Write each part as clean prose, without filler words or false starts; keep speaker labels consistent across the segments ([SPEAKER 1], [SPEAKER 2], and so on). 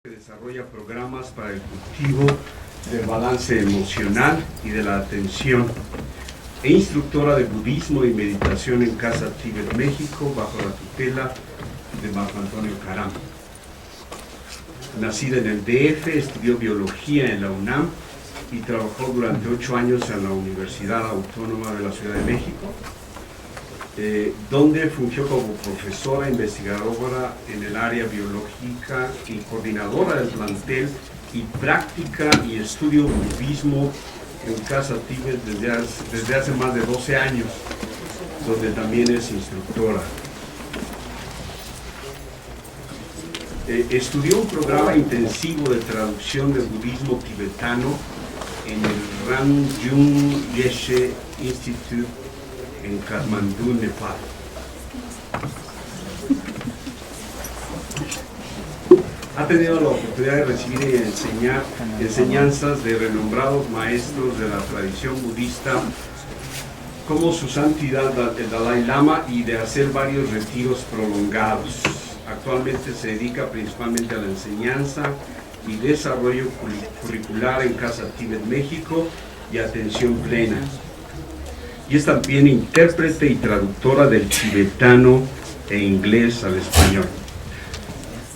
[SPEAKER 1] que desarrolla programas para el cultivo del balance emocional y de la atención, e instructora de budismo y meditación en Casa Tíbet, México, bajo la tutela de Marco Antonio Caram. Nacida en el DF, estudió biología en la UNAM y trabajó durante 8 años en la Universidad Autónoma de la Ciudad de México, donde fungió como profesora investigadora en el área biológica y coordinadora del plantel y práctica y estudio budismo en Casa Tíbet desde hace más de 12 años, donde también es instructora. Estudió un programa intensivo de traducción del budismo tibetano en el Rangjung Yeshe Institute en Katmandú, Nepal. Ha tenido la oportunidad de recibir y enseñar enseñanzas de renombrados maestros de la tradición budista como su santidad el Dalai Lama y de hacer varios retiros prolongados. Actualmente se dedica principalmente a la enseñanza y desarrollo curricular en Casa Tíbet, México y atención plena. Y es también intérprete y traductora del tibetano e inglés al español.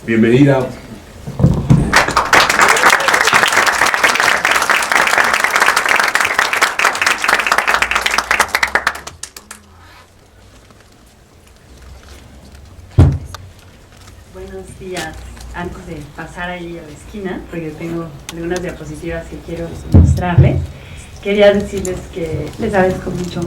[SPEAKER 1] Bienvenida.
[SPEAKER 2] Buenos días. Antes de pasar allí a la esquina, porque tengo algunas diapositivas que quiero mostrarles, quería decirles que les agradezco mucho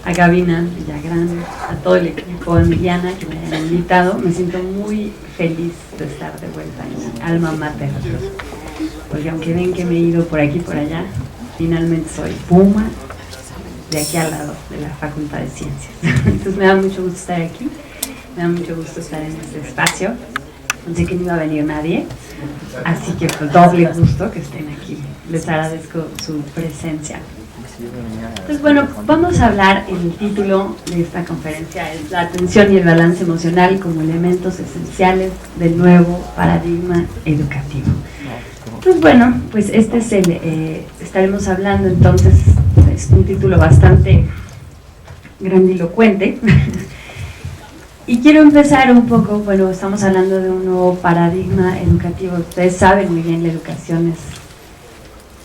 [SPEAKER 2] a Gabina Villagrán, a todo el equipo, a Emiliana, que me hayan invitado. Me siento muy feliz de estar de vuelta en mi alma mater, porque aunque ven que me he ido por aquí y por allá, finalmente soy Puma de aquí al lado de la Facultad de Ciencias. Entonces me da mucho gusto estar aquí, me da mucho gusto estar en este espacio. Pensé que no iba a venir nadie, así que pues doble gusto que estén aquí. Les agradezco su presencia. Entonces, bueno, vamos a hablar, el título de esta conferencia es La atención y el balance emocional como elementos esenciales del nuevo paradigma educativo. Entonces, bueno, pues este es estaremos hablando entonces, es un título bastante grandilocuente. Y quiero empezar un poco, bueno, estamos hablando de un nuevo paradigma educativo. Ustedes saben muy bien, la educación es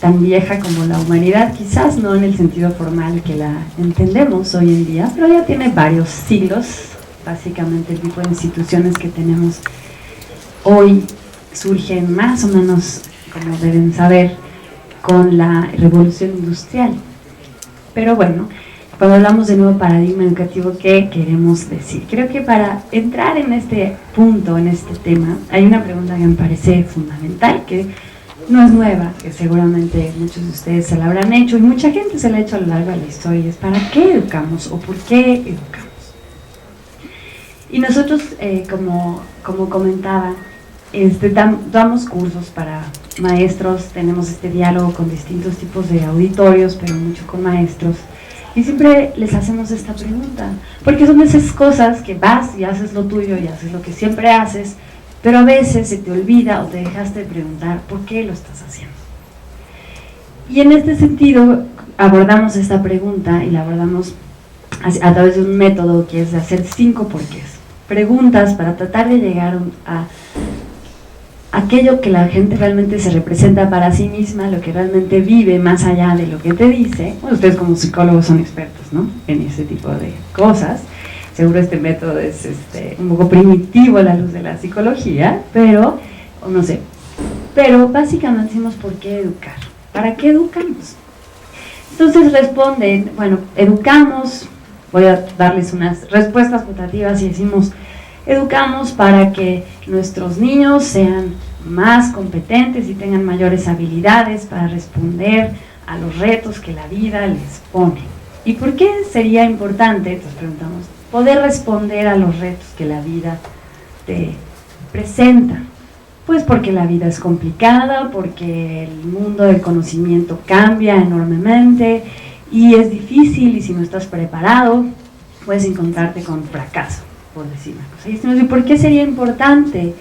[SPEAKER 2] tan vieja como la humanidad, quizás no en el sentido formal que la entendemos hoy en día, pero ya tiene varios siglos. Básicamente el tipo de instituciones que tenemos hoy surgen más o menos, como deben saber, con la revolución industrial. Pero bueno, cuando hablamos de nuevo paradigma educativo, ¿qué queremos decir? Creo que para entrar en este punto, en este tema, hay una pregunta que me parece fundamental, que no es nueva, que seguramente muchos de ustedes se la habrán hecho y mucha gente se la ha hecho a lo largo de la historia, es ¿para qué educamos o por qué educamos? Y nosotros, como comentaba, damos cursos para maestros, tenemos este diálogo con distintos tipos de auditorios, pero mucho con maestros. Y siempre les hacemos esta pregunta, porque son esas cosas que vas y haces lo tuyo y haces lo que siempre haces, pero a veces se te olvida o te dejaste de preguntar por qué lo estás haciendo. Y en este sentido abordamos esta pregunta y la abordamos a través de un método que es de hacer 5 porqués. Preguntas para tratar de llegar a aquello que la gente realmente se representa para sí misma, lo que realmente vive más allá de lo que te dice. Bueno, ustedes como psicólogos son expertos, ¿no?, en ese tipo de cosas. Seguro este método es un poco primitivo a la luz de la psicología, pero, o no sé, pero básicamente decimos ¿por qué educar? ¿Para qué educamos? Entonces responden, bueno, educamos, voy a darles unas respuestas putativas y decimos, educamos para que nuestros niños sean más competentes y tengan mayores habilidades para responder a los retos que la vida les pone. ¿Y por qué sería importante, entonces preguntamos, poder responder a los retos que la vida te presenta? Pues porque la vida es complicada, porque el mundo del conocimiento cambia enormemente y es difícil, y si no estás preparado puedes encontrarte con fracaso, por decir una cosa. Y ¿por qué sería importante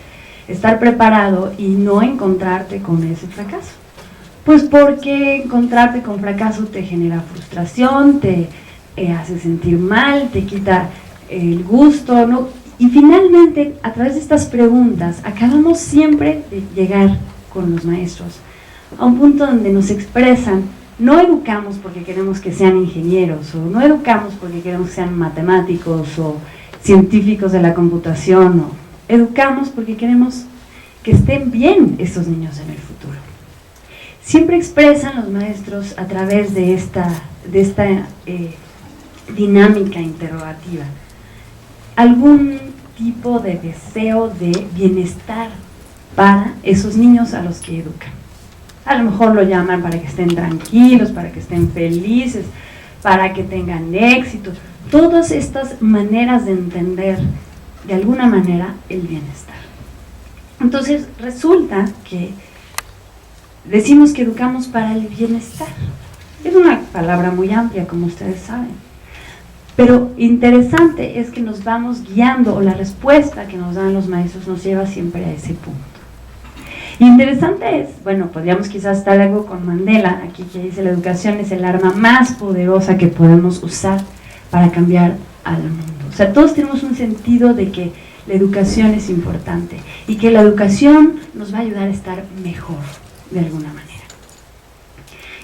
[SPEAKER 2] estar preparado y no encontrarte con ese fracaso. Pues porque encontrarte con fracaso te genera frustración, te hace sentir mal, te quita el gusto, ¿no? Y finalmente, a través de estas preguntas, acabamos siempre de llegar con los maestros a un punto donde nos expresan. No educamos porque queremos que sean ingenieros, o no educamos porque queremos que sean matemáticos o científicos de la computación, o educamos porque queremos que estén bien estos niños en el futuro. Siempre expresan los maestros a través de esta dinámica interrogativa algún tipo de deseo de bienestar para esos niños a los que educan. A lo mejor lo llaman para que estén tranquilos, para que estén felices, para que tengan éxito. Todas estas maneras de entender de alguna manera el bienestar. Entonces resulta que decimos que educamos para el bienestar. Es una palabra muy amplia, como ustedes saben. Pero interesante es que nos vamos guiando, o la respuesta que nos dan los maestros nos lleva siempre a ese punto. Interesante es, bueno, podríamos quizás estar algo con Mandela, aquí que dice la educación es el arma más poderosa que podemos usar para cambiar al mundo. O sea, todos tenemos un sentido de que la educación es importante y que la educación nos va a ayudar a estar mejor, de alguna manera.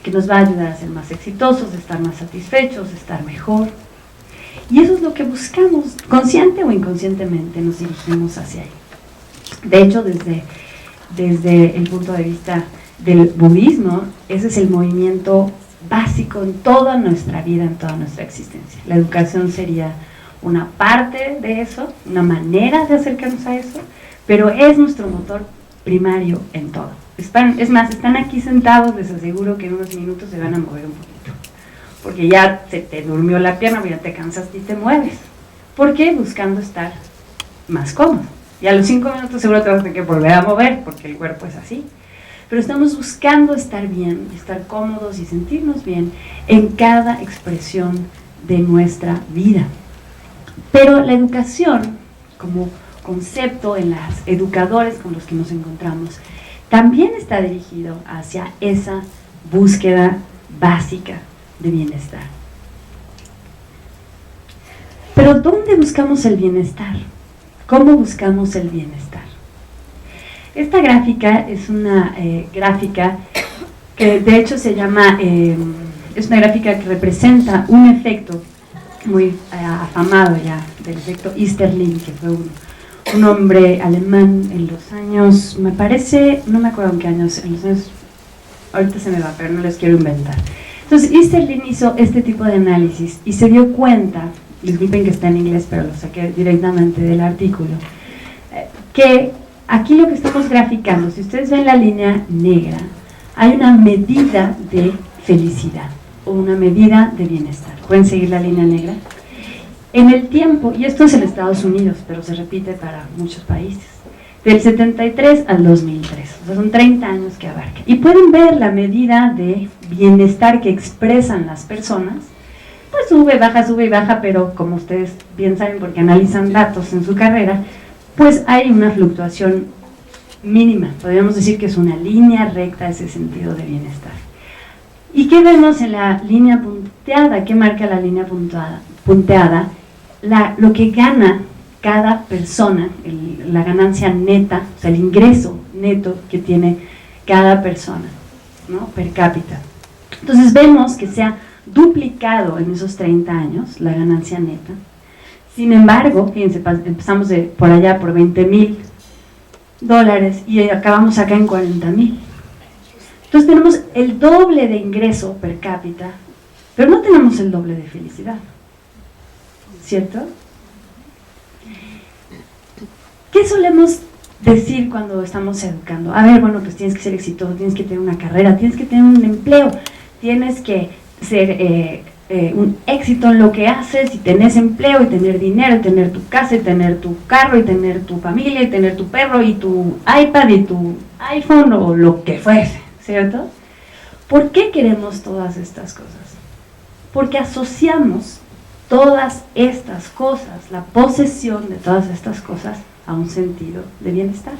[SPEAKER 2] Que nos va a ayudar a ser más exitosos, a estar más satisfechos, a estar mejor. Y eso es lo que buscamos, consciente o inconscientemente nos dirigimos hacia ahí. De hecho, desde el punto de vista del budismo, ese es el movimiento básico en toda nuestra vida, en toda nuestra existencia. La educación sería una parte de eso, una manera de acercarnos a eso, pero es nuestro motor primario en todo. Es más, están aquí sentados, les aseguro que en unos minutos se van a mover un poquito, porque ya se te durmió la pierna, ya te cansaste y te mueves. ¿Por qué? Buscando estar más cómodo. Y a los 5 minutos seguro te vas a tener que volver a mover, porque el cuerpo es así. Pero estamos buscando estar bien, estar cómodos y sentirnos bien en cada expresión de nuestra vida. Pero la educación, como concepto en los educadores con los que nos encontramos, también está dirigido hacia esa búsqueda básica de bienestar. Pero ¿dónde buscamos el bienestar? ¿Cómo buscamos el bienestar? Esta gráfica es una gráfica que de hecho se llama, es una gráfica que representa un efecto muy afamado ya, del efecto Easterlin, que fue un hombre alemán en los años, me parece, no me acuerdo en qué años, en los años, ahorita se me va, pero no les quiero inventar. Entonces Easterlin hizo este tipo de análisis y se dio cuenta, disculpen que está en inglés, pero lo saqué directamente del artículo, que aquí lo que estamos graficando, si ustedes ven la línea negra, hay una medida de felicidad o una medida de bienestar. ¿Pueden seguir la línea negra? En el tiempo, y esto es en Estados Unidos, pero se repite para muchos países, del 73 al 2003, o sea, son 30 años que abarca. Y pueden ver la medida de bienestar que expresan las personas, pues sube y baja, pero como ustedes bien saben, porque analizan datos en su carrera, pues hay una fluctuación mínima. Podríamos decir que es una línea recta ese sentido de bienestar. ¿Y qué vemos en la línea punteada? ¿Qué marca la línea punteada? Lo que gana cada persona, la ganancia neta, o sea, el ingreso neto que tiene cada persona, ¿no? Per cápita. Entonces vemos que se ha duplicado en esos 30 años la ganancia neta. Sin embargo, fíjense, empezamos por allá por $20,000 y acabamos acá en 40,000. Entonces tenemos el doble de ingreso per cápita, pero no tenemos el doble de felicidad, ¿cierto? ¿Qué solemos decir cuando estamos educando? A ver, bueno, pues tienes que ser exitoso, tienes que tener una carrera, tienes que tener un empleo, tienes que ser un éxito en lo que haces y tener empleo y tener dinero y tener tu casa y tener tu carro y tener tu familia y tener tu perro y tu iPad y tu iPhone o lo que fuese, ¿cierto? ¿Por qué queremos todas estas cosas? Porque asociamos todas estas cosas, la posesión de todas estas cosas, a un sentido de bienestar.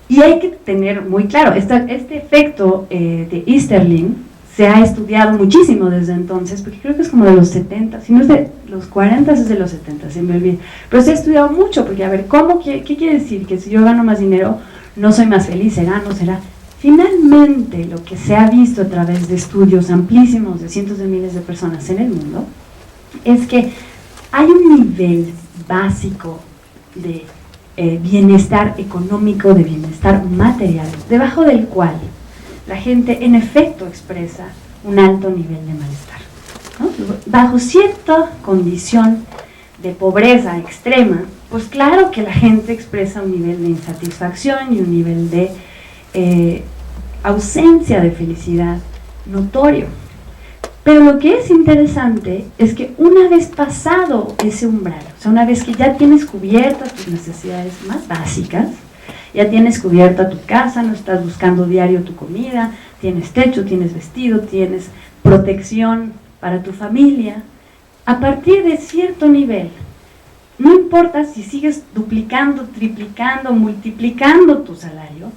[SPEAKER 2] Y hay que tener muy claro, este efecto de Easterlin se ha estudiado muchísimo desde entonces, porque creo que es como de los 70, si no es de los 40, es de los 70, se me olvida. Pero se ha estudiado mucho, porque a ver, ¿qué quiere decir? Que si yo gano más dinero, no soy más feliz, será, no será. Finalmente, lo que se ha visto a través de estudios amplísimos de cientos de miles de personas en el mundo, es que hay un nivel básico de bienestar económico, de bienestar material, debajo del cual la gente en efecto expresa un alto nivel de malestar, ¿no? Bajo cierta condición de pobreza extrema, pues claro que la gente expresa un nivel de insatisfacción y un nivel de ausencia de felicidad notorio. Pero lo que es interesante es que una vez pasado ese umbral, o sea, una vez que ya tienes cubiertas tus necesidades más básicas, ya tienes cubierta tu casa, no estás buscando diario tu comida, tienes techo, tienes vestido, tienes protección para tu familia, a partir de cierto nivel, no importa si sigues duplicando, triplicando, multiplicando tu salario,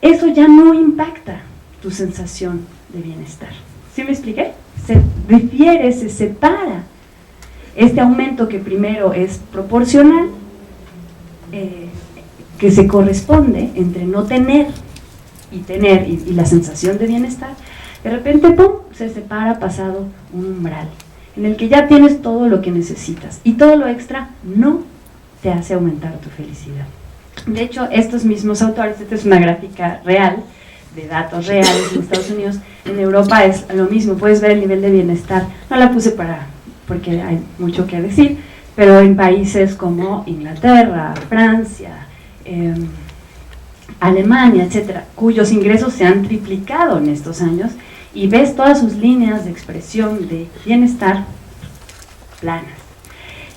[SPEAKER 2] eso ya no impacta tu sensación de bienestar. ¿Sí me expliqué? Se separa este aumento que primero es proporcional, que se corresponde entre no tener y tener y la sensación de bienestar, de repente, ¡pum!, se separa pasado un umbral en el que ya tienes todo lo que necesitas y todo lo extra no te hace aumentar tu felicidad. De hecho, estos mismos autores, esta es una gráfica real, de datos reales en Estados Unidos, en Europa es lo mismo, puedes ver el nivel de bienestar, no la puse porque hay mucho que decir, pero en países como Inglaterra, Francia, Alemania, etcétera, cuyos ingresos se han triplicado en estos años, y ves todas sus líneas de expresión de bienestar planas.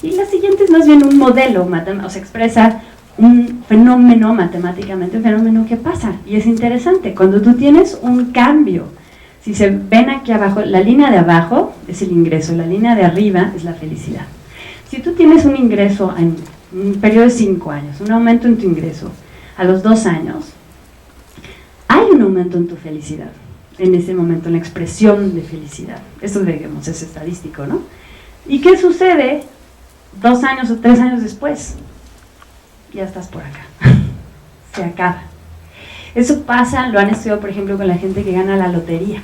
[SPEAKER 2] Y la siguiente es más bien un modelo, o sea, expresa un fenómeno matemáticamente, un fenómeno que pasa, y es interesante, cuando tú tienes un cambio, si se ven aquí abajo, la línea de abajo es el ingreso, la línea de arriba es la felicidad. Si tú tienes un ingreso en un periodo de 5 años, un aumento en tu ingreso, a los 2 años, hay un aumento en tu felicidad, en ese momento, en la expresión de felicidad. Esto, digamos, es estadístico, ¿no? ¿Y qué sucede 2 años o 3 años después? Ya estás por acá, se acaba. Eso pasa, lo han estudiado por ejemplo con la gente que gana la lotería,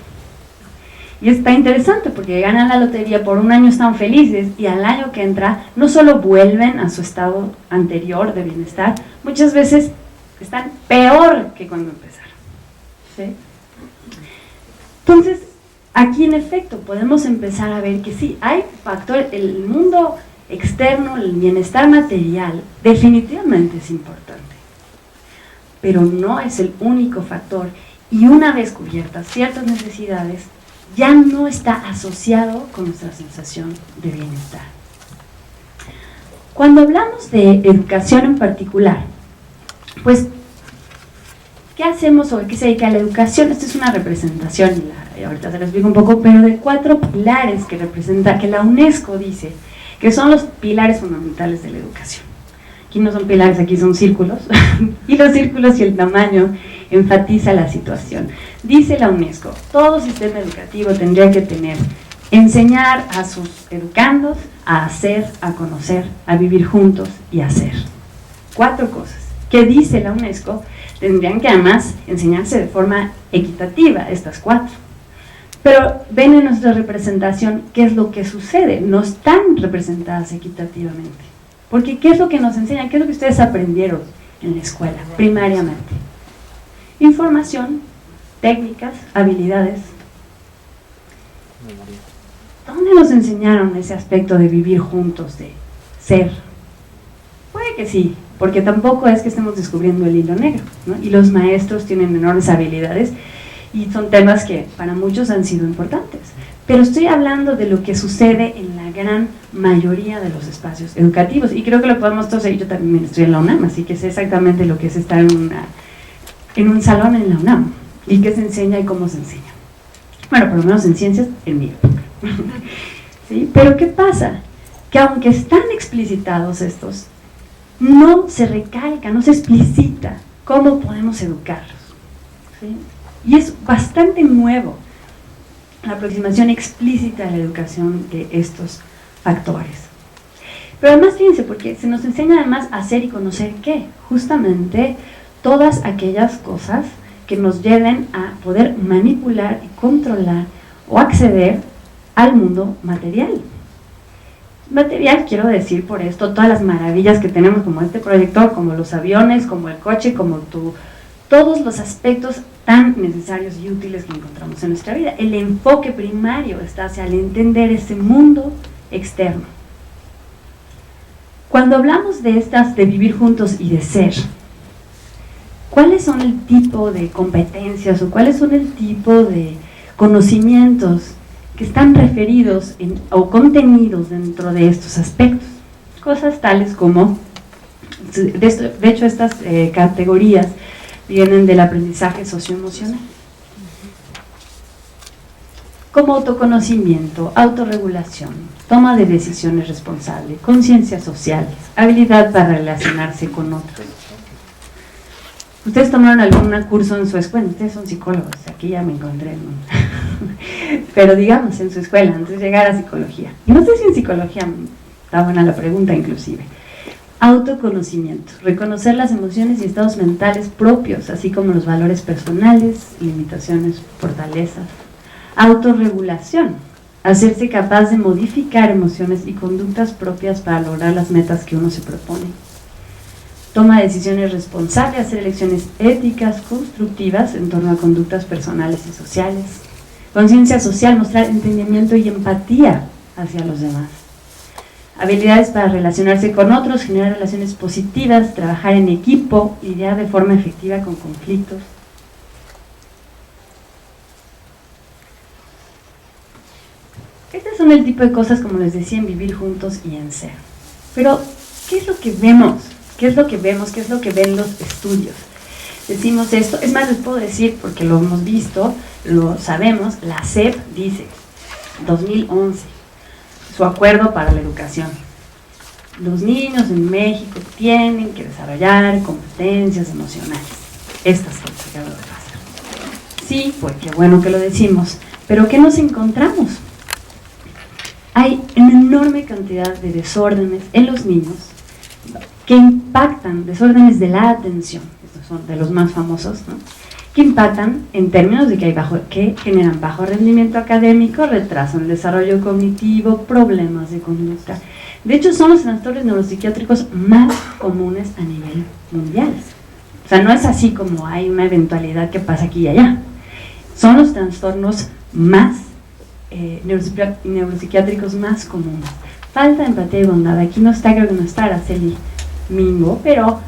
[SPEAKER 2] y está interesante porque ganan la lotería, por un año están felices y al año que entra no solo vuelven a su estado anterior de bienestar, muchas veces están peor que cuando empezaron, ¿sí? Entonces aquí en efecto podemos empezar a ver que sí, hay factores, el mundo externo, el bienestar material, definitivamente es importante, pero no es el único factor, y una vez cubiertas ciertas necesidades, ya no está asociado con nuestra sensación de bienestar. Cuando hablamos de educación en particular, pues, ¿qué hacemos o a qué se dedica la educación? Esta es una representación, y ahorita se lo explico un poco, pero de 4 pilares que representa, que la UNESCO dice que son los pilares fundamentales de la educación. Aquí no son pilares, aquí son círculos, y los círculos y el tamaño enfatiza la situación. Dice la UNESCO, todo sistema educativo tendría que tener, enseñar a sus educandos a hacer, a conocer, a vivir juntos y a hacer. 4 cosas que dice la UNESCO tendrían que además enseñarse de forma equitativa, estas 4. Pero ven en nuestra representación qué es lo que sucede, no están representadas equitativamente. Porque ¿qué es lo que nos enseñan? ¿Qué es lo que ustedes aprendieron en la escuela, primariamente? Información, técnicas, habilidades. ¿Dónde nos enseñaron ese aspecto de vivir juntos, de ser? Puede que sí, porque tampoco es que estemos descubriendo el hilo negro, ¿no? Y los maestros tienen enormes habilidades, y son temas que para muchos han sido importantes, pero estoy hablando de lo que sucede en la gran mayoría de los espacios educativos, y creo que lo podemos todos seguir. Yo también estoy en la UNAM, así que sé exactamente lo que es estar en un salón en la UNAM, y qué se enseña y cómo se enseña. Bueno, por lo menos en ciencias, en mi época. ¿Sí? Pero ¿qué pasa? Que aunque están explicitados estos no se recalca, no se explicita cómo podemos educarlos, ¿sí? Y es bastante nuevo la aproximación explícita a la educación de estos factores. Pero además fíjense, porque se nos enseña además a hacer y conocer qué, justamente todas aquellas cosas que nos lleven a poder manipular y controlar o acceder al mundo material. Material, quiero decir por esto, todas las maravillas que tenemos como este proyector, como los aviones, como el coche, como todos los aspectos tan necesarios y útiles que encontramos en nuestra vida. El enfoque primario está hacia el entender ese mundo externo. Cuando hablamos de vivir juntos y de ser, ¿cuáles son el tipo de competencias o cuáles son el tipo de conocimientos que están referidos o contenidos dentro de estos aspectos? Cosas tales como, de hecho estas categorías vienen del aprendizaje socioemocional, como autoconocimiento, autorregulación, toma de decisiones responsable, conciencia social, habilidad para relacionarse con otros. ¿Ustedes tomaron algún curso en su escuela? Ustedes son psicólogos, aquí ya me encontré, ¿no? Pero digamos en su escuela, antes de llegar a psicología. Y no sé si en psicología, está buena la pregunta inclusive. Autoconocimiento, reconocer las emociones y estados mentales propios, así como los valores personales, limitaciones, fortalezas. Autorregulación, hacerse capaz de modificar emociones y conductas propias para lograr las metas que uno se propone. Toma de decisiones responsable, hacer elecciones éticas, constructivas en torno a conductas personales y sociales. Conciencia social, mostrar entendimiento y empatía hacia los demás. Habilidades para relacionarse con otros, generar relaciones positivas, trabajar en equipo, lidiar de forma efectiva con conflictos. Estos son el tipo de cosas, como les decía, en vivir juntos y en ser. Pero, ¿qué es lo que vemos? ¿Qué es lo que vemos? ¿Qué es lo que ven los estudios? Decimos esto, es más, les puedo decir, porque lo hemos visto, lo sabemos, la SEP dice, 2011, su acuerdo para la educación. Los niños en México tienen que desarrollar competencias emocionales. Estas cosas que acabo de pasar. Sí, pues qué bueno que lo decimos, pero ¿qué nos encontramos? Hay una enorme cantidad de desórdenes en los niños que impactan, desórdenes de la atención, estos son de los más famosos, ¿no? Que impactan en términos de que generan bajo rendimiento académico, retraso en el desarrollo cognitivo, problemas de conducta. De hecho, son los trastornos neuropsiquiátricos más comunes a nivel mundial. O sea, no es así como hay una eventualidad que pasa aquí y allá. Son los trastornos más neuropsiquiátricos más comunes. Falta de empatía y bondad. Aquí no está, creo que no está Araceli Mingo, pero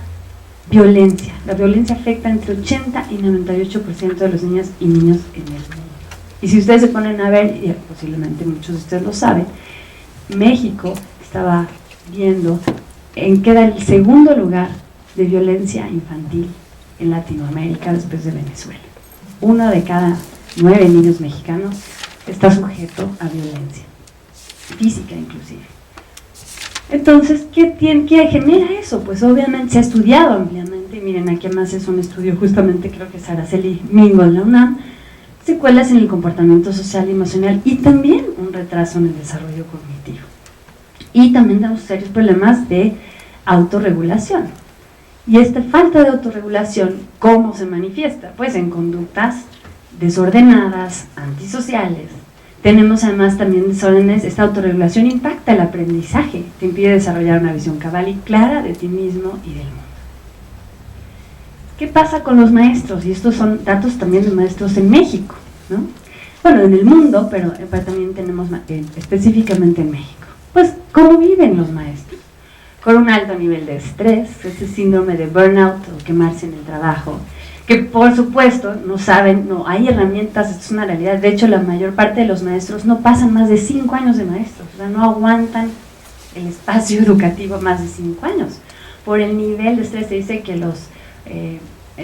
[SPEAKER 2] violencia. La violencia afecta entre 80 y 98% de los niñas y niños en el mundo. Y si ustedes se ponen a ver, y posiblemente muchos de ustedes lo saben, México estaba viendo en qué era el segundo lugar de violencia infantil en Latinoamérica después de Venezuela. 1 de cada 9 niños mexicanos está sujeto a violencia física inclusive. Entonces, ¿qué genera eso? Pues obviamente se ha estudiado ampliamente, y miren, aquí además es un estudio justamente, creo que es Araceli Mingo en la UNAM, secuelas en el comportamiento social y emocional y también un retraso en el desarrollo cognitivo. Y también tenemos serios problemas de autorregulación. Y esta falta de autorregulación, ¿cómo se manifiesta? Pues en conductas desordenadas, antisociales. Tenemos además también desórdenes, esta autorregulación impacta el aprendizaje, te impide desarrollar una visión cabal y clara de ti mismo y del mundo. ¿Qué pasa con los maestros? Y estos son datos también de maestros en México, ¿no? Bueno, en el mundo, pero también tenemos específicamente en México. Pues, ¿cómo viven los maestros? Con un alto nivel de estrés, ese síndrome de burnout o quemarse en el trabajo, que por supuesto no saben, no hay herramientas, esto es una realidad. De hecho, la mayor parte de los maestros no pasan más de 5 años de maestros, o sea, no aguantan el espacio educativo más de 5 años. Por el nivel de estrés se dice que los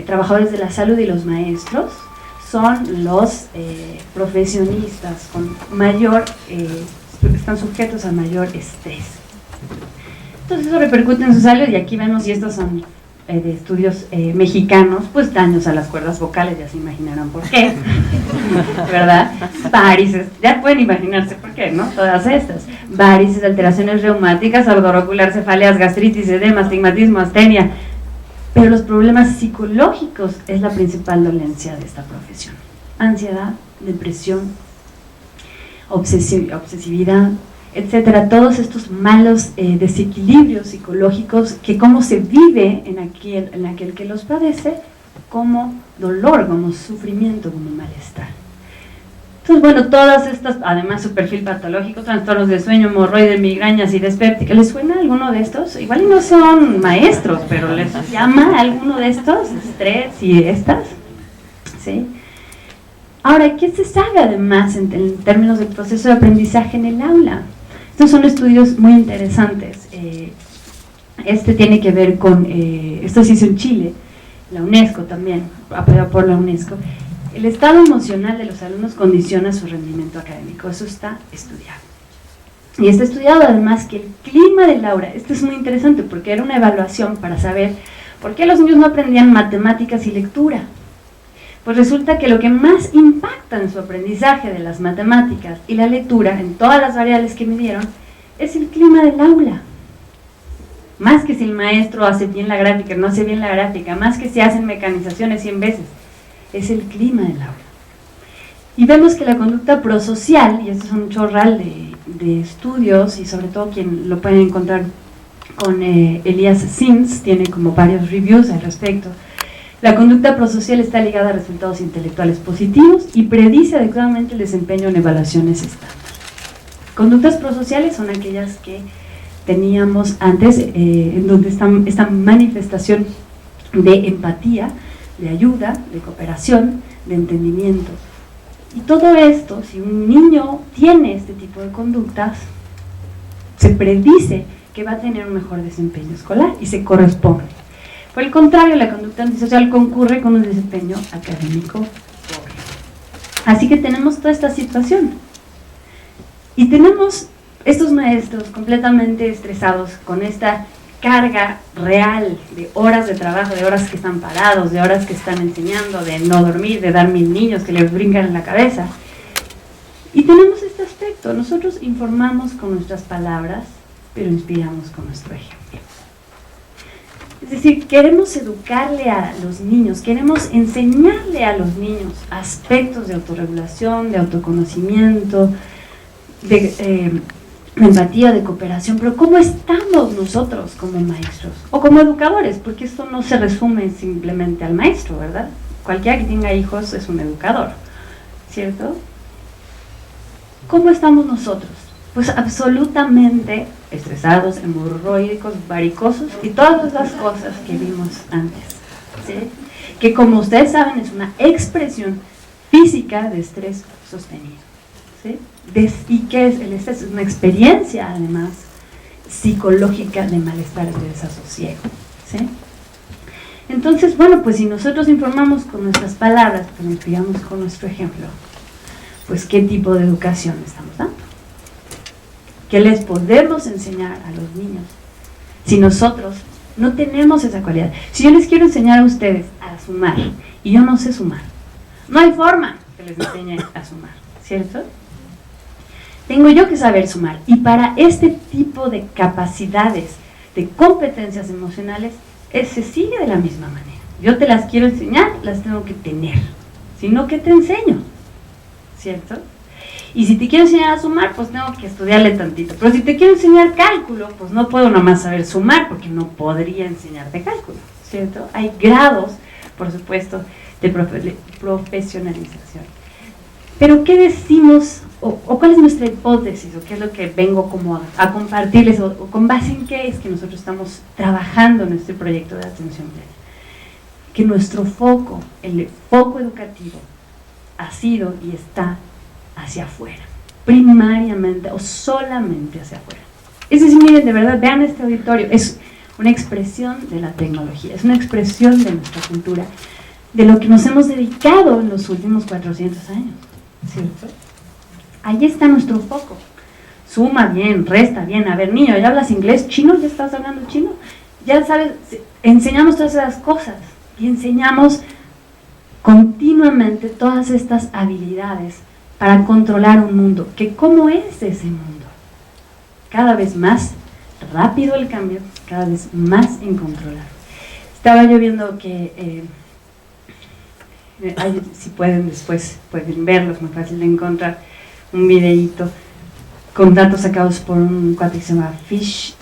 [SPEAKER 2] trabajadores de la salud y los maestros son los profesionistas con mayor, están sujetos a mayor estrés. Entonces eso repercute en su salud, y aquí vemos, y estos son de estudios mexicanos, pues daños a las cuerdas vocales, ya se imaginarán por qué, ¿verdad? Varices, ya pueden imaginarse por qué, ¿no? Todas estas, varices, alteraciones reumáticas, ardor ocular, cefaleas, gastritis, edema, astigmatismo, astenia, pero los problemas psicológicos es la principal dolencia de esta profesión. Ansiedad, depresión, obsesividad, etcétera, todos estos malos desequilibrios psicológicos que cómo se vive en aquel que los padece como dolor, como sufrimiento, como malestar. Entonces, bueno, todas estas, además su perfil patológico, trastornos de sueño, hemorroides, migrañas y dispéptica, ¿les suena alguno de estos? Igual y no son maestros, pero ¿les llama alguno de estos? Estrés y estas, ¿sí? Ahora, ¿qué se sabe además en términos del proceso de aprendizaje en el aula? Estos son estudios muy interesantes. Este tiene que ver con, esto se hizo en Chile, la UNESCO también, apoyado por la UNESCO. El estado emocional de los alumnos condiciona su rendimiento académico, eso está estudiado. Y está estudiado además que el clima del aula, esto es muy interesante porque era una evaluación para saber por qué los niños no aprendían matemáticas y lectura. Pues resulta que lo que más impacta en su aprendizaje de las matemáticas y la lectura, en todas las variables que midieron, es el clima del aula. Más que si el maestro hace bien la gráfica, no hace bien la gráfica, más que si hacen mecanizaciones 100 veces, es el clima del aula. Y vemos que la conducta prosocial, y esto es un chorral de estudios, y sobre todo quien lo pueden encontrar con Elias Sims, tiene como varios reviews al respecto. La conducta prosocial está ligada a resultados intelectuales positivos y predice adecuadamente el desempeño en evaluaciones estándar. Conductas prosociales son aquellas que teníamos antes, en donde están esta manifestación de empatía, de ayuda, de cooperación, de entendimiento. Y todo esto, si un niño tiene este tipo de conductas, se predice que va a tener un mejor desempeño escolar y se corresponde. Por el contrario, la conducta antisocial concurre con un desempeño académico pobre. Así que tenemos toda esta situación. Y tenemos estos maestros completamente estresados con esta carga real de horas de trabajo, de horas que están parados, de horas que están enseñando, de no dormir, de dar 1000 niños que les brincan en la cabeza. Y tenemos este aspecto, nosotros informamos con nuestras palabras, pero inspiramos con nuestro ejemplo. Es decir, queremos educarle a los niños, queremos enseñarle a los niños aspectos de autorregulación, de autoconocimiento, de empatía, de cooperación, pero ¿cómo estamos nosotros como maestros? O como educadores, porque esto no se resume simplemente al maestro, ¿verdad? Cualquiera que tenga hijos es un educador, ¿cierto? ¿Cómo estamos nosotros? Pues absolutamente estresados, hemorroicos, varicosos y todas las cosas que vimos antes, ¿sí? Que como ustedes saben es una expresión física de estrés sostenido, ¿sí? ¿Y qué es el estrés? Es una experiencia además psicológica de malestar, de desasosiego, ¿sí? Entonces, bueno, pues si nosotros informamos con nuestras palabras, pero inspiramos con nuestro ejemplo, pues ¿qué tipo de educación estamos dando? ¿Qué les podemos enseñar a los niños si nosotros no tenemos esa cualidad? Si yo les quiero enseñar a ustedes a sumar y yo no sé sumar, no hay forma que les enseñe a sumar, ¿cierto? Tengo yo que saber sumar, y para este tipo de capacidades, de competencias emocionales, se sigue de la misma manera. Yo te las quiero enseñar, las tengo que tener, si no, ¿qué te enseño? ¿Cierto? Y si te quiero enseñar a sumar, pues tengo que estudiarle tantito. Pero si te quiero enseñar cálculo, pues no puedo nomás saber sumar, porque no podría enseñarte cálculo, ¿cierto? Hay grados, por supuesto, de profesionalización. Pero ¿qué decimos, o cuál es nuestra hipótesis, o qué es lo que vengo como a compartirles, o con base en qué es que nosotros estamos trabajando en este proyecto de atención plena? Que nuestro foco, el foco educativo, ha sido y está hacia afuera, primariamente o solamente hacia afuera. Es decir, miren, de verdad, vean este auditorio, es una expresión de la tecnología, es una expresión de nuestra cultura, de lo que nos hemos dedicado en los últimos 400 años, ¿cierto? Ahí está nuestro foco, suma bien, resta bien. A ver, niño, ¿ya hablas inglés? ¿Chino? ¿Ya estás hablando chino? Ya sabes, enseñamos todas esas cosas y enseñamos continuamente todas estas habilidades para controlar un mundo. ¿Que cómo es ese mundo? Cada vez más rápido el cambio, cada vez más incontrolable. Estaba yo viendo que, si pueden después, pueden verlo, es muy fácil de encontrar, un videíto con datos sacados por un cuate que se llama Fish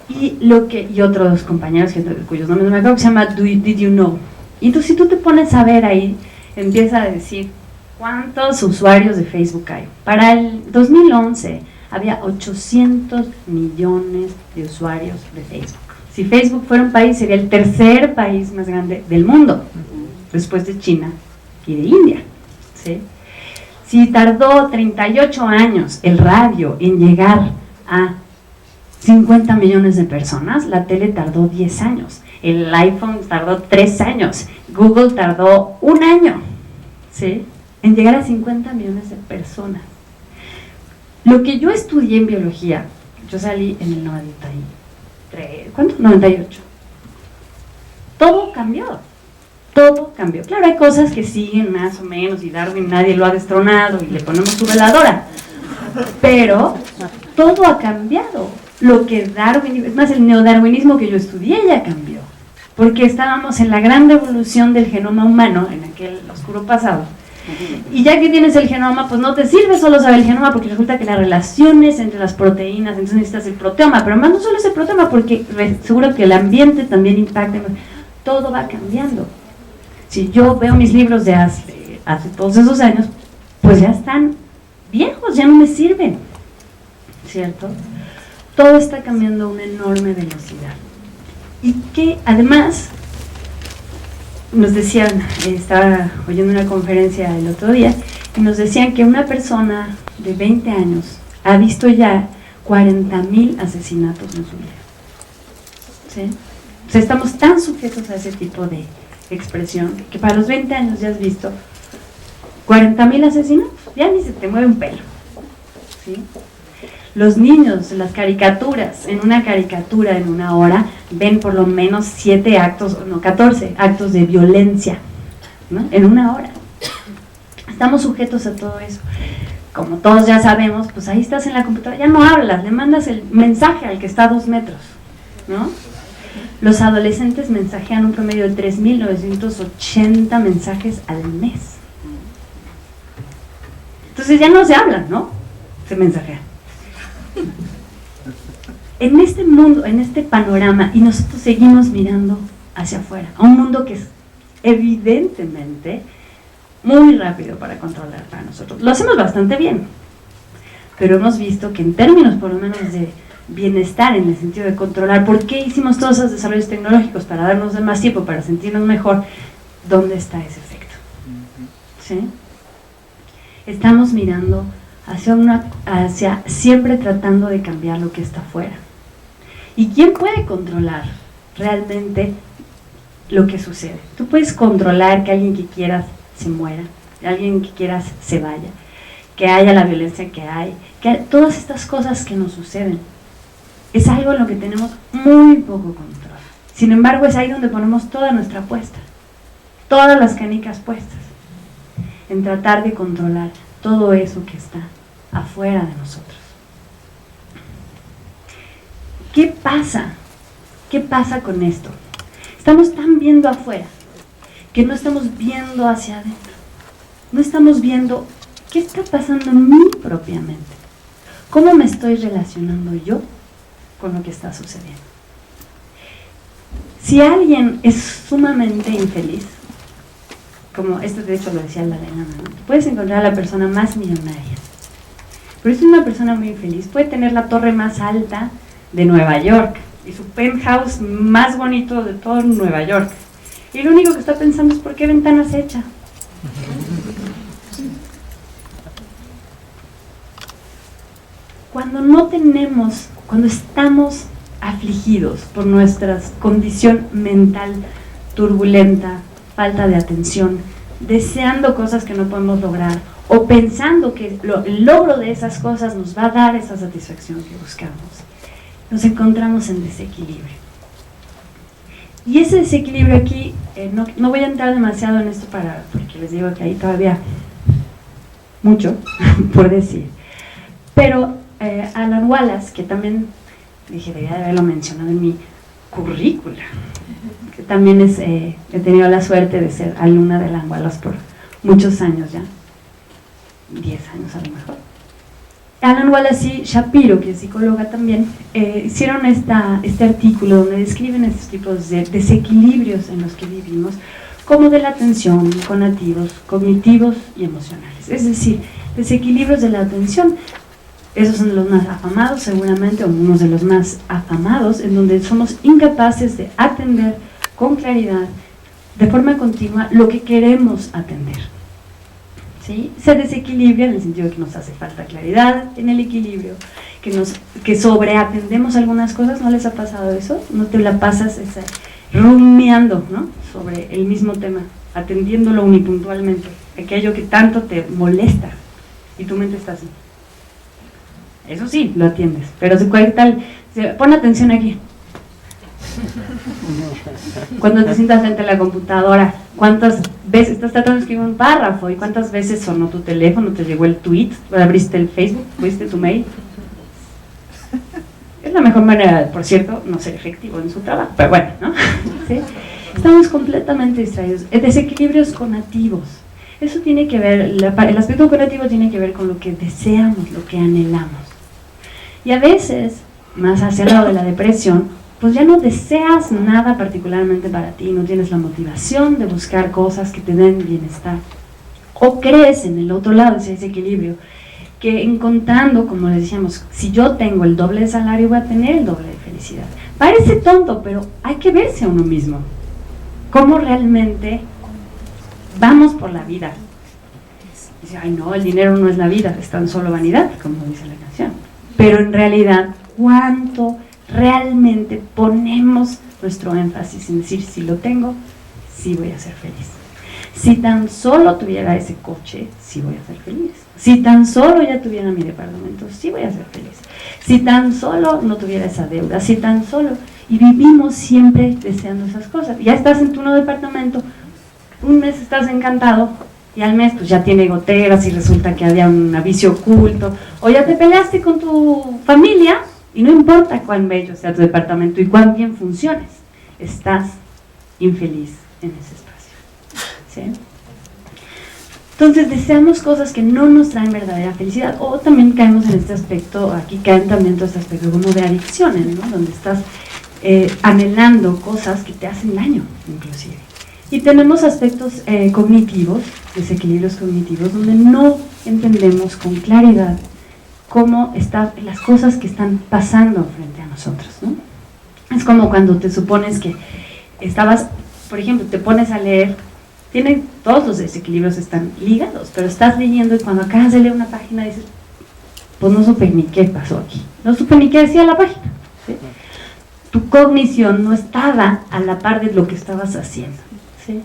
[SPEAKER 2] y otros compañeros cuyos nombres no me acuerdo, que se llama Did You Know. Y entonces si tú te pones a ver ahí, empieza a decir cuántos usuarios de Facebook hay. Para el 2011 había 800 millones de usuarios de Facebook. Si Facebook fuera un país, sería el tercer país más grande del mundo, después de China y de India, ¿sí? Si tardó 38 años el radio en llegar a 50 millones de personas, la tele tardó 10 años, el iPhone tardó 3 años, Google tardó 1 año, ¿sí?, en llegar a 50 millones de personas. Lo que yo estudié en biología, yo salí en el 93, ¿cuánto? 98. Todo cambió. Todo cambió. Claro, hay cosas que siguen más o menos y Darwin nadie lo ha destronado y le ponemos su veladora. Pero todo ha cambiado. Lo que Darwin, es más, el neodarwinismo que yo estudié ya cambió. Porque estábamos en la gran revolución del genoma humano, en aquel oscuro pasado. Y ya que tienes el genoma, pues no te sirve solo saber el genoma, porque resulta que las relaciones entre las proteínas, entonces necesitas el proteoma, pero más no solo es el proteoma, porque seguro que el ambiente también impacta, todo va cambiando. Si yo veo mis libros de hace todos esos años, pues ya están viejos, ya no me sirven, ¿cierto? Todo está cambiando a una enorme velocidad. Y que además, nos decían, estaba oyendo una conferencia el otro día, y nos decían que una persona de 20 años ha visto ya 40,000 asesinatos en su vida. ¿Sí? O sea, estamos tan sujetos a ese tipo de expresión que para los 20 años ya has visto 40,000 asesinatos, ya ni se te mueve un pelo, ¿sí? Los niños, las caricaturas, en una caricatura en 1 hora ven por lo menos 7 actos, no, 14 actos de violencia, ¿no?, en 1 hora. Estamos sujetos a todo eso. Como todos ya sabemos, pues ahí estás en la computadora, ya no hablas, le mandas el mensaje al que está a 2 metros, ¿no? Los adolescentes mensajean un promedio de 3.980 mensajes al mes. Entonces ya no se hablan, ¿no? Se mensajean. En este mundo, en este panorama, y nosotros seguimos mirando hacia afuera, a un mundo que es evidentemente muy rápido para controlar para nosotros. Lo hacemos bastante bien, pero hemos visto que en términos por lo menos de bienestar, en el sentido de controlar, ¿por qué hicimos todos esos desarrollos tecnológicos? Para darnos más tiempo, para sentirnos mejor. ¿Dónde está ese efecto? ¿Sí? Estamos mirando hacia siempre tratando de cambiar lo que está afuera. ¿Y quién puede controlar realmente lo que sucede? Tú puedes controlar que alguien que quieras se muera, que alguien que quieras se vaya, que haya la violencia que hay, que todas estas cosas que nos suceden. Es algo en lo que tenemos muy poco control. Sin embargo, es ahí donde ponemos toda nuestra apuesta, todas las canicas puestas, en tratar de controlar todo eso que está afuera de nosotros. ¿Qué pasa? ¿Qué pasa con esto? Estamos tan viendo afuera que no estamos viendo hacia adentro. No estamos viendo qué está pasando en mí propiamente. ¿Cómo me estoy relacionando yo con lo que está sucediendo? Si alguien es sumamente infeliz, como esto de hecho lo decía la Dalai Lama, ¿no? Puedes encontrar a la persona más millonaria, pero es una persona muy infeliz. Puede tener la torre más alta de Nueva York y su penthouse más bonito de todo Nueva York, y lo único que está pensando es por qué ventana se echa. Cuando estamos afligidos por nuestra condición mental turbulenta, falta de atención, deseando cosas que no podemos lograr, o pensando que el logro de esas cosas nos va a dar esa satisfacción que buscamos, nos encontramos en desequilibrio. Y ese desequilibrio aquí, no voy a entrar demasiado en esto porque les digo que hay todavía mucho por decir, pero Alan Wallace, que también dije, debería de haberlo mencionado en mi currícula, que también he tenido la suerte de ser alumna de Alan Wallace por muchos años ya, 10 años a lo mejor. Alan Wallace y Shapiro, que es psicóloga también, hicieron este artículo donde describen estos tipos de desequilibrios en los que vivimos, como de la atención, conativos, cognitivos y emocionales. Es decir, desequilibrios de la atención, esos son los más afamados seguramente, o unos de los más afamados, en donde somos incapaces de atender con claridad, de forma continua, lo que queremos atender. ¿Sí? Se desequilibra en el sentido de que nos hace falta claridad en el equilibrio, que sobreatendemos algunas cosas. ¿No les ha pasado eso? ¿No te la pasas rumiando, ¿no?, sobre el mismo tema, atendiéndolo unipuntualmente, aquello que tanto te molesta y tu mente está así? Eso sí, lo atiendes, pero ¿qué tal? Pon atención aquí. Cuando te sientas frente a la computadora, ¿cuántas veces estás tratando de escribir un párrafo y cuántas veces sonó tu teléfono, te llegó el tweet, abriste el Facebook, fuiste tu mail? Es la mejor manera, por cierto, no ser efectivo en su trabajo, pero bueno, ¿no? ¿Sí? Estamos completamente distraídos. Desequilibrios conativos. Eso tiene que ver, el aspecto conativo tiene que ver con lo que deseamos, lo que anhelamos. Y a veces, más hacia el lado de la depresión, pues ya no deseas nada particularmente para ti, no tienes la motivación de buscar cosas que te den bienestar. O crees en el otro lado, ese equilibrio, que encontrando, como les decíamos, si yo tengo el doble de salario voy a tener el doble de felicidad. Parece tonto, pero hay que verse a uno mismo. ¿Cómo realmente vamos por la vida? Dice, ay no, el dinero no es la vida, es tan solo vanidad, como dice la canción. Pero en realidad, ¿cuánto realmente ponemos nuestro énfasis en decir, si lo tengo, sí voy a ser feliz? Si tan solo tuviera ese coche, sí voy a ser feliz. Si tan solo ya tuviera mi departamento, sí voy a ser feliz. Si tan solo no tuviera esa deuda, si tan solo... Y vivimos siempre deseando esas cosas. Ya estás en tu nuevo departamento, un mes estás encantado, y al mes pues ya tiene goteras y resulta que había un vicio oculto, o ya te peleaste con tu familia, y no importa cuán bello sea tu departamento y cuán bien funciones, estás infeliz en ese espacio. ¿Sí? Entonces deseamos cosas que no nos traen verdadera felicidad, o también caemos en este aspecto, aquí caen también todo este aspecto como de adicciones, ¿no?, donde estás anhelando cosas que te hacen daño, inclusive. Y tenemos aspectos cognitivos, desequilibrios cognitivos, donde no entendemos con claridad cómo están las cosas que están pasando frente a nosotros, ¿no? Es como cuando te supones que estabas, por ejemplo, te pones a leer, todos los desequilibrios están ligados, pero estás leyendo y cuando acabas de leer una página dices, pues no supe ni qué pasó aquí, no supe ni qué decía la página, ¿sí? Tu cognición no estaba a la par de lo que estabas haciendo, ¿sí?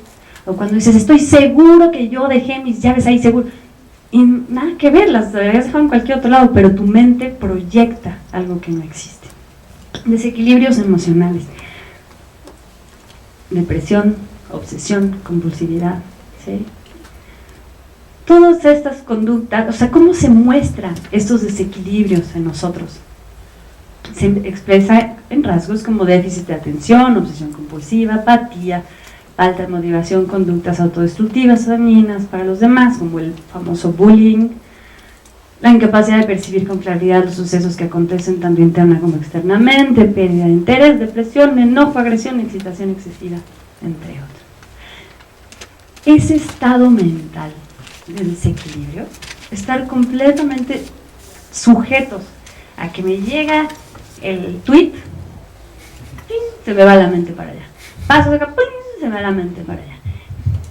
[SPEAKER 2] O cuando dices, estoy seguro que yo dejé mis llaves ahí, seguro, y nada que ver, las habías dejado en cualquier otro lado, pero tu mente proyecta algo que no existe. Desequilibrios emocionales, depresión, obsesión, compulsividad, ¿sí? Todas estas conductas, o sea, ¿cómo se muestran estos desequilibrios en nosotros? Se expresa en rasgos como déficit de atención, obsesión compulsiva, apatía, falta de motivación, conductas autodestructivas o dañinas para los demás, como el famoso bullying, la incapacidad de percibir con claridad los sucesos que acontecen tanto interna como externamente, pérdida de interés, depresión, enojo, agresión, excitación excesiva, entre otros. Ese estado mental de desequilibrio, estar completamente sujetos a que me llega el tweet, se me va la mente para allá, paso acá, se me va la mente para allá,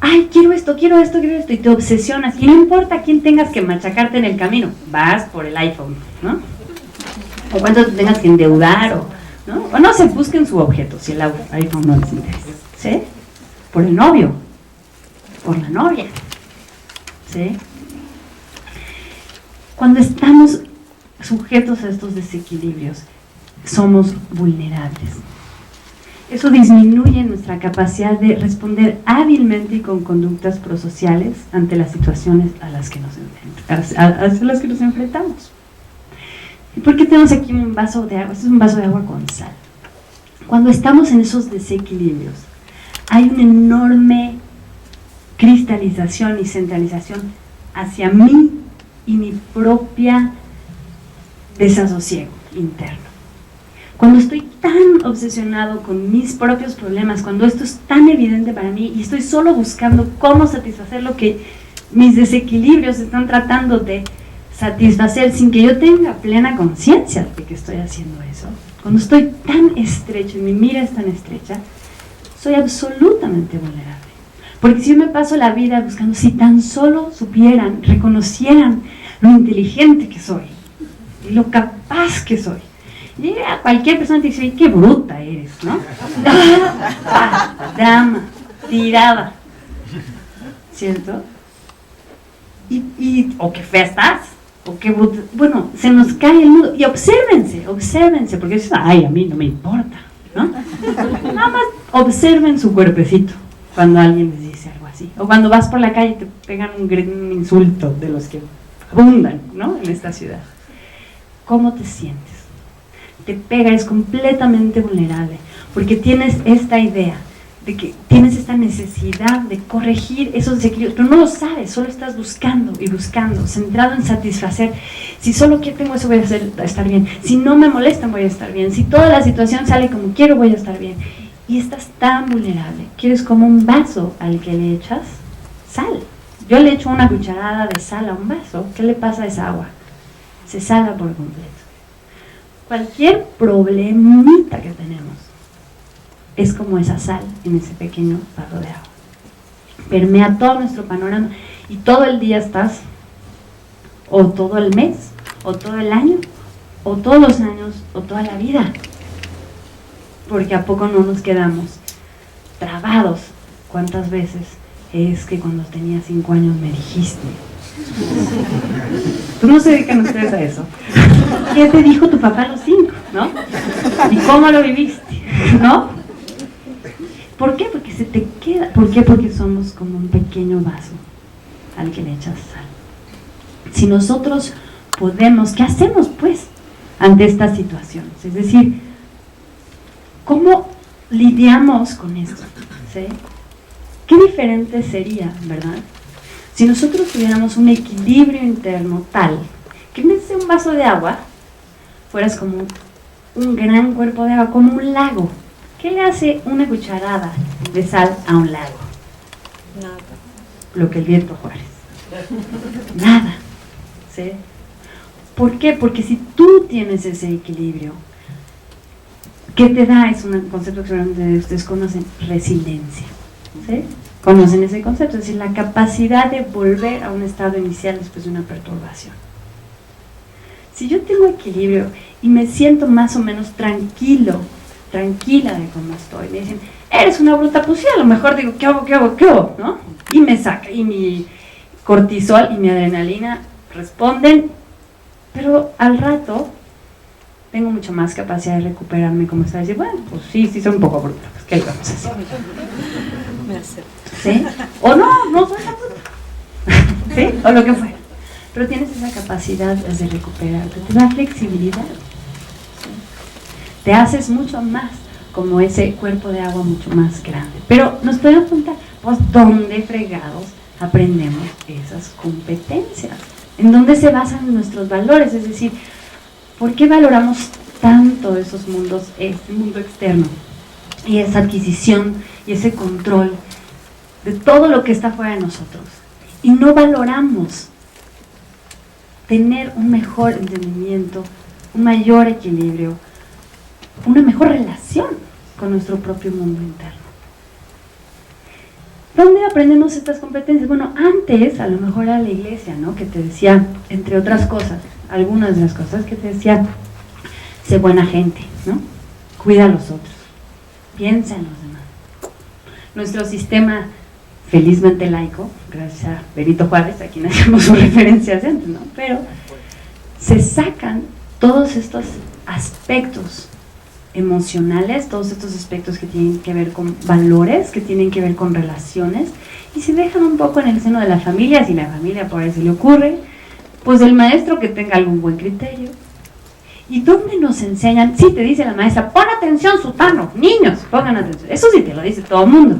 [SPEAKER 2] ay, quiero esto, y te obsesionas, y no importa quién tengas que machacarte en el camino, vas por el iPhone, ¿no? O cuánto te tengas que endeudar, o no se busquen su objeto, si el iPhone no les interesa, ¿sí? Por el novio, por la novia, ¿sí? Cuando estamos sujetos a estos desequilibrios, somos vulnerables. Eso disminuye nuestra capacidad de responder hábilmente y con conductas prosociales ante las situaciones a las que nos enfrentamos. ¿Y por qué tenemos aquí un vaso de agua? Este es un vaso de agua con sal. Cuando estamos en esos desequilibrios, hay una enorme cristalización y centralización hacia mí y mi propia desasosiego interno. Cuando estoy tan obsesionado con mis propios problemas, cuando esto es tan evidente para mí y estoy solo buscando cómo satisfacer lo que mis desequilibrios están tratando de satisfacer sin que yo tenga plena conciencia de que estoy haciendo eso, cuando estoy tan estrecho y mi mira es tan estrecha, soy absolutamente vulnerable. Porque si yo me paso la vida buscando, si tan solo supieran, reconocieran lo inteligente que soy y lo capaz que soy, y a cualquier persona te dice, qué bruta eres, ¿no? Drama, tirada, ¿cierto? O qué fea estás, o qué bruta. Bueno, se nos cae el mundo. Y obsérvense, porque dicen, ay, a mí no me importa, ¿no? Nada más observen su cuerpecito cuando alguien les dice algo así. O cuando vas por la calle y te pegan un insulto de los que abundan, ¿no? En esta ciudad. ¿Cómo te sientes? Te pega, eres completamente vulnerable, porque tienes esta idea de que tienes esta necesidad de corregir esos desequilibrios, pero no lo sabes, solo estás buscando y buscando, centrado en satisfacer. Si solo tengo eso voy a estar bien, si no me molestan voy a estar bien, si toda la situación sale como quiero voy a estar bien. Y estás tan vulnerable, que eres como un vaso al que le echas sal. Yo le echo una cucharada de sal a un vaso, ¿qué le pasa a esa agua? Se sala por completo. Cualquier problemita que tenemos es como esa sal en ese pequeño vaso de agua. Permea todo nuestro panorama y todo el día estás, o todo el mes, o todo el año, o todos los años, o toda la vida. Porque a poco no nos quedamos trabados. ¿Cuántas veces es que cuando tenía 5 años me dijiste? Pues no se dedican ustedes a eso. ¿Qué te dijo tu papá a los 5? ¿No? ¿Y cómo lo viviste? ¿No? ¿Por qué? Porque se te queda. ¿Por qué? Porque somos como un pequeño vaso al que le echas sal. Si nosotros podemos, ¿qué hacemos pues ante estas situaciones? Es decir, ¿cómo lidiamos con esto? ¿Sí? ¿Qué diferente sería, verdad? Si nosotros tuviéramos un equilibrio interno tal que en vez de un vaso de agua fueras como un gran cuerpo de agua, como un lago. ¿Qué le hace una cucharada de sal a un lago? Nada. Lo que el viento Juárez. Nada. ¿Sí? ¿Por qué? Porque si tú tienes ese equilibrio, ¿qué te da? Es un concepto que seguramente ustedes conocen, resiliencia. ¿Sí? Conocen ese concepto, es decir, la capacidad de volver a un estado inicial después de una perturbación. Si yo tengo equilibrio y me siento más o menos tranquila de cómo estoy, me dicen, eres una bruta, pues sí, a lo mejor digo, ¿qué hago? ¿No? Y me saca, y mi cortisol y mi adrenalina responden, pero al rato tengo mucho más capacidad de recuperarme, como está, decir, bueno, pues sí, soy un poco bruta, pues ¿qué le vamos a hacer?
[SPEAKER 3] Me acepto.
[SPEAKER 2] ¿Sí? O no soy tan bruta. ¿Sí? O lo que fuera. Pero tienes esa capacidad de recuperarte, te da flexibilidad. ¿Sí? Te haces mucho más como ese cuerpo de agua mucho más grande. Pero nos podemos preguntar, pues, ¿dónde fregados aprendemos esas competencias? ¿En dónde se basan nuestros valores? Es decir, ¿por qué valoramos tanto esos mundos, este mundo externo? Y esa adquisición y ese control de todo lo que está fuera de nosotros. Y no valoramos tener un mejor entendimiento, un mayor equilibrio, una mejor relación con nuestro propio mundo interno. ¿Dónde aprendemos estas competencias? Bueno, antes a lo mejor era la iglesia, ¿no? Que te decía, entre otras cosas, algunas de las cosas que te decía, sé buena gente, ¿no? Cuida a los otros, piensa en los demás. Nuestro sistema felizmente laico, gracias a Benito Juárez, a quien hacemos sus referencias antes, ¿no? Pero se sacan todos estos aspectos emocionales, todos estos aspectos que tienen que ver con valores, que tienen que ver con relaciones, y se dejan un poco en el seno de la familia, si la familia por ahí se le ocurre, pues el maestro que tenga algún buen criterio. ¿Y dónde nos enseñan? Sí, te dice la maestra, pon atención, sutano, niños, pongan atención. Eso sí te lo dice todo el mundo.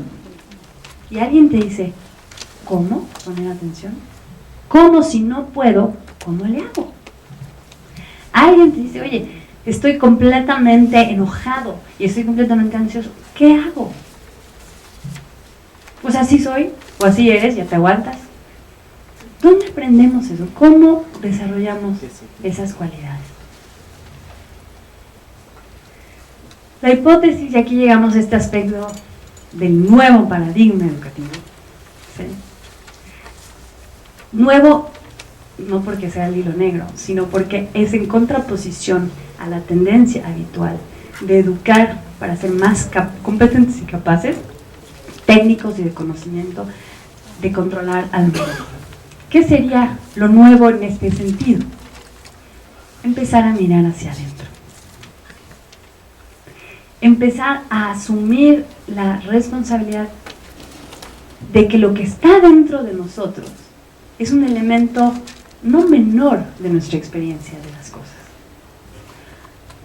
[SPEAKER 2] Y alguien te dice, ¿cómo poner atención? ¿Cómo si no puedo? ¿Cómo le hago? Alguien te dice, oye, estoy completamente enojado y estoy completamente ansioso. ¿Qué hago? Pues así soy, o así eres, ya te aguantas. ¿Dónde aprendemos eso? ¿Cómo desarrollamos esas cualidades? La hipótesis, y aquí llegamos a este aspecto del nuevo paradigma educativo. ¿Sí? Nuevo, no porque sea el hilo negro, sino porque es en contraposición a la tendencia habitual de educar para ser más competentes y capaces, técnicos y de conocimiento, de controlar al mundo. ¿Qué sería lo nuevo en este sentido? Empezar a mirar hacia adentro. Empezar a asumir la responsabilidad de que lo que está dentro de nosotros es un elemento no menor de nuestra experiencia de las cosas.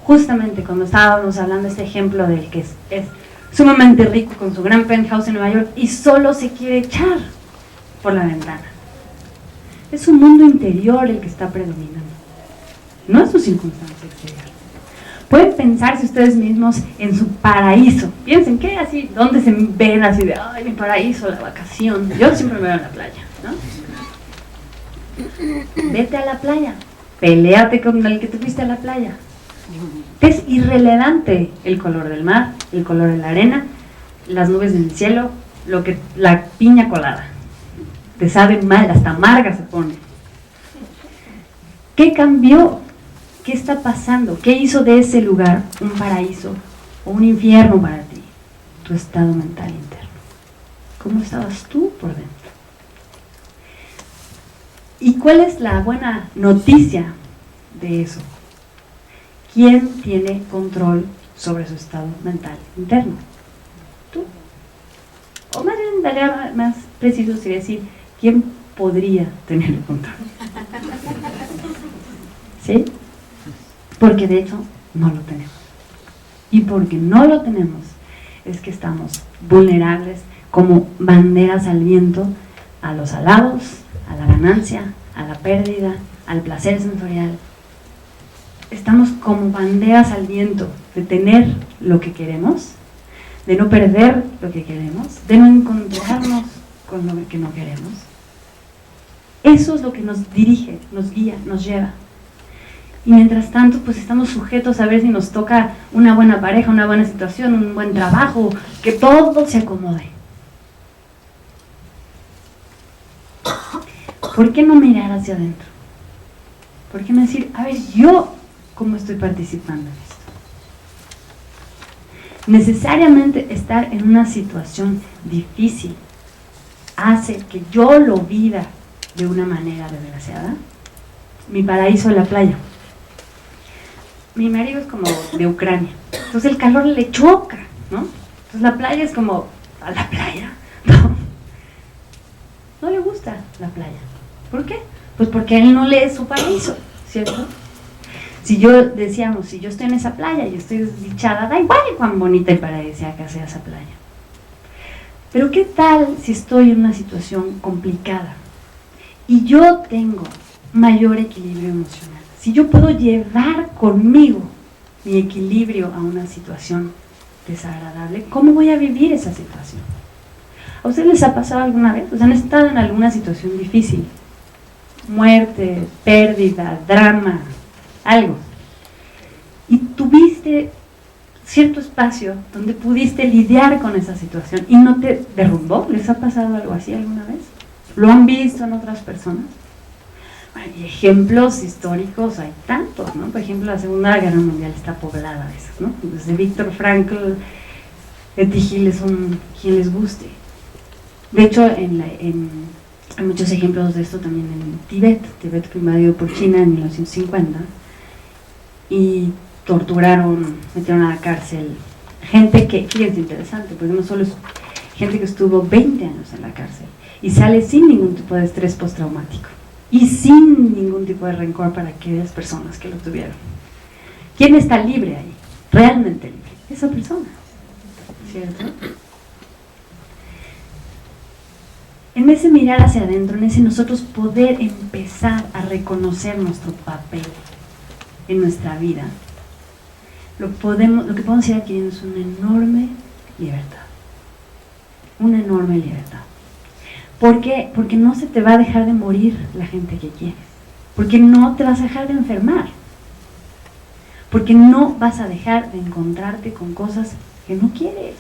[SPEAKER 2] Justamente cuando estábamos hablando de este ejemplo del que es sumamente rico con su gran penthouse en Nueva York y solo se quiere echar por la ventana. Es su mundo interior el que está predominando, no es su circunstancia exterior. Pueden pensarse ustedes mismos en su paraíso. Piensen, ¿qué así? ¿Dónde se ven así de, ay, mi paraíso, la vacación? Yo siempre me veo en la playa, ¿no? Vete a la playa, peléate con el que te fuiste a la playa. Es irrelevante el color del mar, el color de la arena, las nubes en el cielo, la piña colada. Te sabe mal, hasta amarga se pone. ¿Qué cambió? ¿Qué está pasando? ¿Qué hizo de ese lugar un paraíso o un infierno para ti? Tu estado mental interno. ¿Cómo estabas tú por dentro? ¿Y cuál es la buena noticia de eso? ¿Quién tiene control sobre su estado mental interno? Tú. O más bien, daría más preciso sería decir, ¿quién podría tener el control? ¿Sí? Porque de hecho no lo tenemos. Y porque no lo tenemos es que estamos vulnerables como banderas al viento a los halagos, a la ganancia, a la pérdida, al placer sensorial. Estamos como banderas al viento de tener lo que queremos, de no perder lo que queremos, de no encontrarnos con lo que no queremos. Eso es lo que nos dirige, nos guía, nos lleva. Y mientras tanto, pues estamos sujetos a ver si nos toca una buena pareja, una buena situación, un buen trabajo, que todo se acomode. ¿Por qué no mirar hacia adentro? ¿Por qué no decir, a ver, yo cómo estoy participando en esto? Necesariamente estar en una situación difícil hace que yo lo viva de una manera desgraciada. Mi paraíso es la playa. Mi marido es como de Ucrania, entonces el calor le choca, ¿no? Entonces la playa es como, ¿a la playa? No le gusta la playa. ¿Por qué? Pues porque él no le es su paraíso, ¿cierto? Si yo decíamos, si yo estoy en esa playa y estoy desdichada, da igual cuán bonita y paradisíaca sea esa playa. Pero ¿qué tal si estoy en una situación complicada y yo tengo mayor equilibrio emocional? Si yo puedo llevar conmigo mi equilibrio a una situación desagradable, ¿cómo voy a vivir esa situación? ¿A ustedes les ha pasado alguna vez? ¿Han estado en alguna situación difícil? Muerte, pérdida, drama, algo. Y tuviste cierto espacio donde pudiste lidiar con esa situación y no te derrumbó. ¿Les ha pasado algo así alguna vez? ¿Lo han visto en otras personas? Hay ejemplos históricos, hay tantos, ¿no? Por ejemplo, la Segunda Guerra Mundial está poblada de esos, ¿no? Desde Víctor Frankl, Etty Hillesum, quien les guste. De hecho, en Hay muchos ejemplos de esto también en Tibet. Tibet fue invadido por China en 1950 y torturaron, metieron a la cárcel gente que, fíjense, interesante, porque no solo es gente que estuvo 20 años en la cárcel y sale sin ningún tipo de estrés postraumático y sin ningún tipo de rencor para aquellas personas que lo tuvieron. ¿Quién está libre ahí? Realmente libre. Esa persona, ¿cierto? En ese mirar hacia adentro, en ese nosotros poder empezar a reconocer nuestro papel en nuestra vida, lo que podemos ir adquiriendo es una enorme libertad. Una enorme libertad. ¿Por qué? Porque no se te va a dejar de morir la gente que quieres. Porque no te vas a dejar de enfermar. Porque no vas a dejar de encontrarte con cosas que no quieres.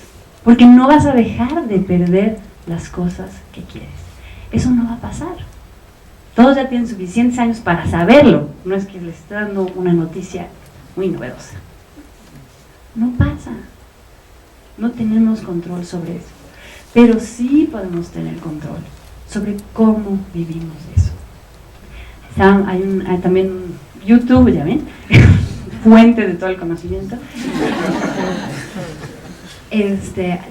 [SPEAKER 2] Porque no vas a dejar de perder las cosas que quieres. Eso no va a pasar. Todos ya tienen suficientes años para saberlo. No es que les esté dando una noticia muy novedosa. No pasa. No tenemos control sobre eso. Pero sí podemos tener control sobre cómo vivimos eso. Hay también YouTube, ¿ya ven? Fuente de todo el conocimiento.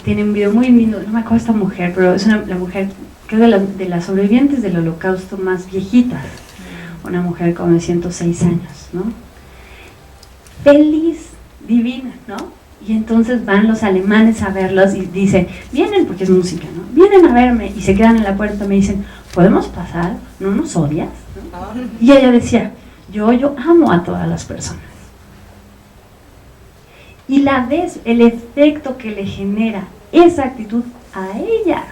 [SPEAKER 2] Tiene un video muy lindo, no me acuerdo esta mujer, pero es la mujer que es de las sobrevivientes del Holocausto más viejitas. Una mujer como de 106 años, ¿no? Feliz, divina, ¿no? Y entonces van los alemanes a verlos y dicen, vienen, porque es música, ¿no? Vienen a verme y se quedan en la puerta y me dicen, ¿podemos pasar? ¿No nos odias? ¿No? Y ella decía, yo amo a todas las personas. Y el efecto que le genera esa actitud a ella.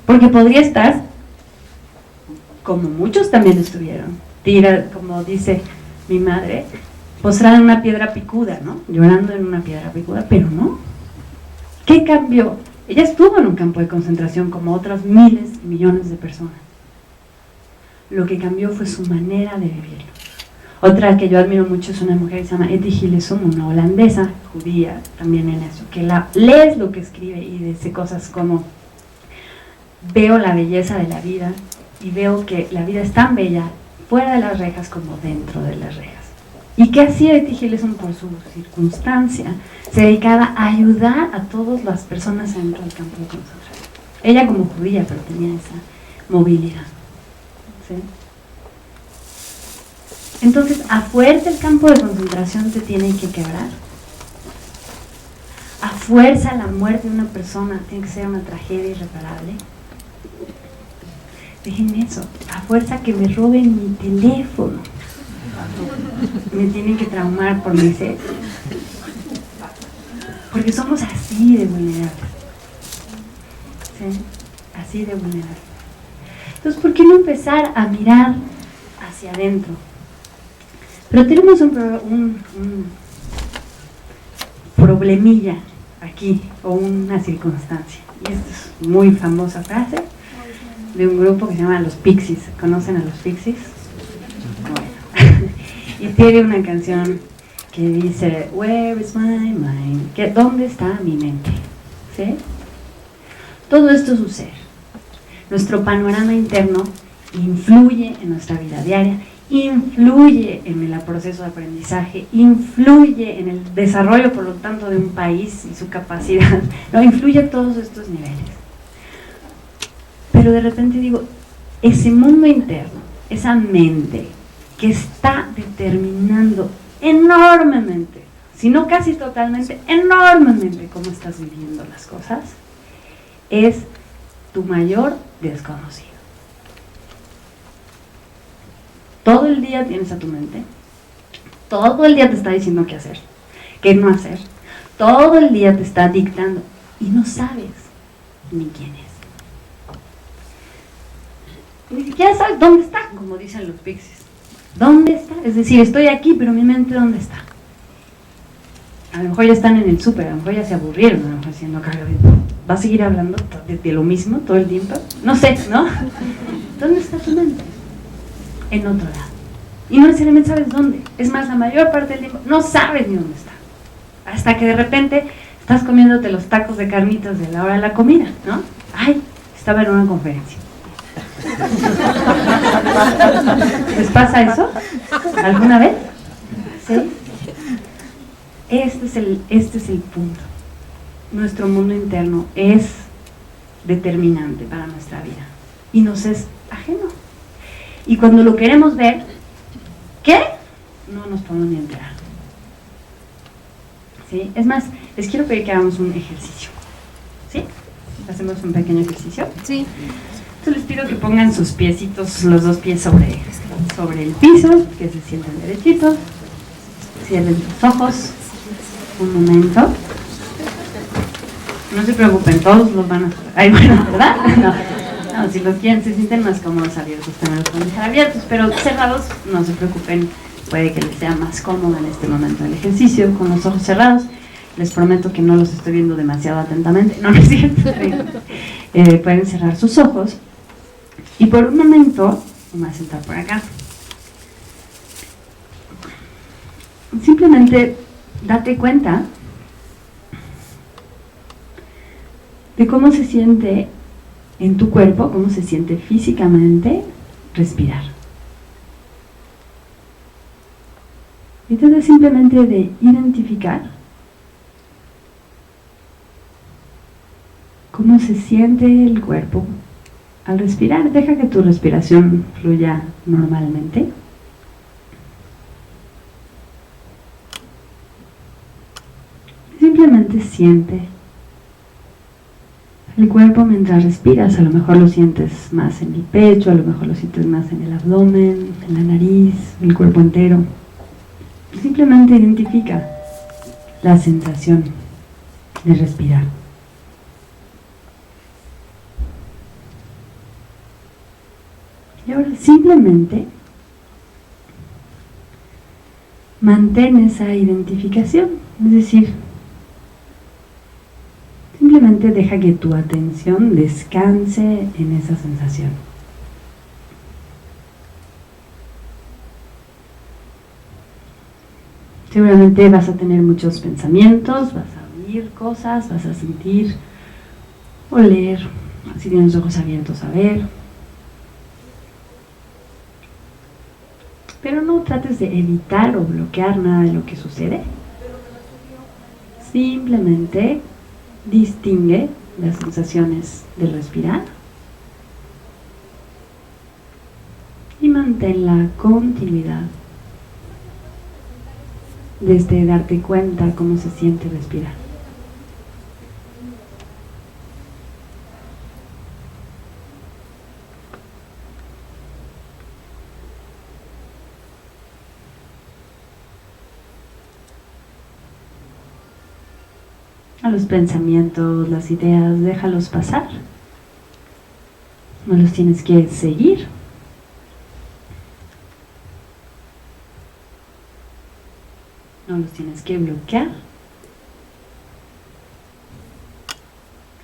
[SPEAKER 2] Porque podría estar, como muchos también estuvieron, como dice mi madre, postrada en una piedra picuda, ¿no? Llorando en una piedra picuda, pero no. ¿Qué cambió? Ella estuvo en un campo de concentración como otras miles y millones de personas. Lo que cambió fue su manera de vivirlo. Otra que yo admiro mucho es una mujer que se llama Etty Hillesum, una holandesa, judía, también en eso, que lees lo que escribe y dice cosas como: veo la belleza de la vida y veo que la vida es tan bella fuera de las rejas como dentro de las rejas. ¿Y qué hacía Etty Hillesum por su circunstancia? Se dedicaba a ayudar a todas las personas dentro del campo de concentración. Ella como judía, pero tenía esa movilidad, ¿sí? Entonces, a fuerza el campo de concentración te tiene que quebrar. A fuerza la muerte de una persona tiene que ser una tragedia irreparable. Dejen eso. A fuerza que me roben mi teléfono, me tienen que traumar por mi ser. Porque somos así de vulnerables. ¿Sí? Así de vulnerables. Entonces, ¿por qué no empezar a mirar hacia adentro? Pero tenemos un problemilla aquí, o una circunstancia. Y esta es muy famosa frase de un grupo que se llama Los Pixies. ¿Conocen a Los Pixies? Bueno. Y tiene una canción que dice, Where is my mind? ¿Dónde está mi mente? ¿Sí? Todo esto es un ser. Nuestro panorama interno influye en nuestra vida diaria, influye en el proceso de aprendizaje, influye en el desarrollo, por lo tanto, de un país y su capacidad, ¿no? Influye a todos estos niveles. Pero de repente digo, ese mundo interno, esa mente que está determinando enormemente, si no casi totalmente, enormemente cómo estás viviendo las cosas, es tu mayor desconocido. Todo el día tienes a tu mente, todo el día te está diciendo qué hacer, qué no hacer, todo el día te está dictando y no sabes ni quién es. Ni siquiera sabes dónde está, como dicen los Pixies. ¿Dónde está? Es decir, estoy aquí, pero mi mente ¿dónde está? A lo mejor ya están en el súper, a lo mejor ya se aburrieron, a lo mejor diciendo, ¿va a seguir hablando de lo mismo todo el tiempo? No sé, ¿no? ¿Dónde está tu mente? En otro lado. Y no necesariamente sabes dónde. Es más, la mayor parte del tiempo no sabes ni dónde está. Hasta que de repente estás comiéndote los tacos de carnitas de la hora de la comida, ¿no? Ay, estaba en una conferencia. ¿Les pasa eso? ¿Alguna vez? ¿Sí? Este es el punto. Nuestro mundo interno es determinante para nuestra vida y nos es ajeno. Y cuando lo queremos ver, ¿qué? No nos podemos ni enterar. ¿Sí? Es más, les quiero pedir que hagamos un ejercicio. ¿Sí? Hacemos un pequeño ejercicio.
[SPEAKER 3] Sí.
[SPEAKER 2] Entonces les pido que pongan sus piecitos, los dos pies sobre el piso, que se sienten derechitos. Cierren sus ojos. Un momento. No se preocupen, todos los van a... Ay, bueno, ¿verdad? No, si los quieren, se sienten más cómodos abiertos, también los pueden dejar abiertos, pero cerrados, no se preocupen, puede que les sea más cómodo en este momento del ejercicio, con los ojos cerrados. Les prometo que no los estoy viendo demasiado atentamente, no es cierto. Pueden cerrar sus ojos y por un momento, me voy a sentar por acá. Simplemente date cuenta de cómo se siente en tu cuerpo, cómo se siente físicamente respirar. Y trata simplemente de identificar cómo se siente el cuerpo al respirar. Deja que tu respiración fluya normalmente. Simplemente siente el cuerpo mientras respiras. A lo mejor lo sientes más en el pecho, a lo mejor lo sientes más en el abdomen, en la nariz, en el cuerpo entero. Simplemente identifica la sensación de respirar. Y ahora simplemente mantén esa identificación, es decir, simplemente deja que tu atención descanse en esa sensación. Seguramente vas a tener muchos pensamientos, vas a oír cosas, vas a sentir, oler, si tienes los ojos abiertos a ver. Pero no trates de evitar o bloquear nada de lo que sucede. Simplemente distingue las sensaciones del respirar y mantén la continuidad desde darte cuenta cómo se siente respirar. A los pensamientos, las ideas, déjalos pasar. No los tienes que seguir. No los tienes que bloquear.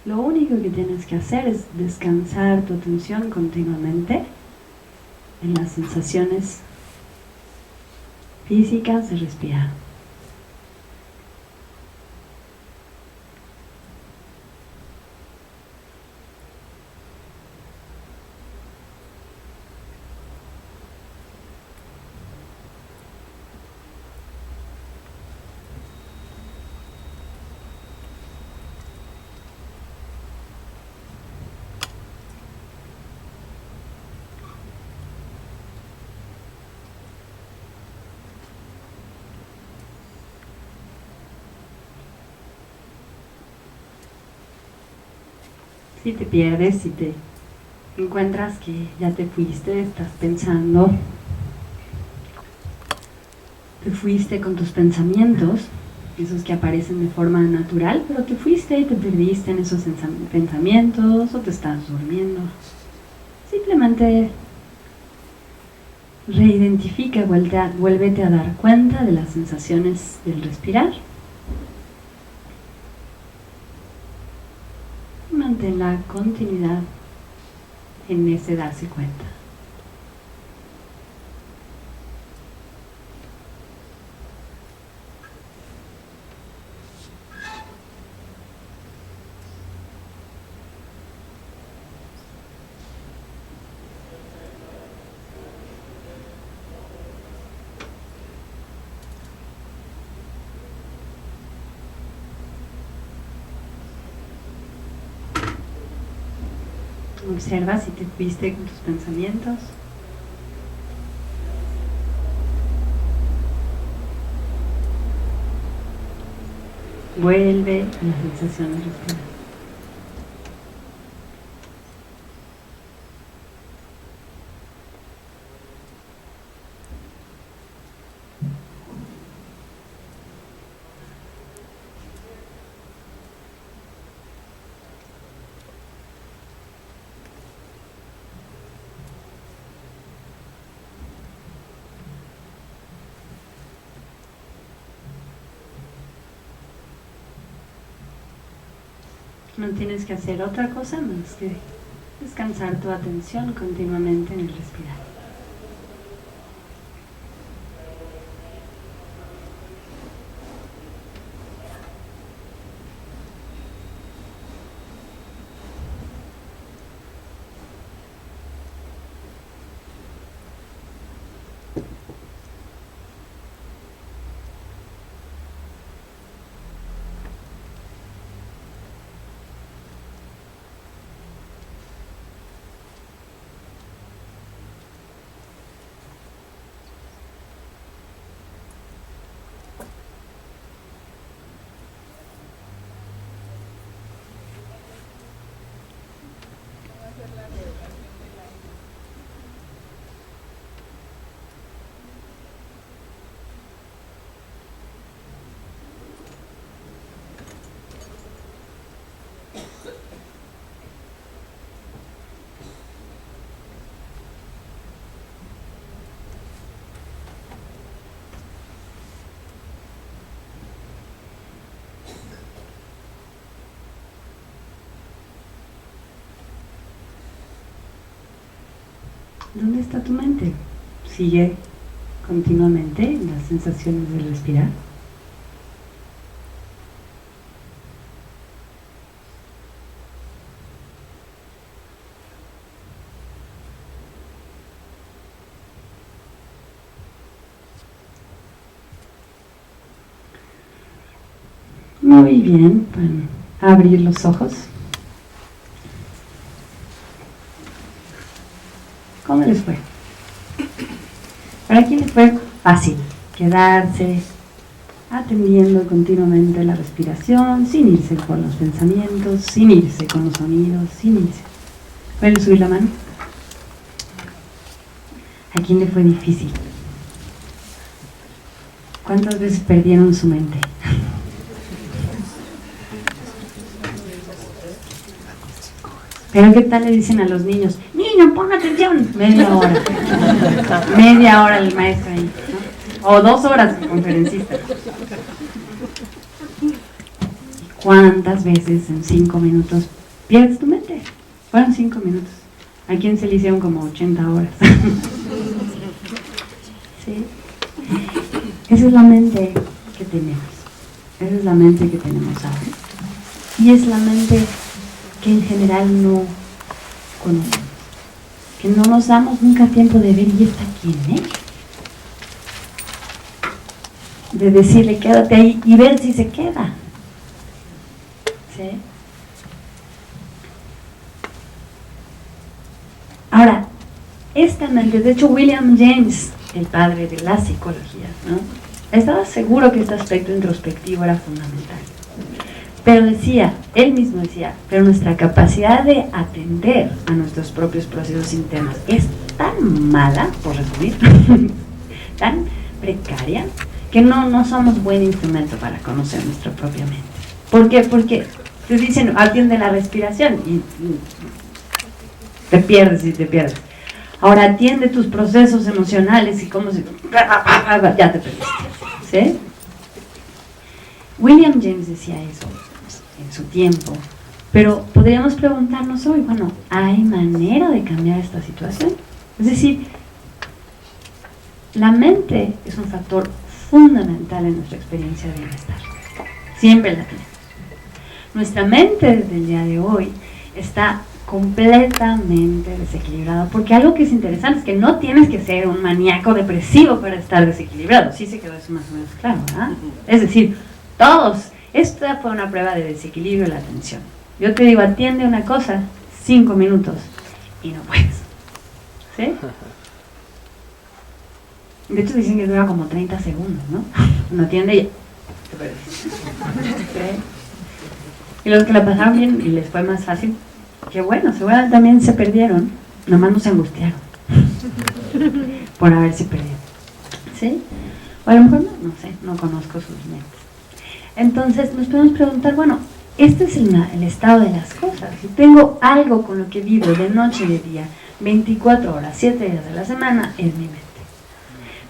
[SPEAKER 2] Lo único que tienes que hacer es descansar tu atención continuamente en las sensaciones físicas de respirar. Si te pierdes, si te encuentras que ya te fuiste, estás pensando, te fuiste con tus pensamientos, esos que aparecen de forma natural, pero te fuiste y te perdiste en esos pensamientos o te estás durmiendo. Simplemente reidentifica, vuélvete a dar cuenta de las sensaciones del respirar. Mantén la continuidad en ese darse cuenta. Observa si te fuiste con tus pensamientos. Vuelve a la sensación de respirar. No tienes que hacer otra cosa más que descansar tu atención continuamente en el respirar. ¿Dónde está tu mente? Sigue continuamente en las sensaciones del respirar. Muy bien, pueden abrir los ojos. ¿Cómo les fue? ¿Para quién les fue fácil quedarse atendiendo continuamente la respiración, sin irse por los pensamientos, sin irse con los sonidos, sin irse? ¿Pueden subir la mano? ¿A quién le fue difícil? ¿Cuántas veces perdieron su mente? Pero ¿qué tal le dicen a los niños? Niño, pon atención. Media hora el maestro ahí, ¿no? O 2 horas el conferencista. ¿Y cuántas veces en 5 minutos pierdes tu mente? Fueron 5 minutos. ¿A quién se le hicieron como 80 horas? ¿Sí? Esa es la mente que tenemos. Esa es la mente que tenemos ahora. Y es la mente que en general no conocemos, que no nos damos nunca tiempo de ver, ¿y esta quién es? De decirle quédate ahí y ver si se queda. ¿Sí? Ahora, esta mente, de hecho William James, el padre de la psicología, ¿no?, estaba seguro que este aspecto introspectivo era fundamental. Pero decía, él mismo decía, pero nuestra capacidad de atender a nuestros propios procesos internos es tan mala, por resumir, tan precaria, que no somos buen instrumento para conocer nuestra propia mente. ¿Por qué? Porque te dicen, atiende la respiración y te pierdes y te pierdes. Ahora atiende tus procesos emocionales y cómo se... ya te perdiste. ¿Sí? William James decía eso en su tiempo, pero podríamos preguntarnos hoy, bueno, ¿hay manera de cambiar esta situación? Es decir, la mente es un factor fundamental en nuestra experiencia de bienestar. Siempre la tenemos. Nuestra mente desde el día de hoy está completamente desequilibrada, porque algo que es interesante es que no tienes que ser un maníaco depresivo para estar desequilibrado. Sí se quedó eso más o menos claro, ¿verdad? Es decir, todos. Esta fue una prueba de desequilibrio de la atención. Yo te digo, atiende una cosa, 5 minutos, y no puedes. ¿Sí? De hecho dicen que dura como 30 segundos, ¿no? Uno atiende y te perdiste. ¿Sí? Y los que la pasaron bien y les fue más fácil, que bueno, seguramente también se perdieron, nomás no se angustiaron por haberse perdido. ¿Sí? O a lo mejor no sé, no conozco sus mentes. Entonces nos podemos preguntar, bueno, este es el estado de las cosas. Si tengo algo con lo que vivo de noche y de día, 24 horas, 7 días de la semana, es mi mente.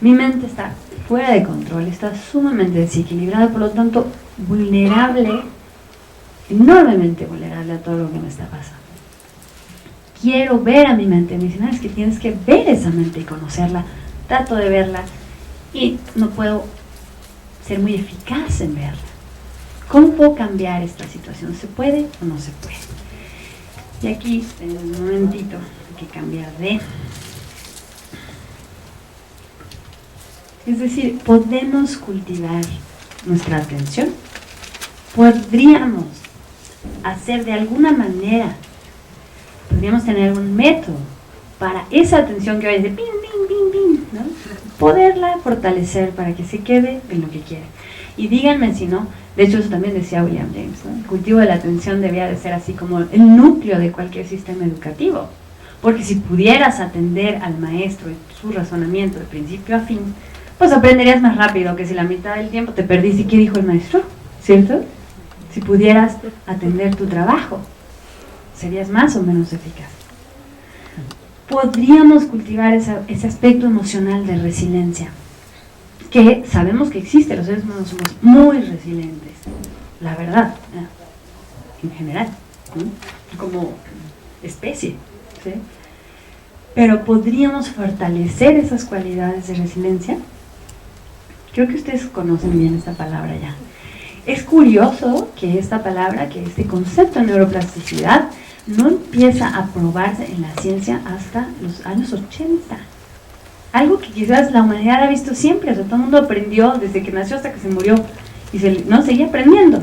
[SPEAKER 2] Mi mente está fuera de control, está sumamente desequilibrada, por lo tanto vulnerable, enormemente vulnerable a todo lo que me está pasando. Quiero ver a mi mente, me dicen, es que tienes que ver esa mente y conocerla. Trato de verla y no puedo ser muy eficaz en verla. ¿Cómo puedo cambiar esta situación? ¿Se puede o no se puede? Y aquí, en un momentito, hay que cambiar de... Es decir, podemos cultivar nuestra atención. Podríamos hacer de alguna manera, podríamos tener algún método para esa atención que hoy es de pin, pin, pin, pin, ¿no? Poderla fortalecer para que se quede en lo que quiere. Y díganme si no, de hecho eso también decía William James, ¿no? El cultivo de la atención debía de ser así como el núcleo de cualquier sistema educativo. Porque si pudieras atender al maestro y su razonamiento de principio a fin, pues aprenderías más rápido que si la mitad del tiempo te perdiste. ¿Y qué dijo el maestro? ¿Cierto? Si pudieras atender tu trabajo, serías más o menos eficaz. Podríamos cultivar ese aspecto emocional de resiliencia, que sabemos que existe. Los seres humanos somos muy resilientes, la verdad, en general, ¿no? Como especie, ¿sí? Pero podríamos fortalecer esas cualidades de resiliencia. Creo que ustedes conocen bien esta palabra ya. Es curioso que esta palabra, que este concepto de neuroplasticidad, no empieza a probarse en la ciencia hasta los años 80. Algo que quizás la humanidad ha visto siempre, o sea, todo el mundo aprendió desde que nació hasta que se murió, y seguía aprendiendo.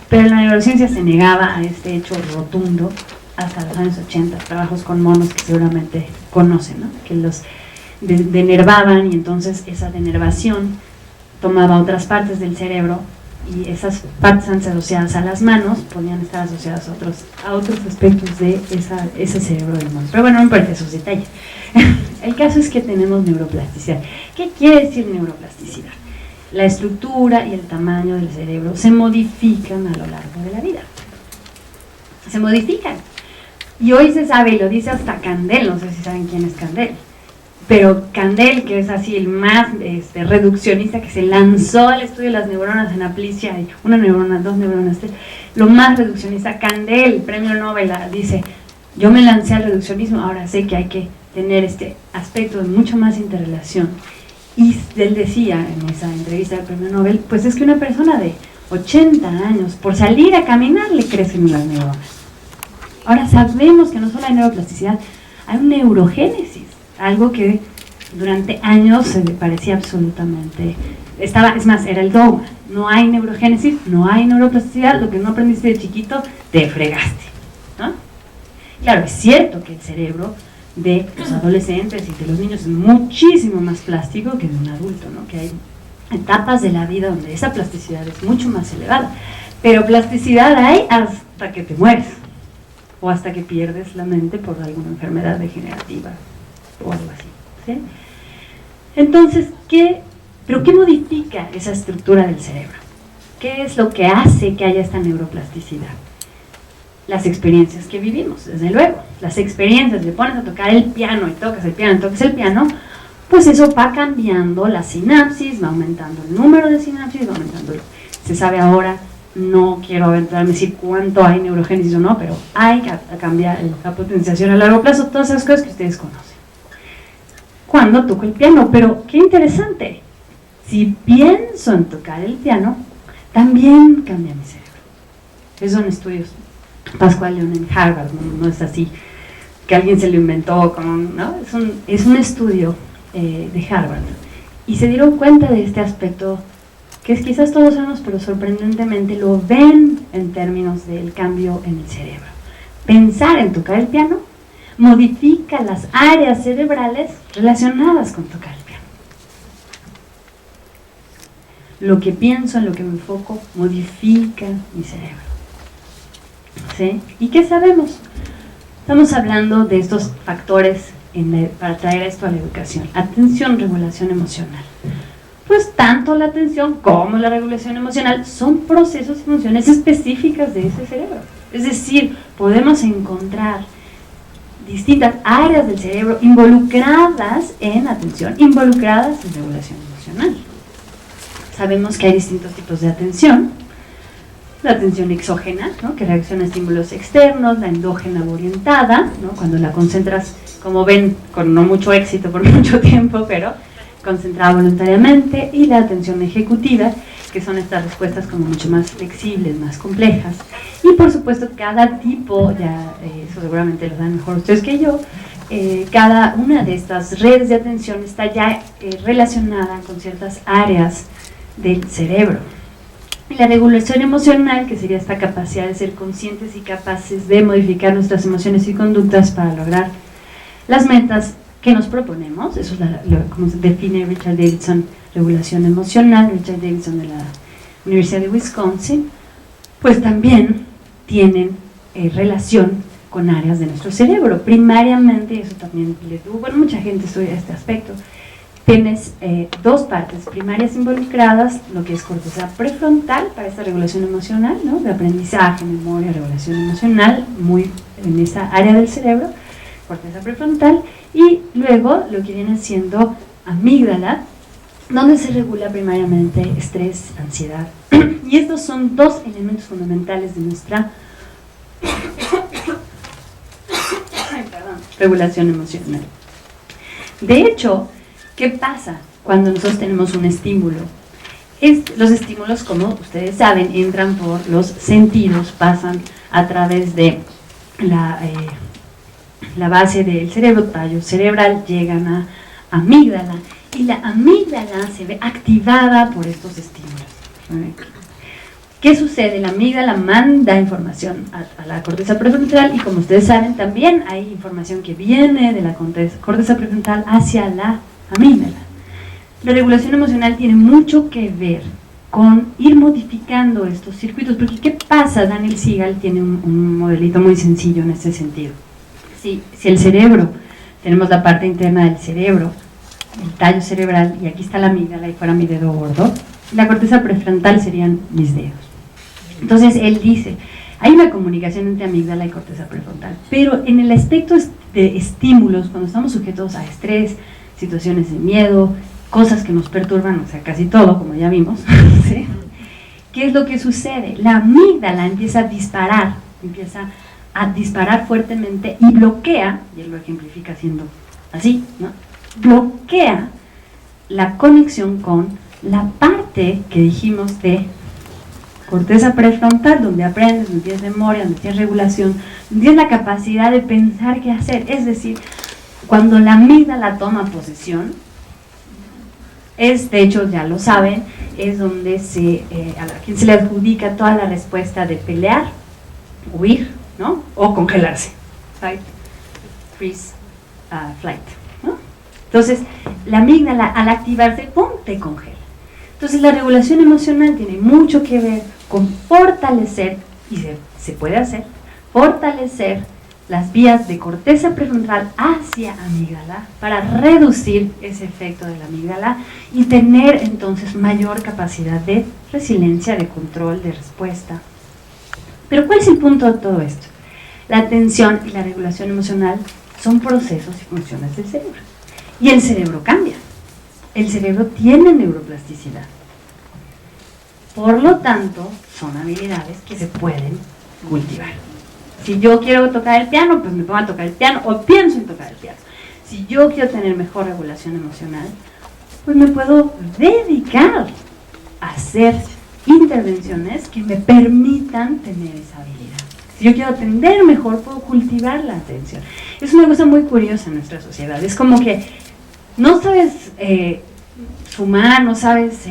[SPEAKER 2] Pero la neurociencia se negaba a este hecho rotundo hasta los años 80, trabajos con monos que seguramente conocen, ¿no? Que los denervaban, y entonces esa denervación tomaba otras partes del cerebro, y esas partes asociadas a las manos podían estar asociadas a otros aspectos de ese cerebro del mono. Pero bueno, no importa esos detalles. El caso es que tenemos neuroplasticidad. ¿Qué quiere decir neuroplasticidad? La estructura y el tamaño del cerebro se modifican a lo largo de la vida. Se modifican. Y hoy se sabe, y lo dice hasta Candel, no sé si saben quién es Candel, pero Candel, que es así el más reduccionista, que se lanzó al estudio de las neuronas en Aplicia, una neurona, dos neuronas, lo más reduccionista, Candel, premio Nobel, dice, yo me lancé al reduccionismo, ahora sé que hay que tener este aspecto de mucho más interrelación. Y él decía en esa entrevista del premio Nobel, pues es que una persona de 80 años, por salir a caminar, le crecen las neuronas. Ahora sabemos que no solo hay neuroplasticidad, hay un neurogénesis, algo que durante años se me parecía absolutamente, es más, era el dogma, no hay neurogénesis, no hay neuroplasticidad, lo que no aprendiste de chiquito, te fregaste, ¿no? Claro, es cierto que el cerebro de los adolescentes y de los niños es muchísimo más plástico que de un adulto, ¿no? Que hay etapas de la vida donde esa plasticidad es mucho más elevada, pero plasticidad hay hasta que te mueres, o hasta que pierdes la mente por alguna enfermedad degenerativa o algo así, ¿sí? Entonces, ¿qué modifica esa estructura del cerebro? ¿Qué es lo que hace que haya esta neuroplasticidad? Las experiencias que vivimos, desde luego. Las experiencias, le pones a tocar el piano y tocas el piano, pues eso va cambiando la sinapsis, va aumentando el número de sinapsis, va aumentando. Se sabe ahora, no quiero aventurarme a decir cuánto hay neurogénesis o no, pero hay que cambiar la potenciación a largo plazo, todas esas cosas que ustedes conocen. Cuando toco el piano, pero qué interesante, si pienso en tocar el piano, también cambia mi cerebro. Esos son estudios Pascual León en Harvard, no es así que alguien se lo inventó, ¿no? Es un estudio de Harvard, y se dieron cuenta de este aspecto que es quizás todos sabemos, pero sorprendentemente lo ven en términos del cambio en el cerebro. Pensar en tocar el piano modifica las áreas cerebrales relacionadas con tocar el piano. Lo que pienso, en lo que me enfoco, modifica mi cerebro. ¿Sí? ¿Y qué sabemos? Estamos hablando de estos factores para traer esto a la educación. Atención, regulación emocional. Pues tanto la atención como la regulación emocional son procesos y funciones específicas de ese cerebro. Es decir, podemos encontrar distintas áreas del cerebro involucradas en atención, involucradas en regulación emocional. Sabemos que hay distintos tipos de atención. La atención exógena, ¿no?, que reacciona a estímulos externos, la endógena orientada, ¿no?, cuando la concentras, como ven, con no mucho éxito por mucho tiempo, pero concentrada voluntariamente, y la atención ejecutiva, que son estas respuestas como mucho más flexibles, más complejas. Y por supuesto cada tipo, ya eso seguramente lo saben mejor ustedes que yo, cada una de estas redes de atención está ya relacionada con ciertas áreas del cerebro. Y la regulación emocional, que sería esta capacidad de ser conscientes y capaces de modificar nuestras emociones y conductas para lograr las metas que nos proponemos, eso es como se define Richard Davidson, regulación emocional, Richard Davidson de la Universidad de Wisconsin, pues también tienen relación con áreas de nuestro cerebro. Primariamente, y eso también les digo, bueno, mucha gente estudia este aspecto, tienes dos partes primarias involucradas, lo que es corteza prefrontal para esta regulación emocional, ¿no?, de aprendizaje, memoria, regulación emocional, muy en esa área del cerebro, corteza prefrontal, y luego lo que viene siendo amígdala, donde se regula primariamente estrés, ansiedad. Y estos son dos elementos fundamentales de nuestra regulación emocional. De hecho, ¿qué pasa cuando nosotros tenemos un estímulo? Los estímulos, como ustedes saben, entran por los sentidos, pasan a través de la base del cerebro, tallo cerebral, llegan a amígdala, y la amígdala se ve activada por estos estímulos. ¿Qué sucede? La amígdala manda información a la corteza prefrontal, y como ustedes saben, también hay información que viene de la corteza prefrontal hacia la amígdala. La regulación emocional tiene mucho que ver con ir modificando estos circuitos, porque ¿qué pasa? Daniel Siegel tiene un modelito muy sencillo en este sentido. Si el cerebro, tenemos la parte interna del cerebro, el tallo cerebral, y aquí está la amígdala, y fuera mi dedo gordo, la corteza prefrontal serían mis dedos. Entonces él dice, hay una comunicación entre amígdala y corteza prefrontal, pero en el aspecto de estímulos, cuando estamos sujetos a estrés, situaciones de miedo, cosas que nos perturban, o sea, casi todo, como ya vimos, ¿sí?, ¿qué es lo que sucede? La amígdala empieza a disparar fuertemente y bloquea, y él lo ejemplifica haciendo así, ¿no?, bloquea la conexión con la parte que dijimos de corteza prefrontal, donde aprendes, donde tienes memoria, donde tienes regulación, donde tienes la capacidad de pensar qué hacer. Es decir, cuando la amígdala toma posesión, de hecho ya lo saben, es donde a quien se le adjudica toda la respuesta de pelear, huir, ¿no?, o congelarse, fight, freeze, flight, ¿no? Entonces la amígdala, al activarse, ¡pum!, te congela. Entonces la regulación emocional tiene mucho que ver con fortalecer, y se puede hacer, fortalecer las vías de corteza prefrontal hacia amígdala para reducir ese efecto de la amígdala y tener entonces mayor capacidad de resiliencia, de control, de respuesta. Pero ¿cuál es el punto de todo esto? La atención y la regulación emocional son procesos y funciones del cerebro. Y el cerebro cambia. El cerebro tiene neuroplasticidad. Por lo tanto, son habilidades que se pueden cultivar. Si yo quiero tocar el piano, pues me pongo a tocar el piano o pienso en tocar el piano. Si yo quiero tener mejor regulación emocional, pues me puedo dedicar a hacer intervenciones que me permitan tener esa habilidad. Si yo quiero atender mejor, puedo cultivar la atención. Es una cosa muy curiosa en nuestra sociedad. Es como que no sabes sumar, no sabes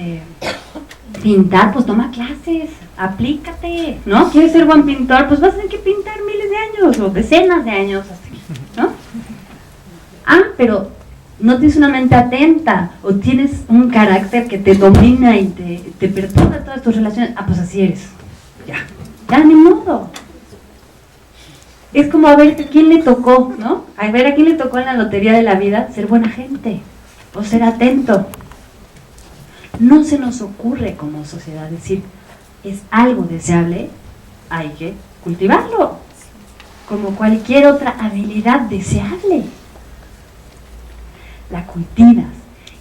[SPEAKER 2] pintar, pues toma clases, aplícate, ¿no? ¿Quieres ser buen pintor? Pues vas a tener que pintar miles de años o decenas de años hasta aquí, ¿no? pero no tienes una mente atenta o tienes un carácter que te domina y te perturba todas tus relaciones. Pues así eres. Ya ni modo. Es como a ver a quién le tocó, ¿no? A ver a quién le tocó en la lotería de la vida ser buena gente o ser atento. No se nos ocurre como sociedad decir, es algo deseable, hay que cultivarlo, como cualquier otra habilidad deseable. La cultivas.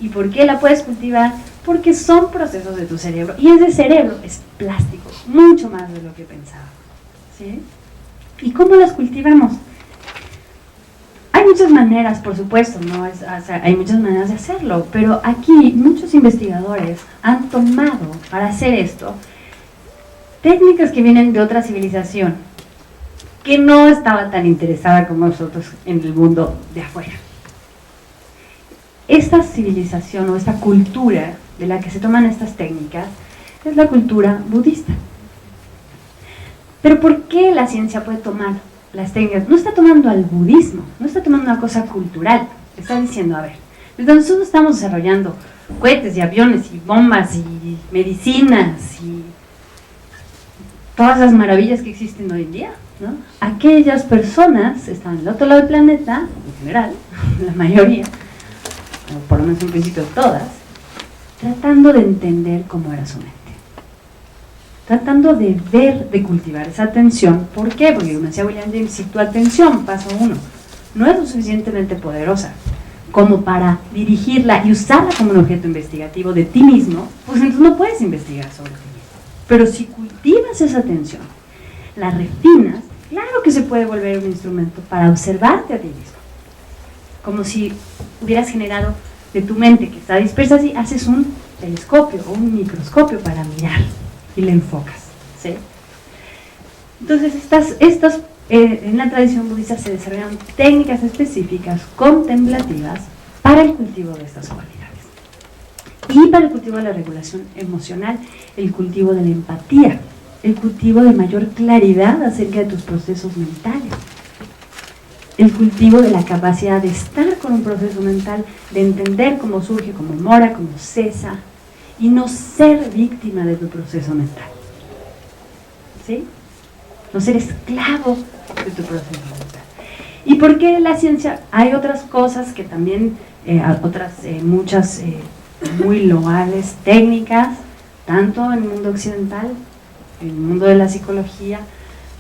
[SPEAKER 2] ¿Y por qué la puedes cultivar? Porque son procesos de tu cerebro, y ese cerebro es plástico, mucho más de lo que pensaba, ¿sí? ¿Y cómo las cultivamos? Hay muchas maneras, por supuesto, ¿no? Hay muchas maneras de hacerlo, pero aquí muchos investigadores han tomado para hacer esto técnicas que vienen de otra civilización que no estaba tan interesada como nosotros en el mundo de afuera. Esta civilización o esta cultura de la que se toman estas técnicas es la cultura budista. Pero ¿por qué la ciencia puede tomar las técnicas? No está tomando al budismo, no está tomando una cosa cultural. Está diciendo, a ver, desde nosotros estamos desarrollando cohetes y aviones y bombas y medicinas y todas las maravillas que existen hoy en día, ¿no? Aquellas personas están del otro lado del planeta, en general, la mayoría, o por lo menos en principio todas, tratando de entender cómo era su mente. Tratando de ver, de cultivar esa atención. ¿Por qué? Porque como decía William James, si tu atención, paso 1, no es lo suficientemente poderosa como para dirigirla y usarla como un objeto investigativo de ti mismo, pues entonces no puedes investigar sobre ti mismo. Pero si cultivas esa atención, la refinas, claro que se puede volver un instrumento para observarte a ti mismo. Como si hubieras generado de tu mente que está dispersa así, haces un telescopio o un microscopio para mirar y le enfocas, ¿sí? Entonces en la tradición budista se desarrollaron técnicas específicas, contemplativas, para el cultivo de estas cualidades. Y para el cultivo de la regulación emocional, el cultivo de la empatía, el cultivo de mayor claridad acerca de tus procesos mentales, el cultivo de la capacidad de estar con un proceso mental, de entender cómo surge, cómo mora, cómo cesa, y no ser víctima de tu proceso mental, ¿sí? No ser esclavo de tu proceso mental. ¿Y por qué la ciencia? Hay otras cosas que también, muchas muy loables técnicas, tanto en el mundo occidental, en el mundo de la psicología,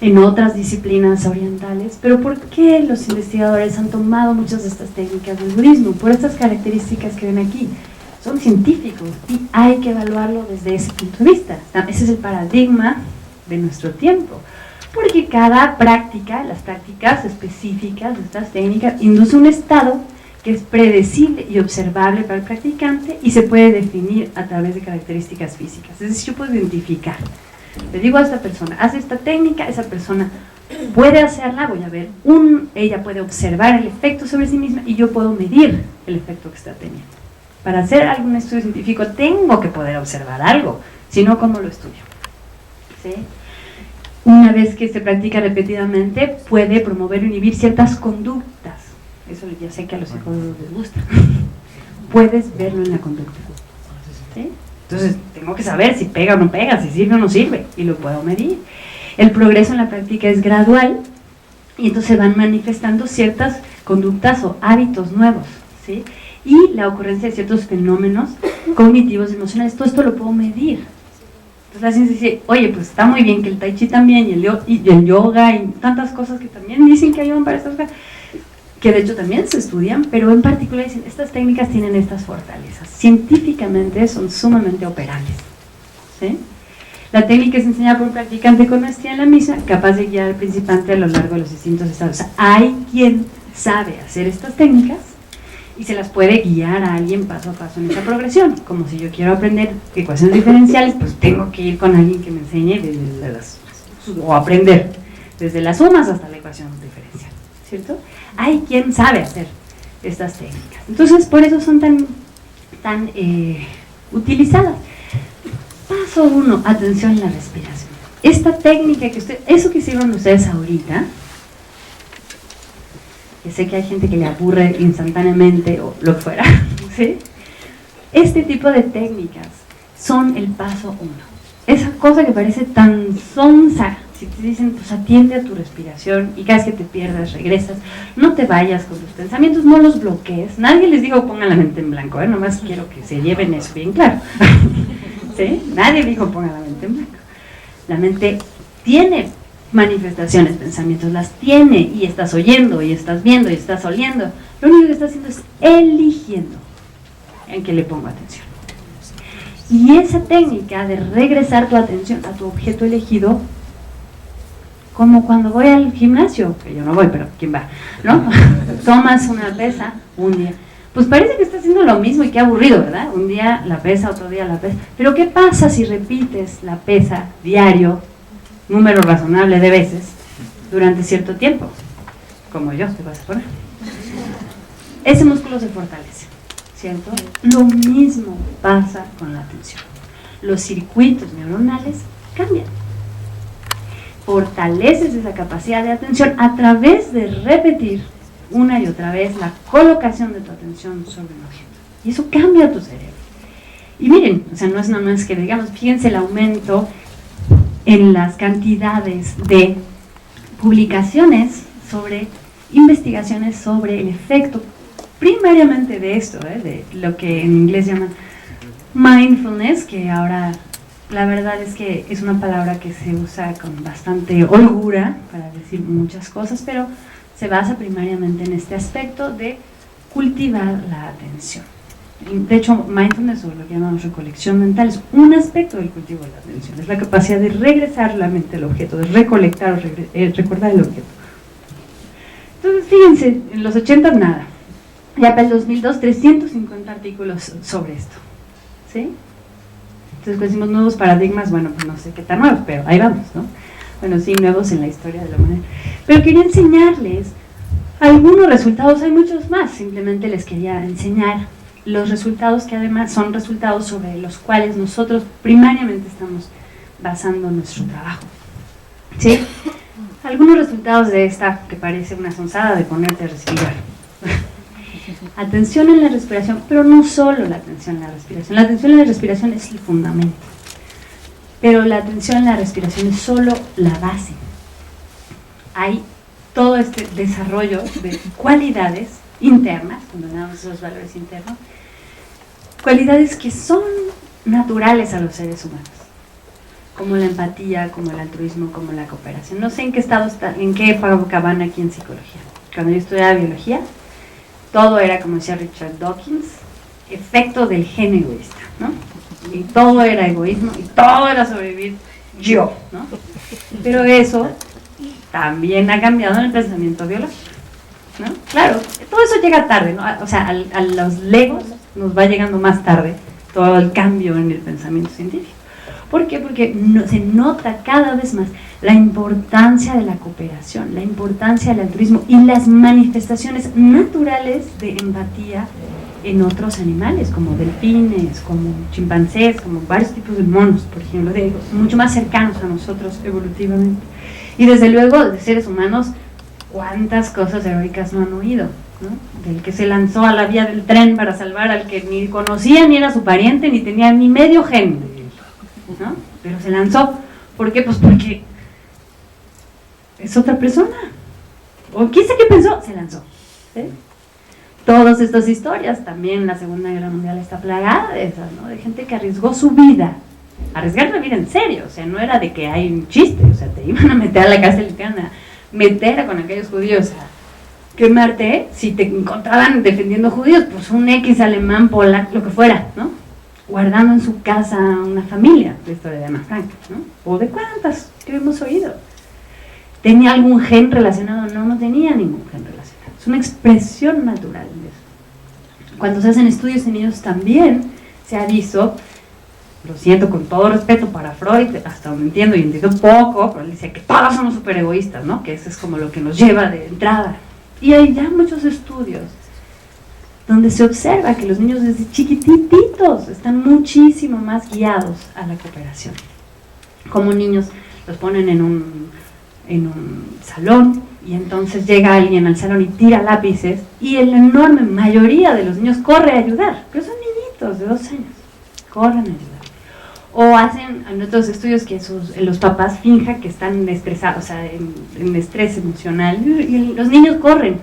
[SPEAKER 2] en otras disciplinas orientales. Pero ¿por qué los investigadores han tomado muchas de estas técnicas del budismo? Por estas características que ven aquí. Son científicos y hay que evaluarlo desde ese punto de vista. Ese es el paradigma de nuestro tiempo, porque cada práctica, las prácticas específicas de estas técnicas, induce un estado que es predecible y observable para el practicante y se puede definir a través de características físicas. Es decir, yo puedo identificar, le digo a esta persona, haz esta técnica, esa persona puede hacerla, voy a ver, ella puede observar el efecto sobre sí misma y yo puedo medir el efecto que está teniendo. Para hacer algún estudio científico tengo que poder observar algo, si no, ¿cómo lo estudio? ¿Sí? Una vez que se practica repetidamente, puede promover o inhibir ciertas conductas. Eso ya sé que a los psicólogos les gusta. Puedes verlo en la conducta, ¿sí? Entonces, tengo que saber si pega o no pega, si sirve o no sirve, y lo puedo medir. El progreso en la práctica es gradual, y entonces se van manifestando ciertas conductas o hábitos nuevos, ¿sí? Y la ocurrencia de ciertos fenómenos cognitivos, emocionales, todo esto lo puedo medir. Entonces la ciencia dice, oye, pues está muy bien que el tai chi también, y el yoga, y tantas cosas que también dicen que ayudan para estas cosas, que de hecho también se estudian, pero en particular dicen, estas técnicas tienen estas fortalezas. Científicamente son sumamente operables, ¿sí? La técnica es enseñada por un practicante con maestría en la misma, capaz de guiar al principiante a lo largo de los distintos estados. O sea, hay quien sabe hacer estas técnicas y se las puede guiar a alguien paso a paso en esa progresión. Como si yo quiero aprender ecuaciones diferenciales, pues tengo que ir con alguien que me enseñe o aprender desde las sumas hasta la ecuación diferencial, ¿cierto? Hay quien sabe hacer estas técnicas. Entonces, por eso son tan utilizadas. Paso 1, atención en la respiración. Esta técnica eso que hicieron ustedes ahorita, que sé que hay gente que le aburre instantáneamente o lo que fuera, ¿sí? Este tipo de técnicas son el paso 1. Esa cosa que parece tan sonsa, si te dicen, pues atiende a tu respiración y cada vez que te pierdas, regresas, no te vayas con tus pensamientos, no los bloquees. Nadie les dijo pongan la mente en blanco, nomás quiero que se lleven eso bien claro. ¿Sí? Nadie dijo pongan la mente en blanco. La mente tiene manifestaciones, pensamientos, las tiene, y estás oyendo, y estás viendo, y estás oliendo. Lo único que estás haciendo es eligiendo en qué le pongo atención. Y esa técnica de regresar tu atención a tu objeto elegido, como cuando voy al gimnasio, que yo no voy, pero ¿quién va? ¿No? Tomas una pesa un día, pues parece que estás haciendo lo mismo y qué aburrido, ¿verdad? Un día la pesa, otro día la pesa. Pero ¿qué pasa si repites la pesa diario, número razonable de veces, durante cierto tiempo? Como yo, te vas a poner. Ese músculo se fortalece, ¿cierto? Lo mismo pasa con la atención. Los circuitos neuronales cambian. Fortaleces esa capacidad de atención a través de repetir una y otra vez la colocación de tu atención sobre un objeto. Y eso cambia tu cerebro. Y miren, o sea, no es que digamos, fíjense el aumento en las cantidades de publicaciones sobre investigaciones sobre el efecto primariamente de esto, de lo que en inglés llaman mindfulness, que ahora la verdad es que es una palabra que se usa con bastante holgura para decir muchas cosas, pero se basa primariamente en este aspecto de cultivar la atención. De hecho, mindfulness, o lo que llamamos recolección mental, es un aspecto del cultivo de la atención. Es la capacidad de regresar la mente al objeto, de recolectar o recordar el objeto. Entonces, fíjense, en los 80 nada. Ya para el 2002, 350 artículos sobre esto. ¿Sí? Entonces, cuando decimos nuevos paradigmas, bueno, pues no sé qué tan nuevos, pero ahí vamos, ¿no? Bueno, sí, nuevos en la historia de la humanidad. Pero quería enseñarles algunos resultados, hay muchos más, simplemente les quería enseñar los resultados que además son resultados sobre los cuales nosotros primariamente estamos basando nuestro trabajo. ¿Sí? Algunos resultados de esta que parece una sonzada de ponerte a respirar. Atención en la respiración, pero no solo la atención en la respiración. La atención en la respiración es el fundamento, pero la atención en la respiración es solo la base. Hay todo este desarrollo de cualidades internas, cuando hablamos de esos valores internos, cualidades que son naturales a los seres humanos, como la empatía, como el altruismo, como la cooperación. No sé en qué estado está, en qué época van aquí en psicología. Cuando yo estudiaba biología, todo era, como decía Richard Dawkins, efecto del gen egoísta, ¿no? Y todo era egoísmo y todo era sobrevivir yo, ¿no? Pero eso también ha cambiado en el pensamiento biológico, ¿no? Claro, todo eso llega tarde, ¿no? O sea, a los legos nos va llegando más tarde todo el cambio en el pensamiento científico. ¿Por qué? Porque se nota cada vez más la importancia de la cooperación, la importancia del altruismo y las manifestaciones naturales de empatía en otros animales, como delfines, como chimpancés, como varios tipos de monos, por ejemplo, mucho más cercanos a nosotros evolutivamente. Y desde luego, de seres humanos, ¿cuántas cosas heroicas no han oído? ¿No? Del que se lanzó a la vía del tren para salvar al que ni conocía, ni era su pariente, ni tenía ni medio gen, ¿no? Pero se lanzó. ¿Por qué? Pues porque es otra persona. O quién sabe qué pensó, se lanzó. ¿Sí? Todas estas historias, también la Segunda Guerra Mundial está plagada de esas, ¿no? De gente que arriesgó su vida. Arriesgar la vida en serio, o sea, no era de que hay un chiste, o sea, te iban a meter a la cárcel y te iban a meter con aquellos judíos a quemarte si te encontraban defendiendo judíos, pues un X alemán, polaco, lo que fuera, ¿no? Guardando en su casa una familia, la historia de Ana Frank, ¿no? O de cuántas que hemos oído. ¿Tenía algún gen relacionado? No, no tenía ningún gen relacionado. Es una expresión natural de eso. Cuando se hacen estudios en ellos también se ha visto, lo siento con todo respeto para Freud, hasta donde entiendo y entiendo poco, pero él dice que todos somos súper egoístas, ¿no? Que eso es como lo que nos lleva de entrada. Y hay ya muchos estudios donde se observa que los niños desde chiquititos están muchísimo más guiados a la cooperación. Como niños los ponen en un salón y entonces llega alguien al salón y tira lápices y la enorme mayoría de los niños corre a ayudar, pero son niñitos de 2 años, corren a ayudar. O hacen en otros estudios que los papás finjan que están estresados, o sea, en estrés emocional, y los niños corren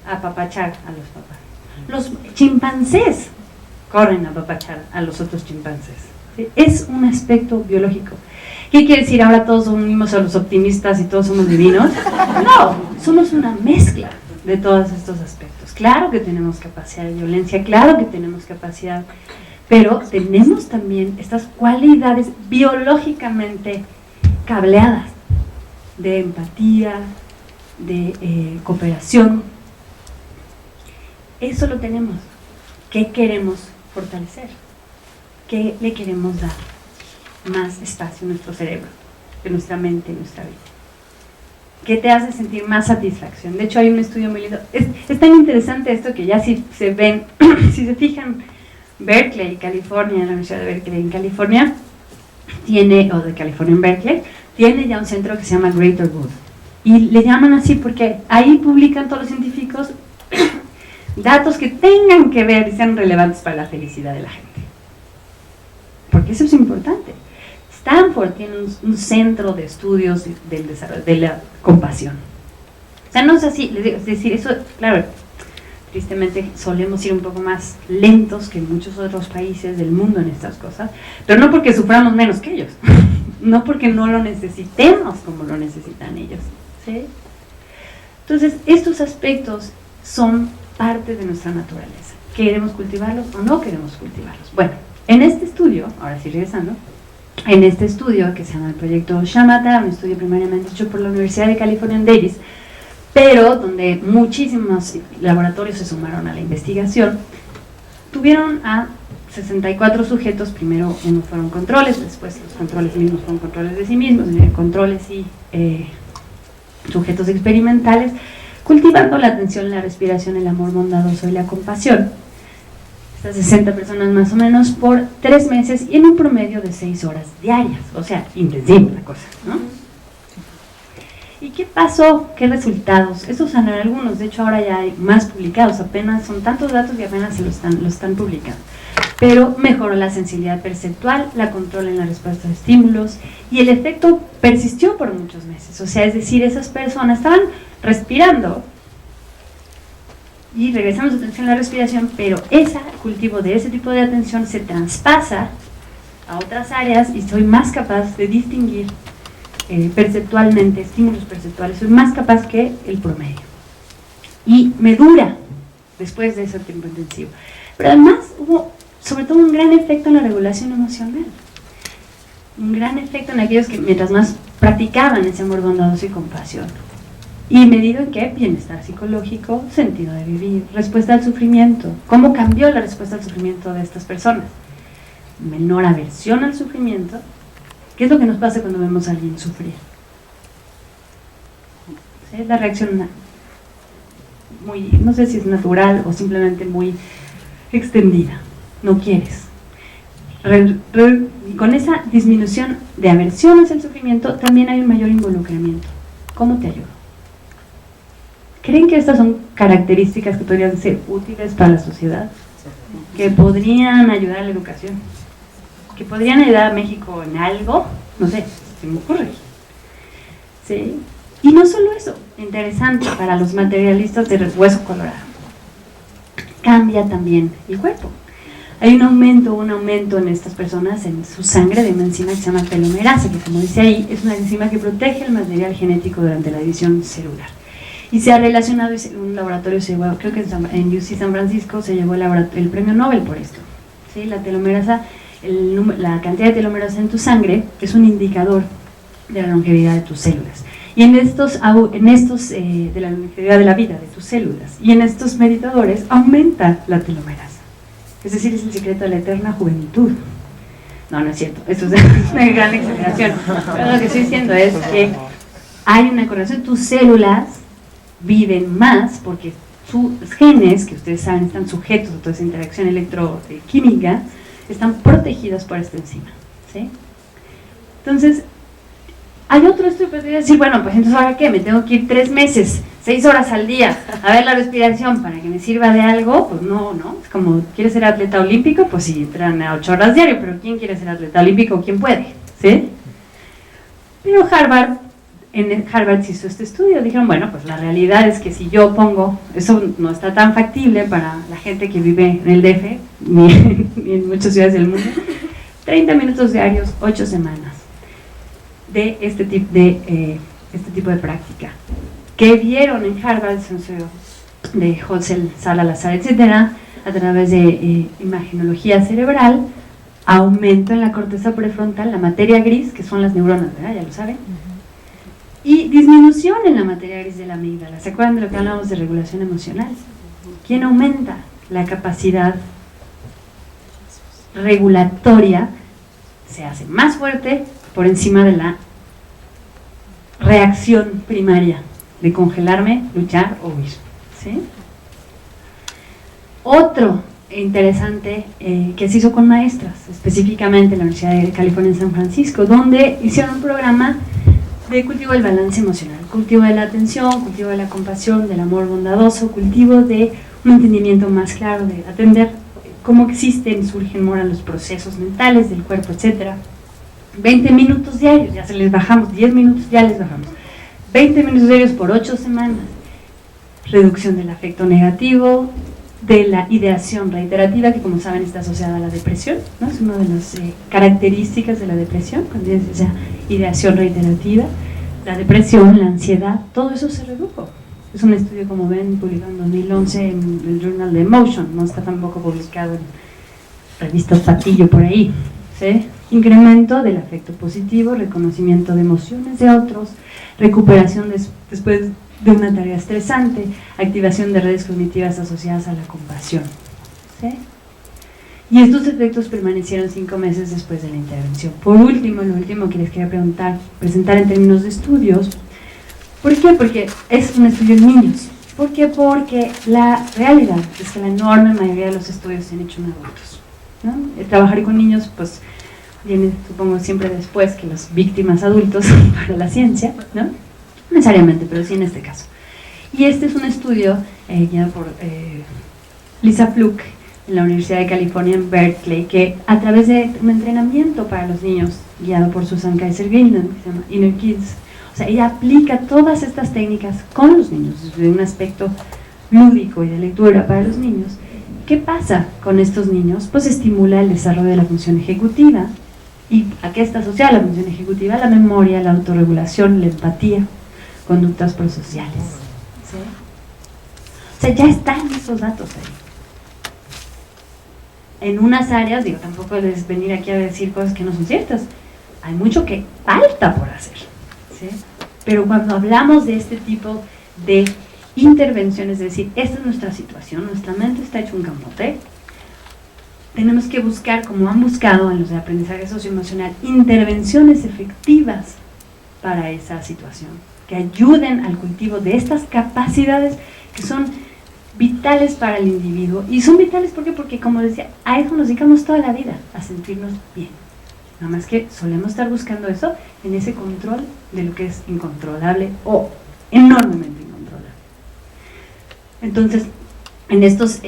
[SPEAKER 2] a apapachar a los papás. Los chimpancés corren a apapachar a los otros chimpancés. ¿Sí? Es un aspecto biológico. ¿Qué quiere decir? ¿Ahora todos unimos a los optimistas y todos somos divinos? No, somos una mezcla de todos estos aspectos. Claro que tenemos capacidad de violencia, claro que tenemos capacidad, pero tenemos también estas cualidades biológicamente cableadas de empatía, de cooperación. Eso lo tenemos. ¿Qué queremos fortalecer? ¿Qué le queremos dar más espacio en nuestro cerebro, en nuestra mente, en nuestra vida? ¿Qué te hace sentir más satisfacción? De hecho, hay un estudio muy lindo. Es tan interesante esto que ya si se ven, si se fijan, Berkeley, California, la Universidad de Berkeley en California, o de California en Berkeley, tiene ya un centro que se llama Greater Good. Y le llaman así porque ahí publican todos los científicos datos que tengan que ver y sean relevantes para la felicidad de la gente. Porque eso es importante. Stanford tiene un centro de estudios del desarrollo, de la compasión. O sea, no es así, es decir, eso, claro, tristemente solemos ir un poco más lentos que en muchos otros países del mundo en estas cosas, pero no porque suframos menos que ellos, no porque no lo necesitemos como lo necesitan ellos, ¿sí? Entonces, estos aspectos son parte de nuestra naturaleza. ¿Queremos cultivarlos o no queremos cultivarlos? Bueno, en este estudio, ahora sí regresando, en este estudio que se llama el proyecto Shamatha, un estudio primariamente hecho por la Universidad de California en Davis, pero donde muchísimos laboratorios se sumaron a la investigación, tuvieron a 64 sujetos, primero unos fueron controles, después los controles mismos fueron controles de sí mismos, controles y sujetos experimentales, cultivando la atención, la respiración, el amor bondadoso y la compasión. Estas 60 personas más o menos por 3 meses y en un promedio de 6 horas diarias, o sea, intensiva la cosa, ¿no? ¿Y qué pasó? ¿Qué resultados? Estos son algunos, de hecho ahora ya hay más publicados, apenas son tantos datos y apenas se lo están publicando. Pero mejoró la sensibilidad perceptual, la control en la respuesta a estímulos y el efecto persistió por muchos meses. O sea, es decir, esas personas estaban respirando y regresando su atención a la respiración, pero ese cultivo de ese tipo de atención se traspasa a otras áreas y soy más capaz de distinguir perceptualmente, estímulos perceptuales, soy más capaz que el promedio. Y me dura después de ese tiempo intensivo. Pero además hubo sobre todo un gran efecto en la regulación emocional. Un gran efecto en aquellos que mientras más practicaban ese amor bondadoso y compasión. Y medido en qué: bienestar psicológico, sentido de vivir, respuesta al sufrimiento. ¿Cómo cambió la respuesta al sufrimiento de estas personas? Menor aversión al sufrimiento. ¿Qué es lo que nos pasa cuando vemos a alguien sufrir? ¿Sí? La reacción muy, no sé si es natural o simplemente muy extendida. No quieres. Con esa disminución de aversión hacia el sufrimiento también hay un mayor involucramiento. ¿Cómo te ayudo? ¿Creen que estas son características que podrían ser útiles para la sociedad? ¿Que podrían ayudar a la educación? ¿Que podrían ayudar a México en algo? No sé, se me ocurre. ¿Sí? Y no solo eso, interesante para los materialistas del hueso colorado. Cambia también el cuerpo. Hay un aumento en estas personas en su sangre de una enzima que se llama telomerasa, que como dice ahí, es una enzima que protege el material genético durante la división celular. Y se ha relacionado, un laboratorio se llevó, creo que en UC San Francisco se llevó el premio Nobel por esto. ¿Sí? La telomerasa, la cantidad de telomerasa en tu sangre es un indicador de la longevidad de tus células. Y en estos de la longevidad de la vida de tus células, y en estos medidores aumenta la telomerasa. Es decir, es el secreto de la eterna juventud. No, no es cierto, esto es una gran exageración. Pero lo que estoy diciendo es que hay una correlación, tus células viven más porque sus genes, que ustedes saben están sujetos a toda esa interacción electroquímica, están protegidas por esta enzima, ¿sí? Entonces, Hay otro estudio que podría decir, bueno, pues entonces ¿ahora qué? Me tengo que ir 3 meses, 6 horas al día a ver la respiración para que me sirva de algo. Pues no, ¿no? Es como, ¿quieres ser atleta olímpico? Pues sí, entran a 8 horas diario, pero ¿quién quiere ser atleta olímpico? ¿Quién puede? ¿Sí? Pero en Harvard se hizo este estudio, dijeron, bueno, pues la realidad es que si yo pongo, eso no está tan factible para la gente que vive en el DF, ni en muchas ciudades del mundo, 30 minutos diarios, 8 semanas de este tipo de práctica. Que vieron en Harvard, de Hosel, Sala, Lazar, etcétera, a través de imagenología cerebral, aumento en la corteza prefrontal, la materia gris, que son las neuronas, ¿verdad? Ya lo saben. Y disminución en la materia gris de la amígdala. ¿Se acuerdan de lo que hablamos de regulación emocional? ¿Quién aumenta la capacidad regulatoria? Se hace más fuerte por encima de la reacción primaria de congelarme, luchar o huir. ¿Sí? Otro interesante que se hizo con maestras, específicamente en la Universidad de California en San Francisco, donde hicieron un programa de cultivo del balance emocional, cultivo de la atención, cultivo de la compasión, del amor bondadoso, cultivo de un entendimiento más claro, de atender cómo existen, surgen, moran los procesos mentales del cuerpo, etc. 20 minutos diarios, ya se les bajamos, 10 minutos ya les bajamos, 20 minutos diarios por 8 semanas, reducción del afecto negativo, de la ideación reiterativa, que como saben está asociada a la depresión, ¿no? Es una de las características de la depresión, cuando tienes esa ideación reiterativa, la depresión, la ansiedad, todo eso se redujo. Es un estudio, como ven, publicado en 2011 en el Journal de Emotion, no está tampoco publicado en revistas Patillo por ahí, ¿sí? Incremento del afecto positivo, reconocimiento de emociones de otros, recuperación después de una tarea estresante, activación de redes cognitivas asociadas a la compasión. ¿Sí? Y estos efectos permanecieron 5 meses después de la intervención. Por último, lo último que les quería presentar en términos de estudios, ¿por qué? Porque es un estudio en niños. ¿Por qué? Porque la realidad es que la enorme mayoría de los estudios se han hecho en adultos, ¿no? Trabajar con niños, pues, viene, supongo, siempre después que las víctimas adultos para la ciencia, ¿no? No necesariamente, pero sí en este caso. Y este es un estudio guiado por Lisa Fluke en la Universidad de California en Berkeley, que a través de un entrenamiento para los niños, guiado por Susan Kaiser-Gilman, que se llama Inner Kids, o sea, ella aplica todas estas técnicas con los niños, desde un aspecto lúdico y de lectura para los niños. ¿Qué pasa con estos niños? Pues estimula el desarrollo de la función ejecutiva. ¿Y a qué está asociada la función ejecutiva? La memoria, la autorregulación, la empatía, conductas prosociales. ¿Sí? O sea, ya están esos datos ahí. En unas áreas, digo, tampoco es venir aquí a decir cosas que no son ciertas. Hay mucho que falta por hacer. ¿Sí? Pero cuando hablamos de este tipo de intervenciones, es decir, esta es nuestra situación, nuestra mente está hecha un camote, tenemos que buscar, como han buscado en los de aprendizaje socioemocional, intervenciones efectivas para esa situación, que ayuden al cultivo de estas capacidades que son vitales para el individuo. Y son vitales, ¿por qué? Porque, como decía, a eso nos dedicamos toda la vida, a sentirnos bien. Nada más que solemos estar buscando eso en ese control de lo que es incontrolable o enormemente incontrolable. Entonces, en estos...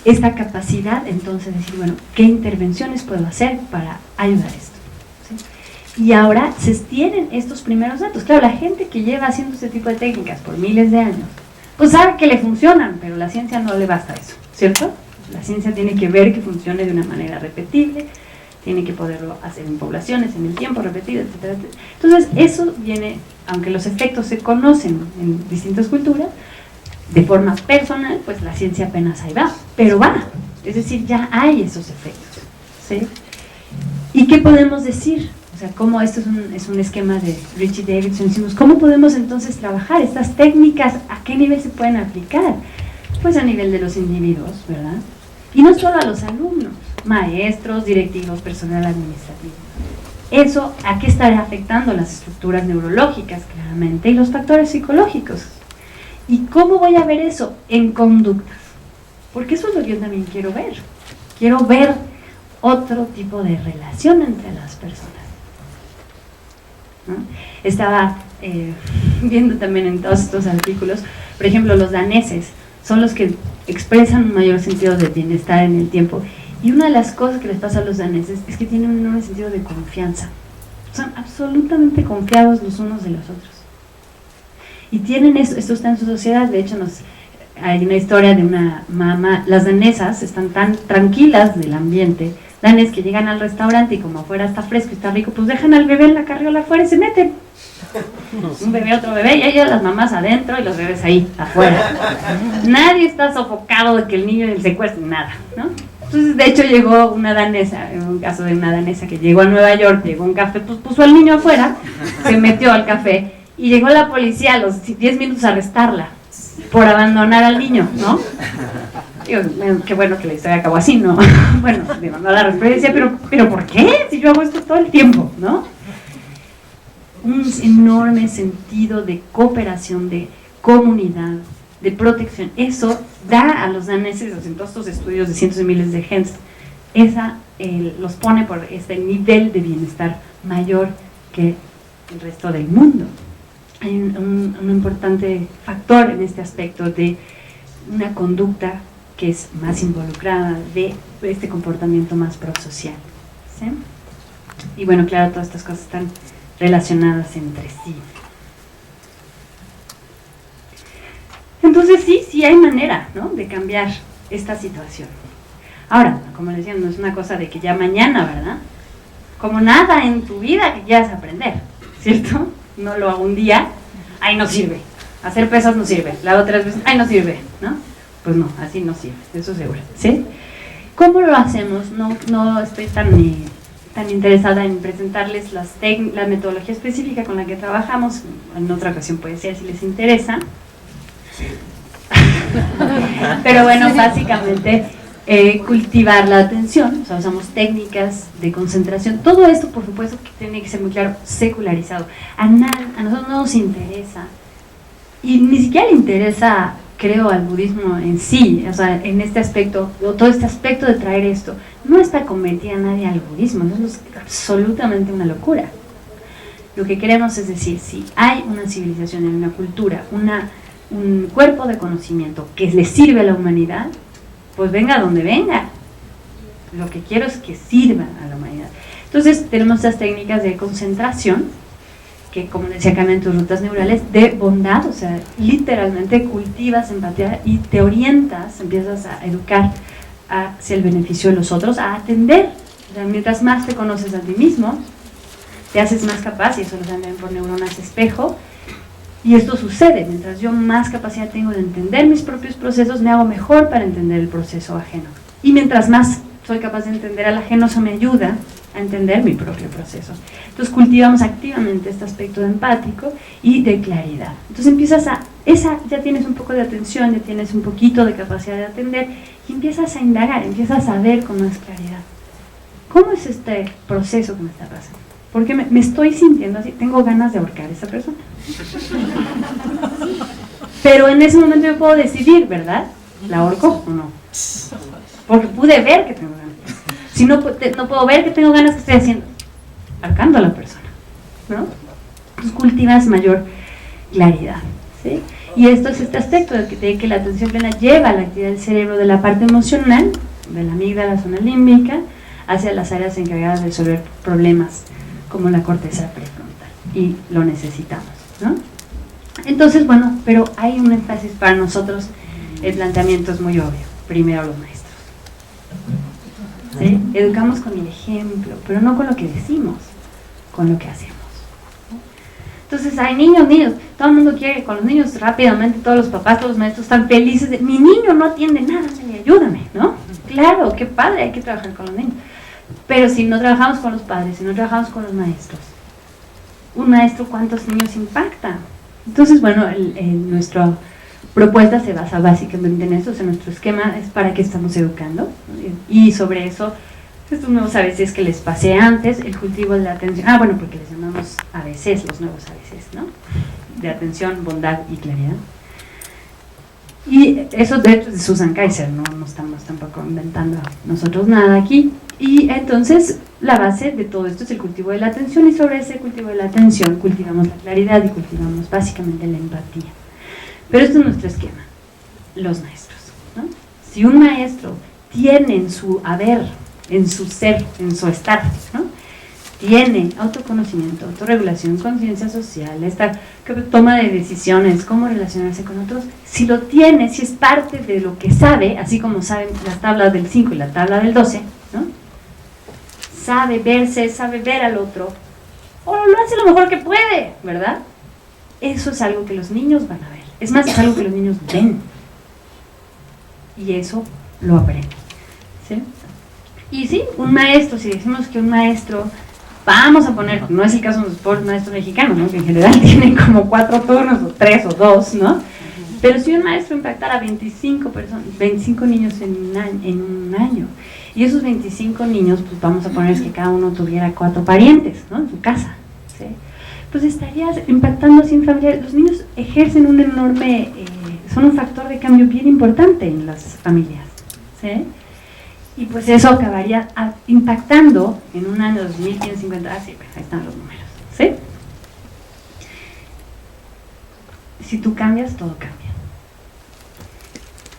[SPEAKER 2] esta capacidad, entonces, de decir, bueno, ¿qué intervenciones puedo hacer para ayudar a esto? ¿Sí? Y ahora se tienen estos primeros datos. Claro, la gente que lleva haciendo este tipo de técnicas por miles de años, pues sabe que le funcionan, pero la ciencia no le basta eso, ¿cierto? La ciencia tiene que ver que funcione de una manera repetible, tiene que poderlo hacer en poblaciones, en el tiempo, repetido, etcétera, etcétera. Entonces, eso viene, aunque los efectos se conocen en distintas culturas, de forma personal, pues la ciencia apenas ahí va, pero va, es decir, ya hay esos efectos, ¿sí? ¿Y qué podemos decir? O sea, cómo esto es un esquema de Richie Davidson, decimos, ¿cómo podemos entonces trabajar estas técnicas? ¿A qué nivel se pueden aplicar? Pues a nivel de los individuos, ¿verdad? Y no solo a los alumnos, maestros, directivos, personal administrativo. Eso, ¿a qué estará afectando las estructuras neurológicas, claramente, y los factores psicológicos? ¿Y cómo voy a ver eso? En conductas. Porque eso es lo que yo también quiero ver. Quiero ver otro tipo de relación entre las personas. ¿no? Estaba viendo también en todos estos artículos, por ejemplo, los daneses son los que expresan un mayor sentido de bienestar en el tiempo. Y una de las cosas que les pasa a los daneses es que tienen un enorme sentido de confianza. Son absolutamente confiados los unos de los otros. Y tienen esto está en su sociedad. De hecho, hay una historia de una mamá. Las danesas están tan tranquilas del ambiente danés que llegan al restaurante y como afuera está fresco y está rico, pues dejan al bebé en la carriola afuera y se meten. Un bebé, otro bebé, y ahí las mamás adentro y los bebés ahí, afuera. Nadie está sofocado de que el niño el secuestro, nada, ¿no? Entonces, de hecho, llegó una danesa, en un caso de una danesa que llegó a Nueva York, llegó a un café, pues puso al niño afuera, se metió al café, y llegó la policía a los 10 minutos a arrestarla por abandonar al niño, ¿no? Digo, qué bueno que la historia acabó así, ¿no? Bueno, me mandó a la respuesta, pero ¿por qué? Si yo hago esto todo el tiempo, ¿no? Un enorme sentido de cooperación, de comunidad, de protección. Eso da a los daneses, en todos estos estudios de cientos de miles de gentes, los pone por este nivel de bienestar mayor que el resto del mundo. Hay un importante factor en este aspecto de una conducta que es más involucrada, de este comportamiento más prosocial, ¿sí? Y bueno, claro, todas estas cosas están relacionadas entre sí. Entonces sí hay manera, ¿no?, de cambiar esta situación. Ahora, como les decía, no es una cosa de que ya mañana, ¿verdad? Como nada en tu vida que quieras aprender, ¿cierto? No lo hago un día, ¡ay, no sirve! Hacer pesas no sirve, lo hago 3 veces, ¡ay, no sirve! ¿No? Pues no, así no sirve, eso seguro, ¿sí? ¿Cómo lo hacemos? No estoy tan interesada en presentarles la metodología específica con la que trabajamos, en otra ocasión puede ser si les interesa. Pero bueno, básicamente cultivar la atención, o sea, usamos técnicas de concentración. Todo esto, por supuesto, que tiene que ser muy claro, secularizado. A nosotros no nos interesa, y ni siquiera le interesa, creo, al budismo en sí, o sea, en este aspecto, o todo este aspecto de traer esto, no es para convertir a nadie al budismo, no es absolutamente una locura. Lo que queremos es decir, si hay una civilización, hay una cultura, un cuerpo de conocimiento que le sirve a la humanidad, pues venga donde venga. Lo que quiero es que sirva a la humanidad. Entonces tenemos estas técnicas de concentración, que como decía Carmen, en tus rutas neurales, de bondad, o sea, literalmente cultivas empatía y te orientas, empiezas a educar hacia el beneficio de los otros, a atender. O sea, mientras más te conoces a ti mismo, te haces más capaz, y eso lo saben por neuronas espejo. Y esto sucede, mientras yo más capacidad tengo de entender mis propios procesos, me hago mejor para entender el proceso ajeno. Y mientras más soy capaz de entender al ajeno, eso me ayuda a entender mi propio proceso. Entonces cultivamos activamente este aspecto de empático y de claridad. Entonces empiezas ya tienes un poco de atención, ya tienes un poquito de capacidad de atender, y empiezas a indagar, empiezas a ver con más claridad. ¿Cómo es este proceso que me está pasando? Porque me estoy sintiendo así, tengo ganas de ahorcar a esa persona. Pero en ese momento yo puedo decidir, ¿verdad? ¿La ahorco o no? Porque pude ver que tengo ganas. Si no puedo ver que tengo ganas, ¿qué estoy haciendo? Ahorcando a la persona, ¿no? Entonces cultivas mayor claridad, ¿sí? Y esto es este aspecto de que la atención plena lleva la actividad del cerebro de la parte emocional, de la amígdala, la zona límbica, hacia las áreas encargadas de resolver problemas, como la corteza prefrontal, y lo necesitamos, ¿no? Entonces, bueno, pero hay un énfasis para nosotros, el planteamiento es muy obvio, primero los maestros, ¿sí? Educamos con el ejemplo, pero no con lo que decimos, con lo que hacemos. Entonces hay niños, todo el mundo quiere con los niños rápidamente, todos los papás, todos los maestros están felices de, mi niño no atiende nada, ayúdame, ¿no? Claro, qué padre, hay que trabajar con los niños. Pero si no trabajamos con los padres, si no trabajamos con los maestros, un maestro, ¿cuántos niños impacta? Entonces, bueno, nuestra propuesta se basa básicamente en esto, o sea, nuestro esquema es para qué estamos educando, y sobre eso, estos nuevos ABCs que les pasé antes, el cultivo de la atención, bueno, porque les llamamos ABCs, los nuevos ABCs, ¿no? De atención, bondad y claridad. Y eso de hecho es de Susan Kaiser, no estamos tampoco inventando nosotros nada aquí. Y entonces la base de todo esto es el cultivo de la atención, y sobre ese cultivo de la atención cultivamos la claridad y cultivamos básicamente la empatía. Pero esto es nuestro esquema, los maestros, ¿no? Si un maestro tiene en su haber, en su ser, en su estar, ¿no?, tiene autoconocimiento, autorregulación, conciencia social, esta toma de decisiones, cómo relacionarse con otros, si lo tiene, si es parte de lo que sabe, así como saben las tablas del 5 y la tabla del 12, ¿no?, sabe verse, sabe ver al otro, o lo hace lo mejor que puede, ¿verdad? Eso es algo que los niños van a ver. Es más, es algo que los niños ven. Y eso lo aprenden, ¿sí? Y sí, un maestro, si decimos que un maestro, vamos a poner, no es el caso de los maestros mexicanos, ¿no?, que en general tienen como 4 turnos, o 3 o 2, ¿no? Pero si un maestro impactara a 25 niños en un año, y esos 25 niños, pues vamos a poner que cada uno tuviera 4 parientes, ¿no?, en su casa, ¿sí?, pues estarías impactando sin familiares. Los niños ejercen un enorme, son un factor de cambio bien importante en las familias, ¿sí? Y pues eso acabaría impactando en un año 2150, sí, pues ahí están los números, ¿sí? Si tú cambias, todo cambia.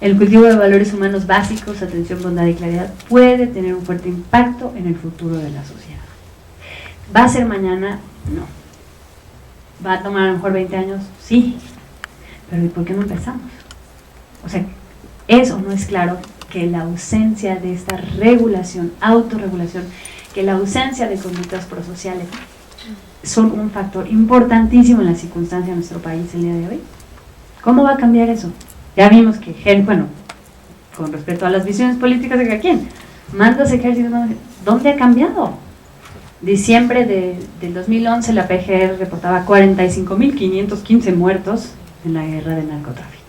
[SPEAKER 2] El cultivo de valores humanos básicos, atención, bondad y claridad, puede tener un fuerte impacto en el futuro de la sociedad. ¿Va a ser mañana? No. ¿Va a tomar a lo mejor 20 años? Sí. Pero ¿y por qué no empezamos? O sea, ¿es o no es claro que la ausencia de esta regulación, autorregulación, que la ausencia de conductas prosociales son un factor importantísimo en la circunstancia de nuestro país el día de hoy? ¿Cómo va a cambiar eso? Ya vimos que, bueno, con respecto a las visiones políticas de cada quien, mandas ejércitos, ¿dónde ha cambiado? Diciembre del 2011 la PGR reportaba 45.515 muertos en la guerra del narcotráfico,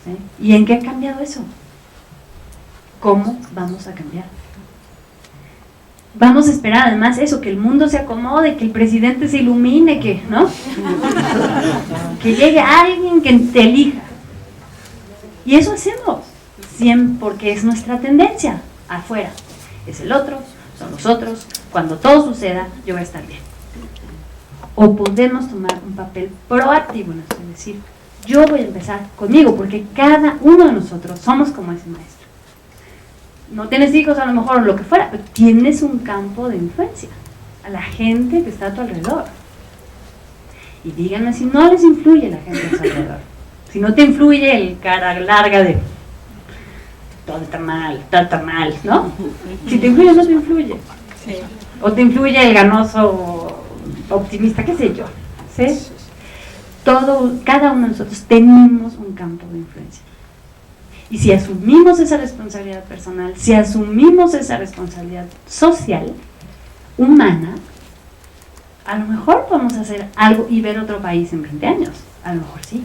[SPEAKER 2] ¿sí? ¿Y en qué ha cambiado eso? ¿Cómo vamos a cambiar? Vamos a esperar además eso, que el mundo se acomode, que el presidente se ilumine, que, ¿no?, que llegue alguien que te elija. Y eso hacemos, siempre, porque es nuestra tendencia. Afuera es el otro, son los otros, cuando todo suceda yo voy a estar bien. O podemos tomar un papel proactivo en esto, es decir, yo voy a empezar conmigo, porque cada uno de nosotros somos como ese maestro. No tienes hijos a lo mejor, o lo que fuera, pero tienes un campo de influencia a la gente que está a tu alrededor. Y díganme si no les influye la gente a tu alrededor, si no te influye el cara larga de todo está mal, ¿no? Si te influye, no te influye. Sí. O te influye el ganoso optimista, qué sé yo, ¿sí? Cada uno de nosotros tenemos un campo de influencia. Y si asumimos esa responsabilidad personal, si asumimos esa responsabilidad social, humana, a lo mejor podemos hacer algo y ver otro país en 20 años. A lo mejor sí.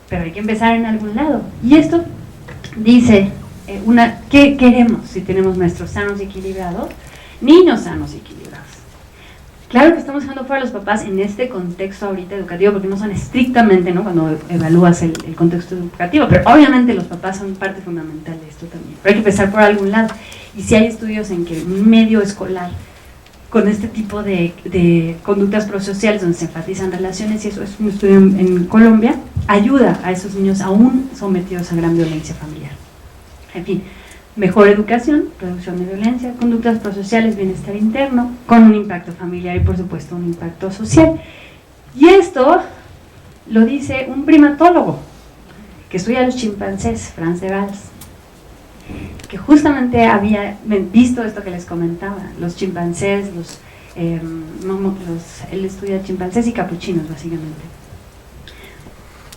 [SPEAKER 2] Pero hay que empezar en algún lado. Y esto dice, ¿qué queremos si tenemos maestros sanos y equilibrados? Niños sanos y equilibrados. Claro que estamos dejando fuera a los papás en este contexto ahorita educativo, porque no son estrictamente, ¿no?, cuando evalúas el contexto educativo, pero obviamente los papás son parte fundamental de esto también. Pero hay que empezar por algún lado. Y si hay estudios en que un medio escolar con este tipo de conductas prosociales donde se enfatizan relaciones, y eso es un estudio en Colombia, ayuda a esos niños aún sometidos a gran violencia familiar. En fin, mejor educación, reducción de violencia, conductas prosociales, bienestar interno, con un impacto familiar y por supuesto un impacto social. Y esto lo dice un primatólogo que estudia los chimpancés, Frans de Waals, que justamente había visto esto que les comentaba, los chimpancés, él estudia chimpancés y capuchinos básicamente,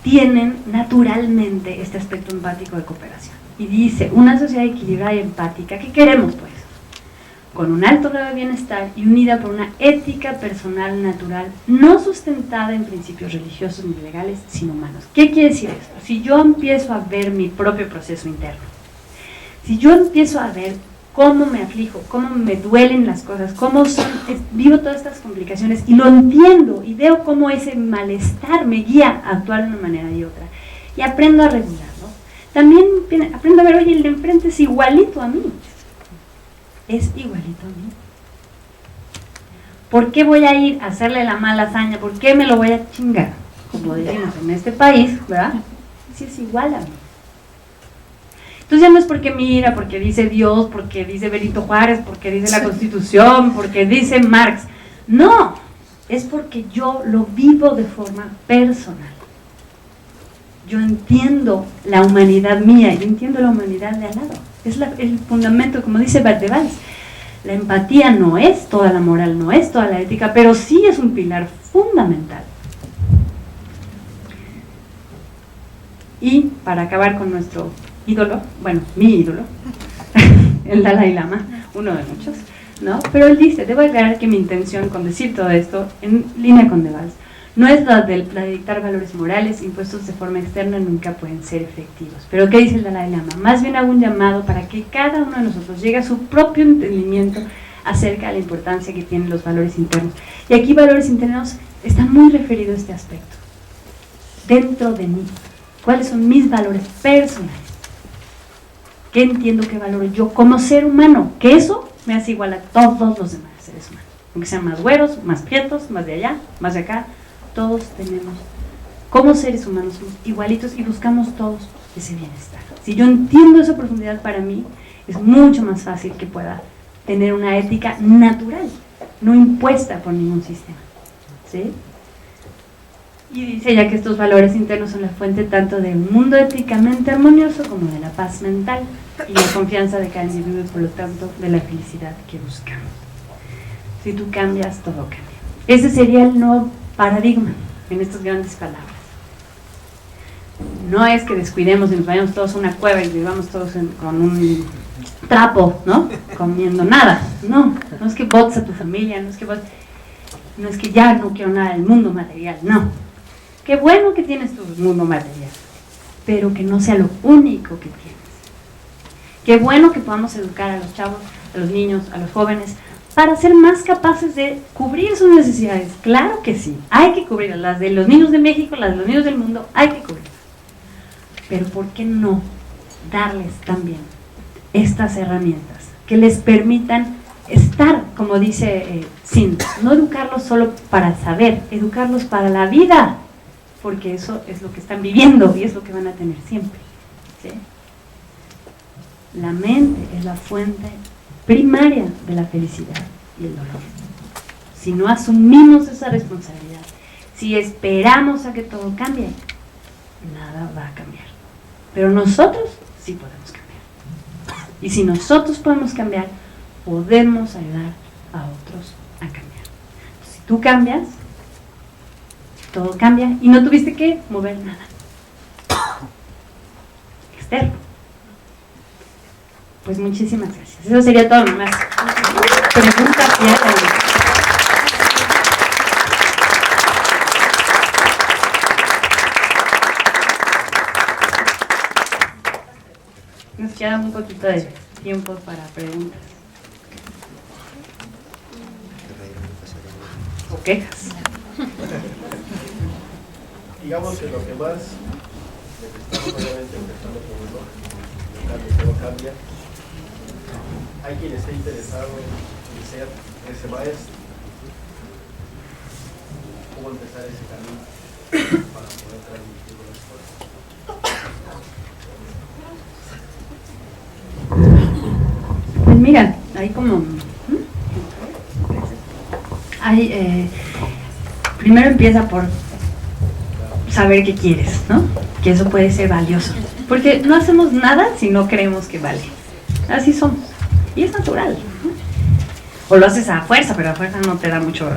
[SPEAKER 2] tienen naturalmente este aspecto empático de cooperación. Y dice, una sociedad equilibrada y empática, ¿qué queremos pues? Con un alto grado de bienestar y unida por una ética personal natural, no sustentada en principios religiosos ni legales, sino humanos. ¿Qué quiere decir esto? Si yo empiezo a ver mi propio proceso interno, si yo empiezo a ver cómo me aflijo, cómo me duelen las cosas, vivo todas estas complicaciones y lo entiendo y veo cómo ese malestar me guía a actuar de una manera y otra, y aprendo a regularlo. También aprendo a ver, oye, el de enfrente es igualito a mí. es igualito a mí. ¿Por qué voy a ir a hacerle la mala hazaña? ¿Por qué me lo voy a chingar? Como decimos en este país, ¿verdad? Si es igual a mí. Entonces ya no es porque mira, porque dice Dios, porque dice Benito Juárez, porque dice la Constitución, porque dice Marx. No, es porque yo lo vivo de forma personal. Yo entiendo la humanidad mía, yo entiendo la humanidad de al lado. Es el fundamento, como dice Bart de Valls. La empatía no es toda la moral, no es toda la ética, pero sí es un pilar fundamental. Y para acabar con nuestro ídolo, bueno, mi ídolo, el Dalai Lama, uno de muchos, ¿no? Pero él dice, debo aclarar que mi intención con decir todo esto, en línea con de Valls, no es la de dictar valores morales impuestos de forma externa, nunca pueden ser efectivos. Pero ¿qué dice el Dalai Lama? Más bien hago un llamado para que cada uno de nosotros llegue a su propio entendimiento acerca de la importancia que tienen los valores internos. Y aquí valores internos está muy referido a este aspecto. Dentro de mí, ¿cuáles son mis valores personales? ¿Qué entiendo que valoro yo como ser humano? Que eso me hace igual a todos los demás seres humanos. Aunque sean más güeros, más prietos, más de allá, más de acá. Todos tenemos, como seres humanos, somos igualitos y buscamos todos ese bienestar. Si yo entiendo esa profundidad, para mí es mucho más fácil que pueda tener una ética natural, no impuesta por ningún sistema, ¿sí? Y dice ya que estos valores internos son la fuente tanto de un mundo éticamente armonioso como de la paz mental y la confianza de cada individuo y por lo tanto de la felicidad que buscamos. Si tú cambias, todo cambia. Ese sería el nuevo paradigma en estas grandes palabras. No es que descuidemos y nos vayamos todos a una cueva y vivamos todos con un trapo, ¿no? Comiendo nada. No es que botes a tu familia, no es que ya no quiero nada del mundo material, no. Qué bueno que tienes tu mundo material, pero que no sea lo único que tienes. Qué bueno que podamos educar a los chavos, a los niños, a los jóvenes, para ser más capaces de cubrir sus necesidades. Claro que sí, hay que cubrirlas, las de los niños de México, las de los niños del mundo, hay que cubrirlas. Pero ¿por qué no darles también estas herramientas que les permitan estar, como dice Sind, no educarlos solo para saber, educarlos para la vida, porque eso es lo que están viviendo y es lo que van a tener siempre, ¿sí? La mente es la fuente primaria de la felicidad y el dolor. Si no asumimos esa responsabilidad, si esperamos a que todo cambie, nada va a cambiar. Pero nosotros sí podemos cambiar. Y si nosotros podemos cambiar, podemos ayudar a otros a cambiar. Si tú cambias, todo cambia y no tuviste que mover nada externo. Pues muchísimas gracias. Eso sería todo nomás. Preguntas y nos queda un poquito de tiempo para preguntas o quejas.
[SPEAKER 4] Digamos que lo que más necesitamos, obviamente, empezando por uno, el cambio que no cambia. Hay quien esté interesado en ser ese maestro. ¿Cómo empezar ese camino para poder transmitir las cosas?
[SPEAKER 2] Pues mira, hay como... primero empieza por saber qué quieres, ¿no? Que eso puede ser valioso. Porque no hacemos nada si no creemos que vale. Así somos. Y es natural, ¿no? O lo haces a fuerza, pero a fuerza no te da mucho.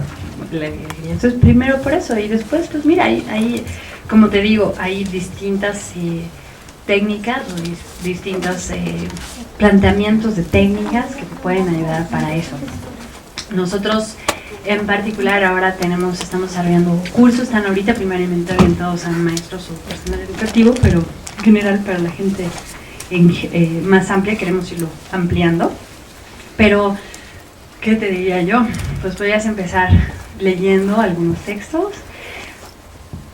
[SPEAKER 2] Entonces, primero por eso. Y después, pues mira, hay como te digo, hay distintas técnicas o distintos planteamientos de técnicas que te pueden ayudar para eso. Nosotros, en particular, ahora estamos desarrollando cursos, están ahorita primariamente orientados a maestros o personal educativo, pero en general para la gente más amplia queremos irlo ampliando. Pero, ¿qué te diría yo? Pues podrías empezar leyendo algunos textos.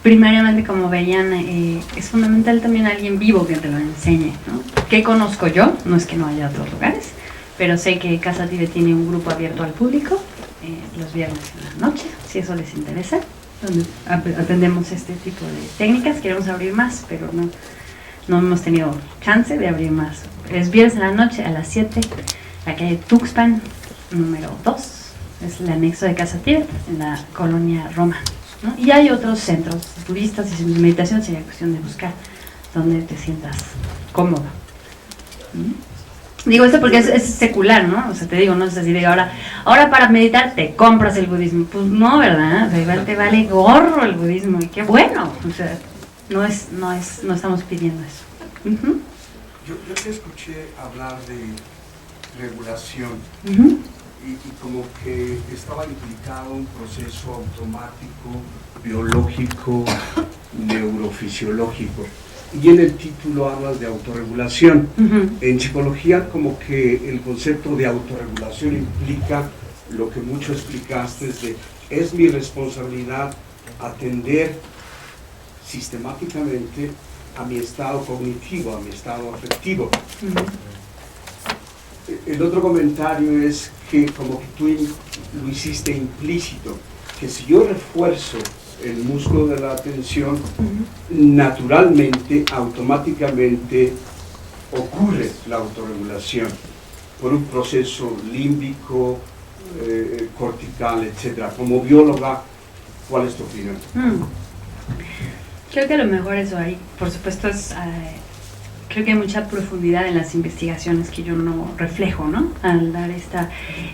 [SPEAKER 2] Primariamente, como veían, es fundamental también alguien vivo que te lo enseñe, ¿no? ¿Qué conozco yo? No es que no haya otros lugares, pero sé que Casa Tibet tiene un grupo abierto al público los viernes en la noche, si eso les interesa, donde atendemos este tipo de técnicas. Queremos abrir más, pero no hemos tenido chance de abrir más. Es viernes en la noche a las 7, la calle Tuxpan, número 2, es el anexo de Casa Tibet, en la colonia Roma, ¿no? Y hay otros centros budistas y de meditación, sería cuestión de buscar donde te sientas cómodo. Digo esto porque es secular, ¿no? O sea, te digo, no es así de ahora para meditar te compras el budismo. Pues no, ¿verdad? O sea, igual te vale gorro el budismo, y qué bueno. O sea, no estamos pidiendo eso. Uh-huh.
[SPEAKER 1] Yo te escuché hablar de regulación y como que estaba implicado un proceso automático, biológico, neurofisiológico. Y en el título hablas de autorregulación. En psicología como que el concepto de autorregulación implica lo que mucho explicaste, es mi responsabilidad atender sistemáticamente a mi estado cognitivo, a mi estado afectivo. El otro comentario es que como que tú lo hiciste implícito, que si yo refuerzo el músculo de la atención, naturalmente, automáticamente ocurre la autorregulación por un proceso límbico, cortical, etc. Como bióloga, ¿cuál es tu opinión?
[SPEAKER 2] Creo que a lo mejor eso hay, por supuesto, creo que hay mucha profundidad en las investigaciones que yo no reflejo, ¿no? Al dar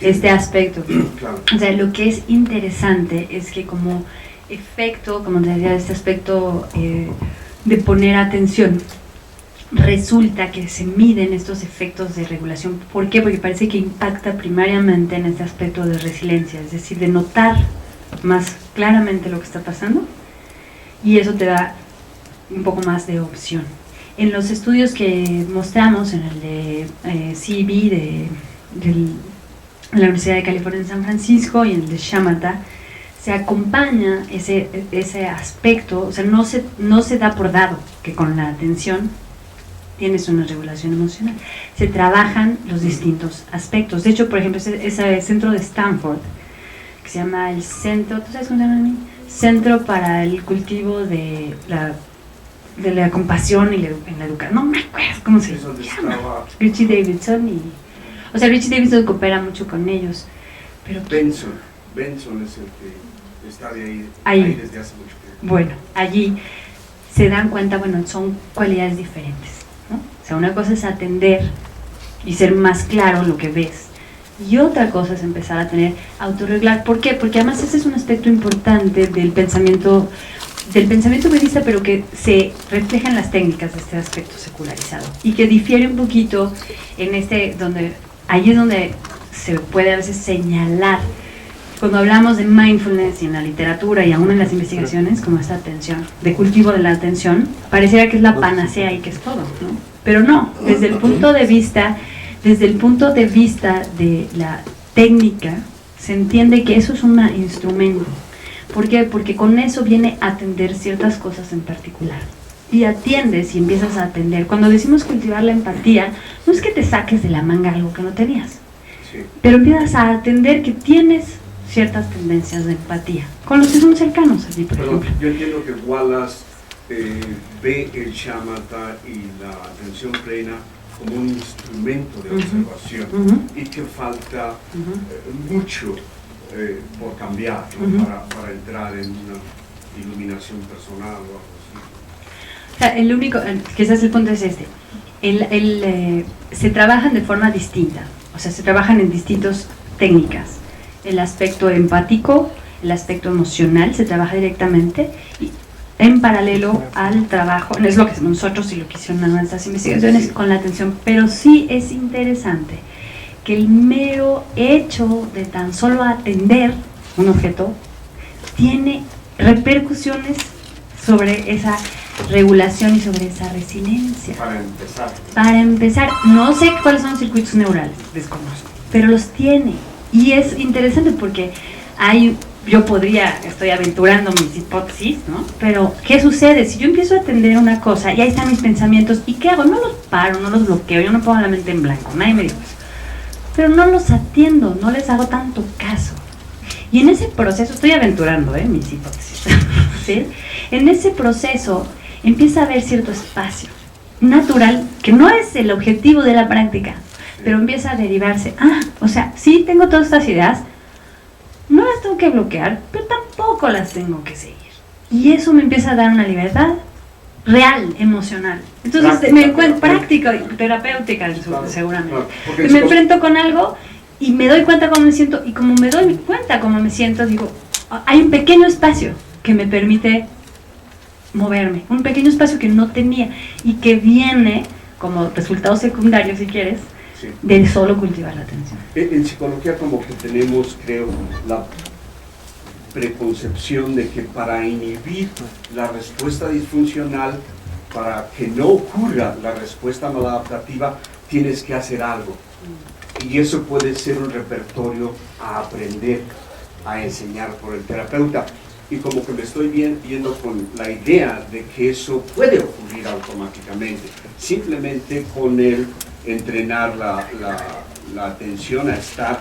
[SPEAKER 2] este aspecto.
[SPEAKER 1] Claro.
[SPEAKER 2] O sea, lo que es interesante es que como efecto, como te decía, este aspecto de poner atención, resulta que se miden estos efectos de regulación. ¿Por qué? Porque parece que impacta primariamente en este aspecto de resiliencia, es decir, de notar más claramente lo que está pasando, y eso te da un poco más de opción. En los estudios que mostramos, en el de CEB de la Universidad de California en San Francisco y en el de Shamatha, se acompaña ese aspecto, o sea, no se da por dado que con la atención tienes una regulación emocional. Se trabajan los distintos aspectos. De hecho, por ejemplo, ese centro de Stanford, que se llama el Centro, ¿tú sabes cómo se llama? Centro para el cultivo de la compasión y en la educación. No me acuerdo cómo se llama. Richie Davidson. O sea, Richie Davidson coopera mucho con ellos. Pero
[SPEAKER 1] Benson es el que está de ahí desde hace mucho tiempo.
[SPEAKER 2] Bueno, allí se dan cuenta, bueno, son cualidades diferentes, ¿no? O sea, una cosa es atender y ser más claro lo que ves, y otra cosa es empezar a autorreglar. ¿Por qué? Porque además ese es un aspecto importante del pensamiento budista, pero que se refleja en las técnicas de este aspecto secularizado, y que difiere un poquito en ahí es donde se puede a veces señalar. Cuando hablamos de mindfulness y en la literatura y aún en las investigaciones, como esta atención, de cultivo de la atención, pareciera que es la panacea y que es todo, ¿no? Pero no, desde el punto de vista de la técnica, se entiende que eso es un instrumento. ¿Por qué? Porque con eso viene a atender ciertas cosas en particular. Y atiendes y empiezas a atender. Cuando decimos cultivar la empatía, no es que te saques de la manga algo que no tenías,
[SPEAKER 1] sí,
[SPEAKER 2] pero empiezas a atender que tienes ciertas tendencias de empatía con los que son cercanos a ti, por ejemplo.
[SPEAKER 1] Yo entiendo que Wallace ve el shamatha y la atención plena como un instrumento de observación, y que falta mucho por cambiar, ¿no? para entrar en una iluminación personal o algo así.
[SPEAKER 2] O sea, el único, quizás el punto es este, se trabajan de forma distinta, o sea, se trabajan en distintas técnicas. El aspecto empático, el aspecto emocional se trabaja directamente y en paralelo al trabajo, no es lo que hacemos nosotros y lo que hicieron en nuestras investigaciones con la atención, pero sí es interesante que el mero hecho de tan solo atender un objeto tiene repercusiones sobre esa regulación y sobre esa resiliencia. Para empezar, no sé cuáles son los circuitos neurales, desconozco, pero los tiene. Y es interesante porque estoy aventurando mis hipótesis, ¿no? Pero, ¿qué sucede? Si yo empiezo a atender una cosa y ahí están mis pensamientos, ¿y qué hago? No los paro, no los bloqueo, yo no pongo la mente en blanco, nadie me dijo eso. pero no los atiendo, no les hago tanto caso. Y en ese proceso, estoy aventurando mis hipótesis, ¿sí? En ese proceso empieza a haber cierto espacio natural, que no es el objetivo de la práctica, pero empieza a derivarse, o sea, sí tengo todas estas ideas, no las tengo que bloquear, pero tampoco las tengo que seguir. Y eso me empieza a dar una libertad real, emocional. Entonces me encuentro práctica, terapéutica seguramente. Claro, me enfrento con algo y me doy cuenta cómo me siento, y como me doy cuenta cómo me siento, digo, hay un pequeño espacio que me permite moverme, un pequeño espacio que no tenía y que viene como resultado secundario, si quieres, sí, de solo cultivar la atención.
[SPEAKER 1] En psicología como que tenemos, creo, la preconcepción de que para inhibir la respuesta disfuncional, para que no ocurra la respuesta maladaptativa, tienes que hacer algo. Y eso puede ser un repertorio a aprender, a enseñar por el terapeuta. Y como que me estoy viendo con la idea de que eso puede ocurrir automáticamente, simplemente con el entrenar la atención a estar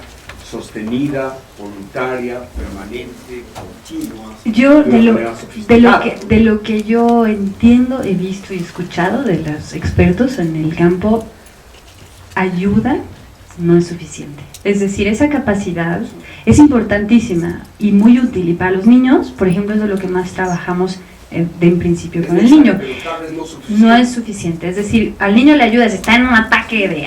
[SPEAKER 1] sostenida, voluntaria, permanente, continua.
[SPEAKER 2] Yo de lo que yo entiendo, he visto y escuchado de los expertos en el campo, ayuda no es suficiente. Es decir, esa capacidad es importantísima y muy útil, y para los niños, por ejemplo, es de lo que más trabajamos de en principio con el niño. No es suficiente, es decir, al niño le ayudas, está en un ataque de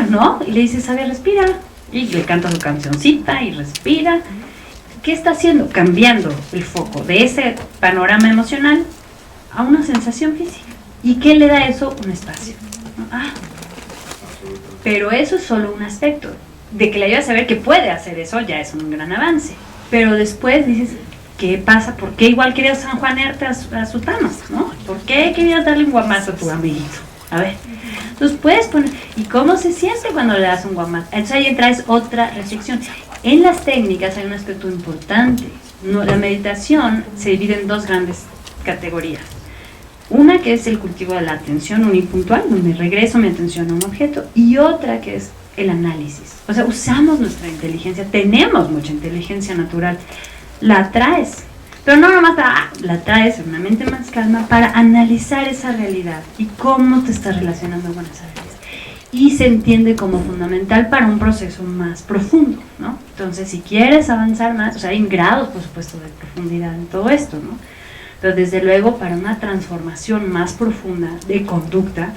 [SPEAKER 2] ¿no? Y le dices, a ver, respira, y le canta su cancioncita y respira. ¿Qué está haciendo? Cambiando el foco de ese panorama emocional a una sensación física. ¿Y qué le da eso? Un espacio. Pero eso es solo un aspecto. De que le ayuda a saber que puede hacer eso ya es un gran avance. Pero después dices, ¿qué pasa? ¿Por qué igual querías sanjuanearte a sus damas? ¿No? ¿Por qué querías darle un guamazo a tu amiguito? A ver. Entonces puedes poner, ¿y cómo se siente cuando le das un guamazo? Entonces ahí traes otra reflexión. En las técnicas hay un aspecto importante. La meditación se divide en dos grandes categorías. Una que es el cultivo de la atención unipuntual, donde regreso mi atención a un objeto, y otra que es el análisis. O sea, usamos nuestra inteligencia, tenemos mucha inteligencia natural, la traes, pero no nomás la traes en una mente más calma para analizar esa realidad y cómo te estás relacionando con esa realidad. Y se entiende como fundamental para un proceso más profundo, ¿no? Entonces, si quieres avanzar más, o sea, hay grados, por supuesto, de profundidad en todo esto, ¿no? Pero desde luego, para una transformación más profunda de conducta,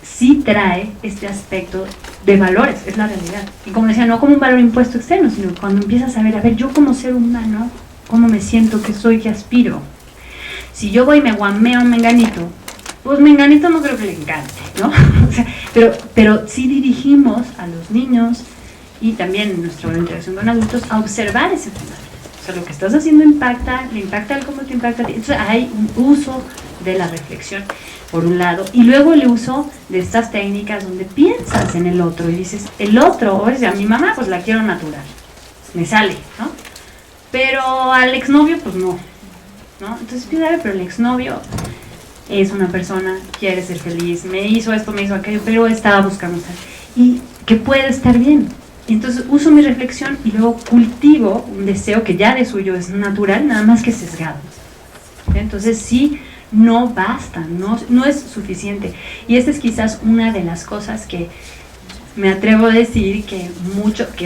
[SPEAKER 2] sí trae este aspecto de valores, es la realidad. Y como decía, no como un valor impuesto externo, sino cuando empiezas a ver, yo como ser humano, cómo me siento, qué soy, qué aspiro. Si yo voy y me guameo a un menganito, pues menganito no creo que le encante, ¿no? O sea, pero sí dirigimos a los niños y también en nuestra interacción con adultos a observar ese tema. O sea, lo que estás haciendo impacta, le impacta al cómo te impacta a ti. Entonces hay un uso de la reflexión, por un lado, y luego el uso de estas técnicas donde piensas en el otro y dices, el otro, o sea, a mi mamá pues la quiero natural, me sale, ¿no? Pero al exnovio pues no, ¿no? Entonces pero el exnovio es una persona, quiere ser feliz, me hizo esto, me hizo aquello, pero estaba buscando estar, y que puede estar bien. Entonces uso mi reflexión y luego cultivo un deseo que ya de suyo es natural, nada más que sesgado. Entonces sí, no basta, no es suficiente. Y esta es quizás una de las cosas que me atrevo a decir que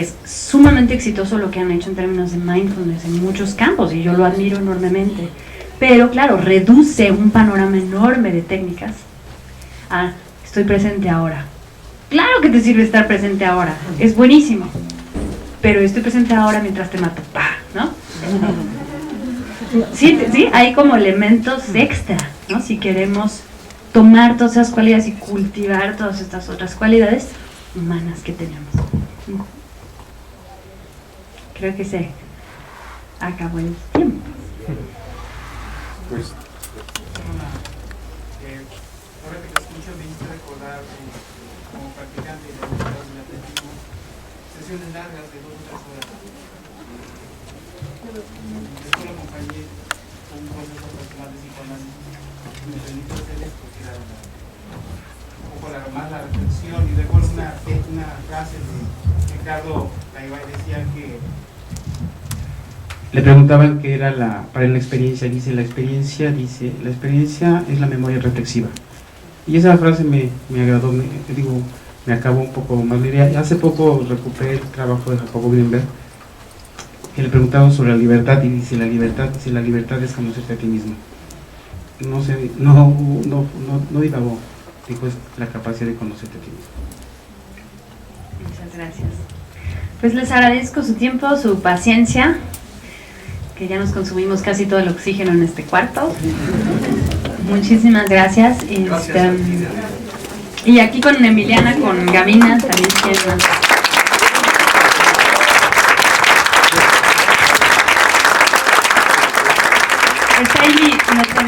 [SPEAKER 2] es sumamente exitoso lo que han hecho en términos de mindfulness en muchos campos, y yo lo admiro enormemente. Pero claro, reduce un panorama enorme de técnicas a estoy presente ahora. Claro que te sirve estar presente ahora, es buenísimo, pero estoy presente ahora mientras te mato, ¿no? Sí, hay como elementos extra, ¿no? Si queremos tomar todas esas cualidades y cultivar todas estas otras cualidades humanas que tenemos. Creo que se acabó el tiempo.
[SPEAKER 5] Pues, ahora que te escucho me hizo recordar como practicante de la atletismo, sesiones largas de 2 o 3 horas. Después lo acompañé con un proceso personal de psicoanálisis y me permitió hacer esto, que era un poco más la reflexión. Y recuerdo una frase de Ricardo Garibay, decía que
[SPEAKER 6] le preguntaban qué era para él la experiencia. Dice, la experiencia es la memoria reflexiva. Y esa frase me agradó, me acabó un poco más la idea. Hace poco recuperé el trabajo de Jacobo Greenberg, que le preguntaban sobre la libertad, y dice, la libertad es conocerte a ti mismo. No sé, no divagó, dijo, es la capacidad de conocerte a ti mismo.
[SPEAKER 2] Muchas gracias. Pues les agradezco su tiempo, su paciencia, que ya nos consumimos casi todo el oxígeno en este cuarto. Muchísimas gracias. Y aquí con Emiliana, con Gavina, también quiero. Está ahí nuestra